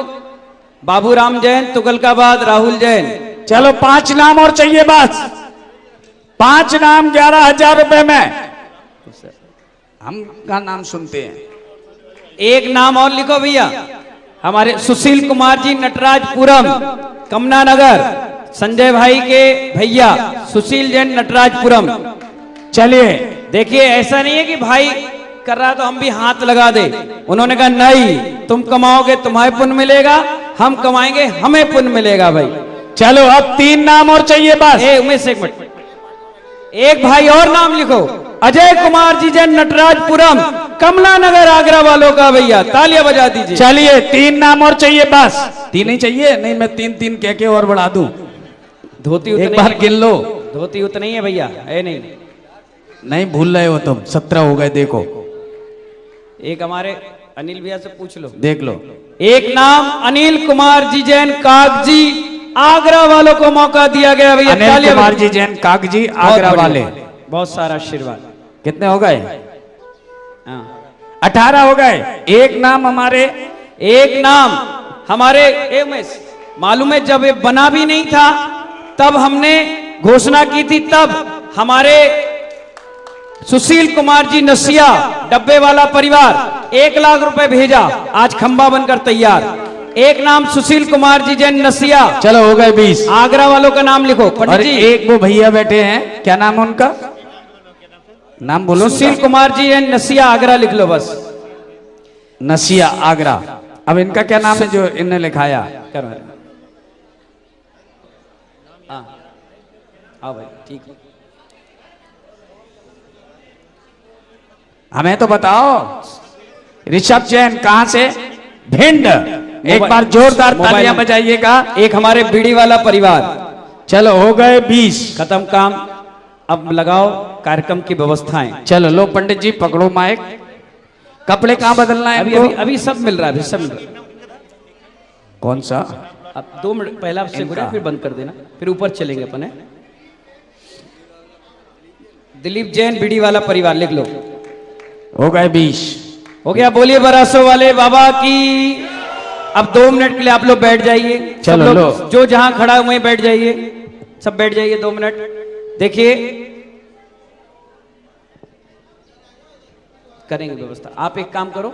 बाबूराम जैन, तुगलकाबाद राहुल जैन। चलो 5 नाम और चाहिए बस, 5 नाम 11,000 रुपए में। हम का नाम सुनते हैं। एक नाम और लिखो भैया, हमारे सुशील कुमार जी नटराजपुरम, कमना नगर, संजय भाई के भैया सुशील जैन नटराजपुरम। चलिए देखिए ऐसा नहीं है कि भाई कर रहा तो हम भी हाथ लगा दे। उन्होंने कहा नहीं, तुम कमाओगे तुम्हें पुण्य मिलेगा, हम कमाएंगे हमें पुण्य मिलेगा भाई। चलो अब 3 नाम और चाहिए बस। उमेश एक मिनट, एक भाई और नाम लिखो, अजय कुमार जी जैन नटराजपुरम, कमला नगर आगरा वालों का भैया, तालियां बजा दीजिए। चलिए 3 नाम और चाहिए बस। 3 ही चाहिए? नहीं मैं 3 कह के और बढ़ा दूं। धोती एक बार गिन लो। धोती उतना ही है भैया, है नहीं? नहीं भूल रहे हो तुम, 17 हो गए देखो। एक हमारे अनिल भैया से पूछ लो, देख लो। एक नाम अनिल कुमार जी जैन कागजी, आगरा वालों को मौका दिया गया भैया। अनिल कुमार जी जैन कागजी, आगरा वाले, बहुत सारा आशीर्वाद। कितने हो गए? हाँ 18 हो गए। एक नाम हमारे उमेश, मालूम है जब ये बना भी नहीं था तब हमने घोषणा की थी, तब हमारे सुशील कुमार जी नसिया डब्बे वाला परिवार 1 लाख रुपए भेजा, आज खंबा बनकर तैयार। एक नाम सुशील कुमार जी जैन नसिया। चलो हो गए 20। आगरा वालों का नाम लिखो पंडित और जी। एक वो भैया बैठे हैं, क्या नाम है उनका? नाम बोलो। सुशील कुमार जी जैन नसिया, आगरा लिख लो बस। नसिया आगरा। अब इनका क्या नाम है जो इनने लिखाया? हाँ भाई ठीक है। हमें तो बताओ। ऋषभ जैन कहां से? भिंड। एक बार जोरदार तालियां बजाइएगा। एक हमारे बीड़ी वाला परिवार। चलो हो गए 20। खत्म काम, अब लगाओ कार्यक्रम की व्यवस्थाएं। चलो लो पंडित जी पकड़ो माइक। कपड़े कहाँ बदलना है? अभी इनको? अभी अभी सब मिल रहा है, अभी सब मिल रहा है। कौन सा? अब 2 मिनट पहला से गुड़े, फिर बंद कर देना, फिर ऊपर चलेंगे अपन। दिलीप जैन बीड़ी वाला परिवार लिख लो। हो गए 20। हो गया। बोलिए बरासो वाले बाबा की। अब 2 मिनट के लिए आप लोग बैठ जाइए। चलो, सब लोग लो। जो जहां खड़ा है वहीं बैठ जाइए, सब बैठ जाइए 2 मिनट। देखिए करेंगे व्यवस्था। आप एक काम करो,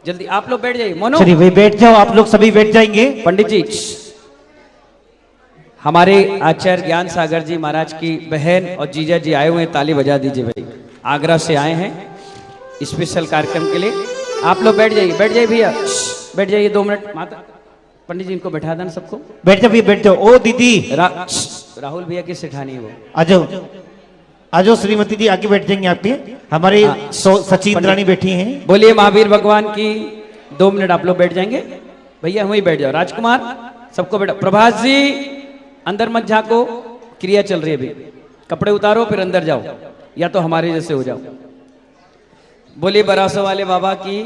जल्दी आप लोग बैठ जाइए। मोनो चलिए भाई बैठ जाओ, आप लोग सभी बैठ जाएंगे। पंडित जी, हमारे आचार्य ज्ञान सागर जी महाराज की बहन और जीजा जी आए हुए हैं, ताली बजा दीजिए भाई। आगरा से आए हैं स्पेशल कार्यक्रम के लिए। आप लोग बैठ जाइए, बैठ जाइए भैया, बैठ जाइए 2 मिनट। माता पंडित जी इनको बैठा देना सबको। बैठ जाओ भैया, बैठ जाओ। ओ दीदी राहुल भैया की सेठानी है वो। आ जाओ, आ जाओ श्रीमती जी आगे बैठ जाएंगे आपके। हमारे सचिन रानी बैठी हैं। बोलिए महावीर भगवान की। 2 मिनट आप लोग बैठ जाएंगे भैया, वहीं बैठ जाओ। राजकुमार सबको बैठा। प्रभास जी अंदर मत झांको, क्रिया चल रही है अभी। कपड़े उतारो फिर अंदर जाओ, या तो हमारे जैसे हो जाओ। बोलिए बरासो वाले बाबा की।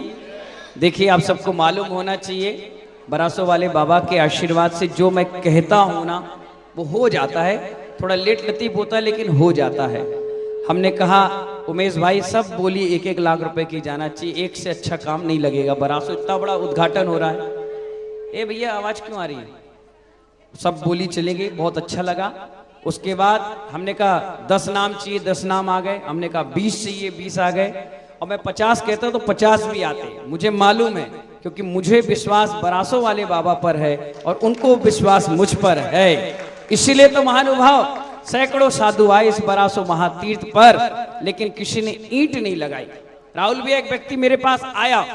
देखिए आप सबको मालूम होना चाहिए, बरासो वाले बाबा के आशीर्वाद से जो मैं कहता हूं ना वो हो जाता है। थोड़ा लेट लतीफ होता है लेकिन हो जाता है। हमने कहा उमेश भाई सब बोली 1-1 लाख रुपए की जाना चाहिए, एक से अच्छा काम नहीं लगेगा। बरासो इतना बड़ा उद्घाटन हो रहा है। ए भैया आवाज क्यों आ रही है? सब बोली चलेगी, बहुत अच्छा लगा। उसके बाद हमने कहा 10 नाम चाहिए, 10 नाम आ गए। हमने कहा 20 चाहिए, 20 आ गए। और मैं 50 कहता तो 50 भी आते। मुझे मालूम है, क्योंकि मुझे विश्वास बरासो वाले बाबा पर है और उनको विश्वास मुझ पर है। इसीलिए तो महानुभाव सैकड़ों साधु आए इस बरासो महातीर्थ पर, लेकिन किसी ने ईंट नहीं लगाई। राहुल भी एक व्यक्ति मेरे पास आया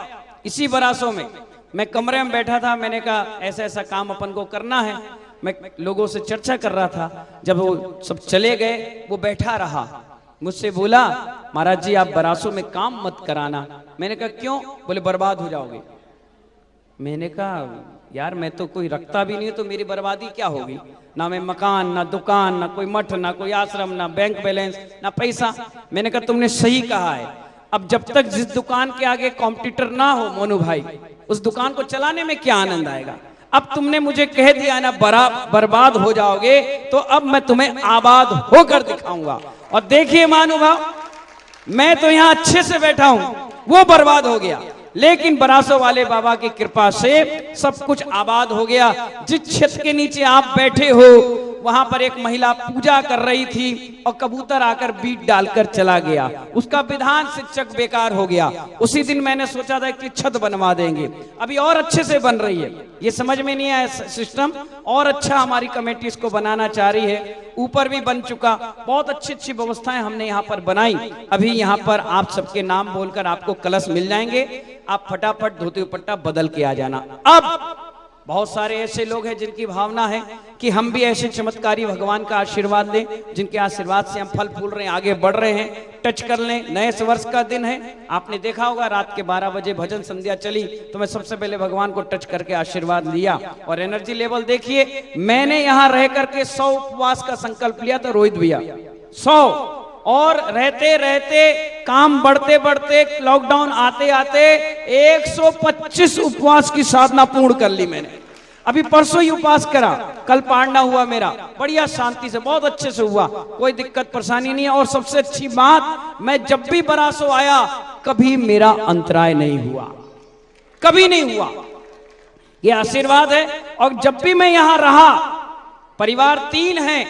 इसी बरासो में। मैं कमरे में बैठा था, मैंने कहा ऐसा ऐसा काम अपन को करना है। मैं लोगों से चर्चा कर रहा था। जब वो सब चले गए, वो बैठा रहा, मुझसे बोला महाराज जी आप बरासो में काम मत कराना। मैंने कहा क्यों? बोले बर्बाद हो जाओगे। मैंने कहा यार मैं तो कोई रखता भी नहीं हूं, तो मेरी बर्बादी क्या होगी? ना मैं मकान, ना दुकान, ना कोई मठ, ना कोई आश्रम, ना बैंक बैलेंस, ना पैसा। मैंने कहा तुमने सही कहा है। अब जब तक जिस दुकान के आगे कॉम्पिटिटर ना हो मोनू भाई, उस दुकान को चलाने में क्या आनंद आएगा? अब तुमने मुझे कह दिया ना बर्बाद हो जाओगे, तो अब मैं तुम्हें आबाद होकर दिखाऊंगा। और देखिए महानुभाव, मैं तो यहां अच्छे से बैठा हूं, वो बर्बाद हो गया, लेकिन बरासो वाले बाबा की कृपा से सब कुछ आबाद हो गया। जिस छत के नीचे आप बैठे हो, वहां पर एक महिला पूजा कर रही थी और कबूतर आकर बीट डालकर चला गया। उसका विधान शिक्षक बेकार हो गया। उसी दिन मैंने सोचा था कि छत बनवा देंगे, अभी और अच्छे से बन रही है। ये समझ में नहीं आया सिस्टम, और अच्छा हमारी कमेटी इसको बनाना चाह रही है। ऊपर भी बन चुका, बहुत अच्छी अच्छी व्यवस्थाएं हमने यहाँ पर बनाई। अभी यहाँ पर आप सबके नाम बोलकर आपको कलश मिल जाएंगे, आप फटाफट धोती दुपट्टा बदल के आ जाना। अब बहुत सारे ऐसे लोग हैं जिनकी भावना है कि हम भी ऐसे चमत्कारी भगवान का आशीर्वाद लें, जिनके आशीर्वाद से हम फल फूल रहे हैं, आगे बढ़ रहे हैं, टच कर लें। नए वर्ष का दिन है, आपने देखा होगा रात के 12 बजे भजन संध्या चली, तो मैं सबसे पहले भगवान को टच करके आशीर्वाद लिया। और एनर्जी लेवल देखिए, मैंने यहाँ रह करके 100 उपवास का संकल्प लिया था, रोहित भैया 100, और रहते रहते काम बढ़ते बढ़ते लॉकडाउन आते आते 125 उपवास की साधना पूर्ण कर ली मैंने। अभी परसों ही उपवास करा, कल पांडा हुआ मेरा, बढ़िया शांति से, बहुत अच्छे से हुआ, कोई दिक्कत परेशानी नहीं है। और सबसे अच्छी बात, मैं जब भी बरासो आया कभी मेरा अंतराय नहीं हुआ, कभी नहीं हुआ। ये आशीर्वाद है। और जब भी मैं यहां रहा, परिवार 3 हैं,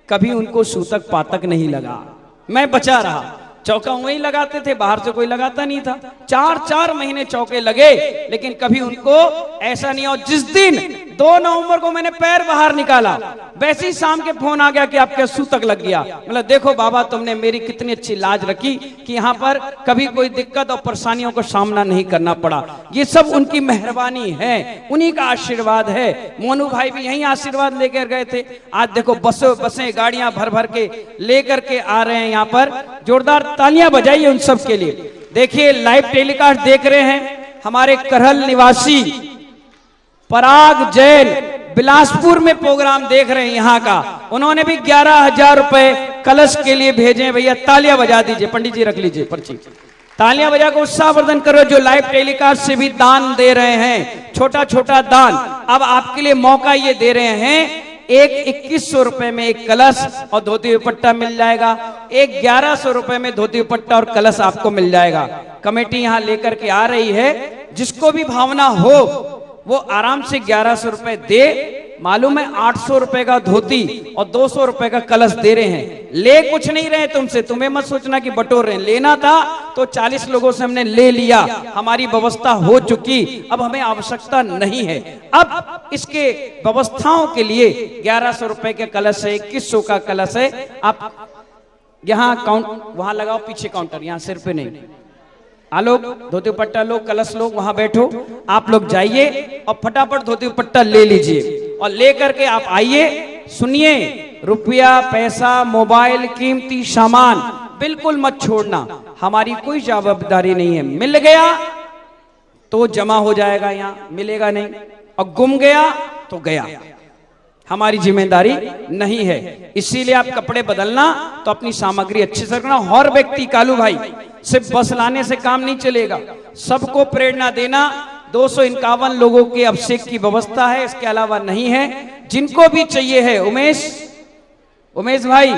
कभी उनको सूतक पातक नहीं लगा, मैं बचा रहा। चौका वही लगाते थे, बाहर से कोई लगाता नहीं था। 4-4 महीने चौके लगे, लेकिन कभी उनको ऐसा नहीं। और जिस दिन 2 नवंबर को मैंने पैर बाहर निकाला, वैसे ही शाम के फोन आ गया कि आपके सूतक लग गया। मतलब देखो बाबा, तुमने मेरी कितनी अच्छी लाज रखी कि यहाँ पर कभी कोई दिक्कत और परेशानियों का सामना नहीं करना पड़ा। ये सब उनकी मेहरबानी है, उन्हीं का आशीर्वाद है। मोनू भाई भी यही आशीर्वाद लेकर गए थे। आज देखो बसें गाड़ियां भर भर के लेकर के आ रहे हैं यहाँ पर। जोरदार तालियां बजाइए उन सब के लिए। देखिए लाइव टेलीकास्ट देख रहे हैं हमारे करहल निवासी पराग जैन, बिलासपुर में प्रोग्राम देख रहे हैं यहाँ का। उन्होंने भी 11,000 रुपए कलश के लिए भेजे। भैया तालियां बजा दीजिए, पंडित जी रख लीजिए पर्ची, तालियां बजा कर उत्साहवर्धन करो। जो लाइव टेलीकास्ट से भी दान दे रहे हैं, छोटा छोटा दान, अब आपके लिए मौका ये दे रहे हैं। एक 2100 रुपए में एक कलश और धोती दुपट्टा मिल जाएगा। एक 1100 रुपए में धोती दुपट्टा और कलश आपको मिल जाएगा। कमेटी यहाँ लेकर के आ रही है। जिसको भी भावना हो वो आराम से 1100 रुपए दे। मालूम है 800 रुपए का धोती और 200 रुपए का कलश दे रहे हैं। ले कुछ नहीं रहे तुमसे, तुम्हें मत सोचना कि बटोर रहे हैं। लेना था तो 40 लोगों से हमने ले लिया, हमारी व्यवस्था हो चुकी, अब हमें आवश्यकता नहीं है। अब इसके व्यवस्थाओं के लिए 1100 रुपए के कलश है, 2100 का कलश है। आप यहाँ वहां लगाओ, पीछे काउंटर, यहाँ सिर पे नहीं। आलोक धोती दुपट्टा लो, कलश लो, वहां बैठो। आप लोग जाइए और फटाफट धोती दुपट्टा ले लीजिए और लेकर के आप आइए। सुनिए, रुपया पैसा मोबाइल कीमती सामान बिल्कुल मत छोड़ना, हमारी कोई जवाबदारी नहीं है। मिल गया तो जमा हो जाएगा, यहाँ मिलेगा नहीं, और गुम गया तो गया, हमारी जिम्मेदारी नहीं है। इसीलिए आप कपड़े बदलना तो अपनी सामग्री अच्छे से रखना। हर व्यक्ति, कालू भाई, सिर्फ बस लाने से काम नहीं चलेगा, सबको प्रेरणा देना। 251 लोगों के अभिषेक की व्यवस्था है, इसके अलावा नहीं है। जिनको भी चाहिए है, उमेश भाई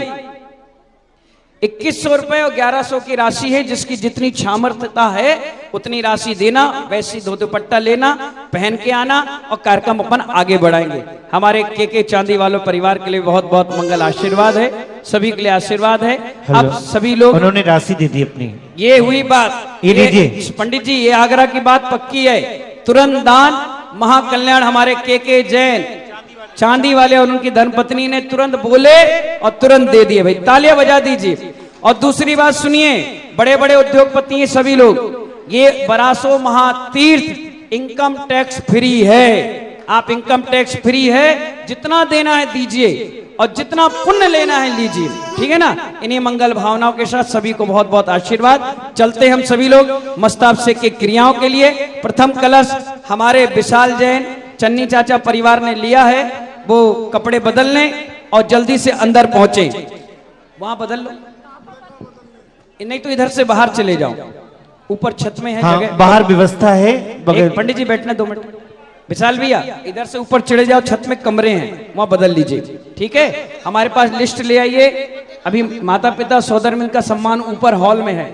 2100 रुपए और 1100 की राशि है। जिसकी जितनी सामर्थ्यता है उतनी राशि देना, वैसी धोती दुपट्टा लेना, पहन के आना और कार्यक्रम अपन आगे बढ़ाएंगे। हमारे के चांदी वालों परिवार के लिए बहुत बहुत मंगल आशीर्वाद है, सभी के लिए आशीर्वाद है। अब सभी लोग, उन्होंने राशि दे दी अपनी, ये हुई बात। ये लीजिए पंडित जी, ये आगरा की बात पक्की है। तुरंत दान महाकल्याण हमारे के जैन चांदी वाले और उनकी धर्मपत्नी ने तुरंत बोले और तुरंत दे दिए। भाई तालियां बजा दीजिए। और दूसरी बात सुनिए, बड़े बड़े उद्योगपति हैं सभी लोग, ये बरासो महातीर्थ इनकम टैक्स फ्री है। आप इनकम टैक्स फ्री है, जितना देना है दीजिए और जितना पुण्य लेना है लीजिए, ठीक है ना। इन्हीं मंगल भावनाओं के साथ सभी को बहुत बहुत आशीर्वाद। चलते हम सभी लोग मस्ताभिषेक की क्रियाओं के लिए। प्रथम कलश हमारे विशाल जैन, चन्नी चाचा परिवार ने लिया है वो कपड़े बदल लें और जल्दी से अंदर पहुंचे। वहां बदल लो, नहीं तो इधर से बाहर चले जाओ, ऊपर छत में है हाँ, जगह, बाहर व्यवस्था है बगैर। पंडित जी बैठना 2 मिनट। विशाल भैया इधर से ऊपर चढ़े जाओ, छत में कमरे हैं वहां बदल लीजिए, ठीक है। हमारे पास लिस्ट ले आइए, अभी माता पिता सोदर मिल का सम्मान ऊपर हॉल में है,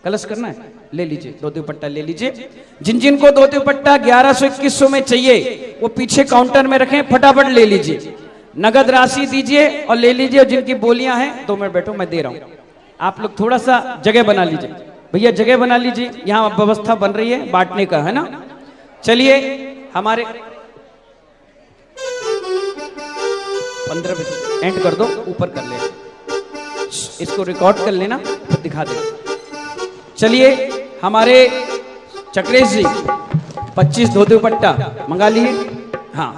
कलश करना है, ले लीजिए, धोती दुपट्टा ले लीजिए। जिन जिन को धोती दुपट्टा 1100-2100 में चाहिए वो पीछे काउंटर में रखें, फटाफट ले लीजिए, नगद राशि दीजिए और ले लीजिए। जिनकी बोलियां हैं 2 मिनट बैठो, मैं दे रहा हूं। आप लोग थोड़ा सा जगह बना लीजिए भैया, जगह बना लीजिए, यहाँ व्यवस्था बन रही है बांटने का, है ना। चलिए हमारे 15 बजे एंड कर दो, ऊपर कर लेना, इसको रिकॉर्ड कर लेना फिर दिखा देना। चलिए हमारे चक्रेश जी 25 धोती दुपट्टा मंगा लिए। हाँ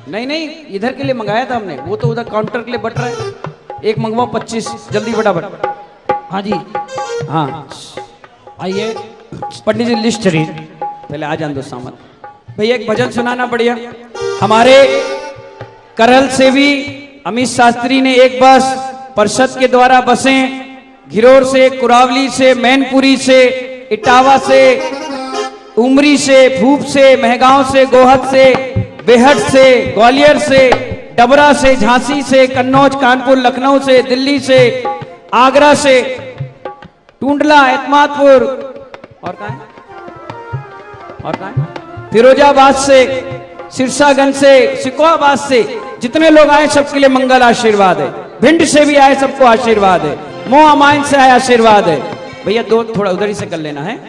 नहीं इधर के लिए मंगाया था हमने, वो तो उधर काउंटर के लिए बट रहा है। एक मंगवाओ 25 जल्दी फटाफट। हाँ जी हाँ आइए पंडित जी लिस्ट चलिए, पहले आ जान दो सामान। भैया एक भजन सुनाना बढ़िया। हमारे करल से भी अमित शास्त्री ने एक बस परिषद के द्वारा बसें घिरोर से, कुरावली से, मैनपुरी से, इटावा से, उमरी से, भूप से, महगांव से, गोहद से, बेहट से, ग्वालियर से, डबरा से, झांसी से, कन्नौज, कानपुर, लखनऊ से, दिल्ली से, आगरा से, टूंडला, एतमादपुर और कहाँ है? फिरोजाबाद से, सिरसागंज से, सिकोहाबाद से, जितने लोग आए सबके लिए मंगल आशीर्वाद है। भिंड से भी आए सबको आशीर्वाद है। मोह अमाइन से आए आशीर्वाद है। भैया दो थोड़ा उधर ही से कर लेना है।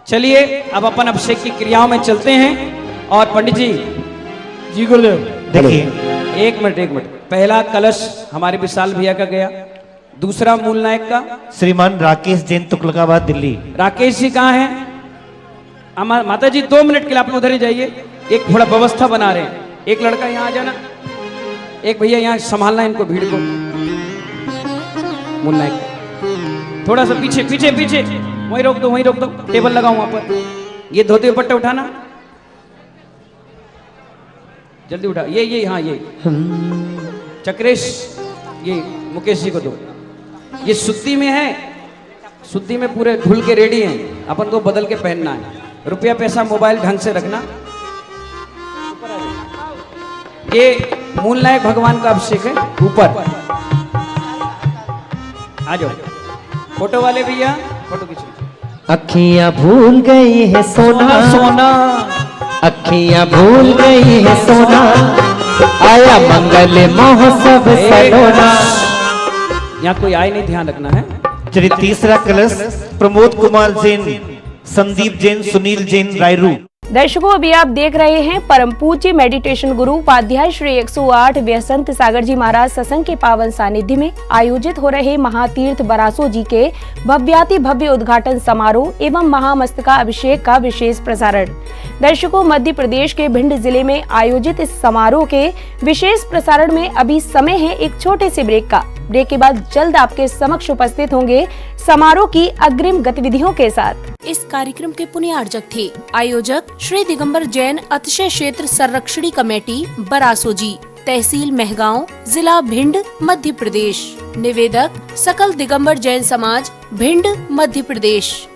चलिए अब अपन अभिषेक की क्रियाओं में चलते हैं। और पंडित जी गुरुदेव देखिए, एक मिनट पहला कलश हमारे विशाल भैया का गया, दूसरा मूल नायक का श्रीमान राकेश जैन, तुगलकाबाद, दिल्ली। राकेश जी कहाँ हैं? माता जी 2 मिनट के लिए आप लोग उधर ही जाइए, एक थोड़ा व्यवस्था बना रहे हैं। एक लड़का यहाँ आ जाना, एक भैया यहाँ संभालना इनको, भीड़ को। मूल नायक थोड़ा सा पीछे पीछे पीछे, वहीं रोक दो, टेबल लगाओ वहां पर। ये धोती दुपट्टा उठाना, जल्दी उठा। ये हाँ ये चक्रेश, ये मुकेश जी को दो। ये शुद्धि में है, शुद्धि में पूरे धुल के रेडी हैं, अपन को बदल के पहनना है। रुपया पैसा मोबाइल ढंग से रखना। ये मूल नायक भगवान का अभिषेक है। ऊपर आ जाओ, फोटो वाले भैया फोटो खींचो। अखियां भूल गई है सोना, सोना अखियां भूल गई है सोना, आया मंगल महोत्सव सलोना। यहाँ कोई आए नहीं, ध्यान रखना है। चलिए तीसरा कलश प्रमोद कुमार जैन, संदीप जैन, सुनील जैन, रायरू। दर्शकों अभी आप देख रहे हैं परम पूज्य मेडिटेशन गुरु उपाध्याय श्री 108 व्यसंत सागर जी महाराज सत्संग के पावन सानिध्य में आयोजित हो रहे महातीर्थ बरासो जी के भव्याति भव्य उद्घाटन समारोह एवं महामस्तका अभिषेक का विशेष प्रसारण। दर्शकों मध्य प्रदेश के भिंड जिले में आयोजित इस समारोह के विशेष प्रसारण में अभी समय है एक छोटे से ब्रेक का। ब्रेक के बाद जल्द आपके समक्ष उपस्थित होंगे समारोह की अग्रिम गतिविधियों के साथ। इस कार्यक्रम के पुण्यार्जक थे आयोजक श्री दिगंबर जैन अतिशय क्षेत्र संरक्षणी कमेटी बरासो जी, तहसील महगांव, जिला भिंड, मध्य प्रदेश। निवेदक सकल दिगंबर जैन समाज, भिंड, मध्य प्रदेश।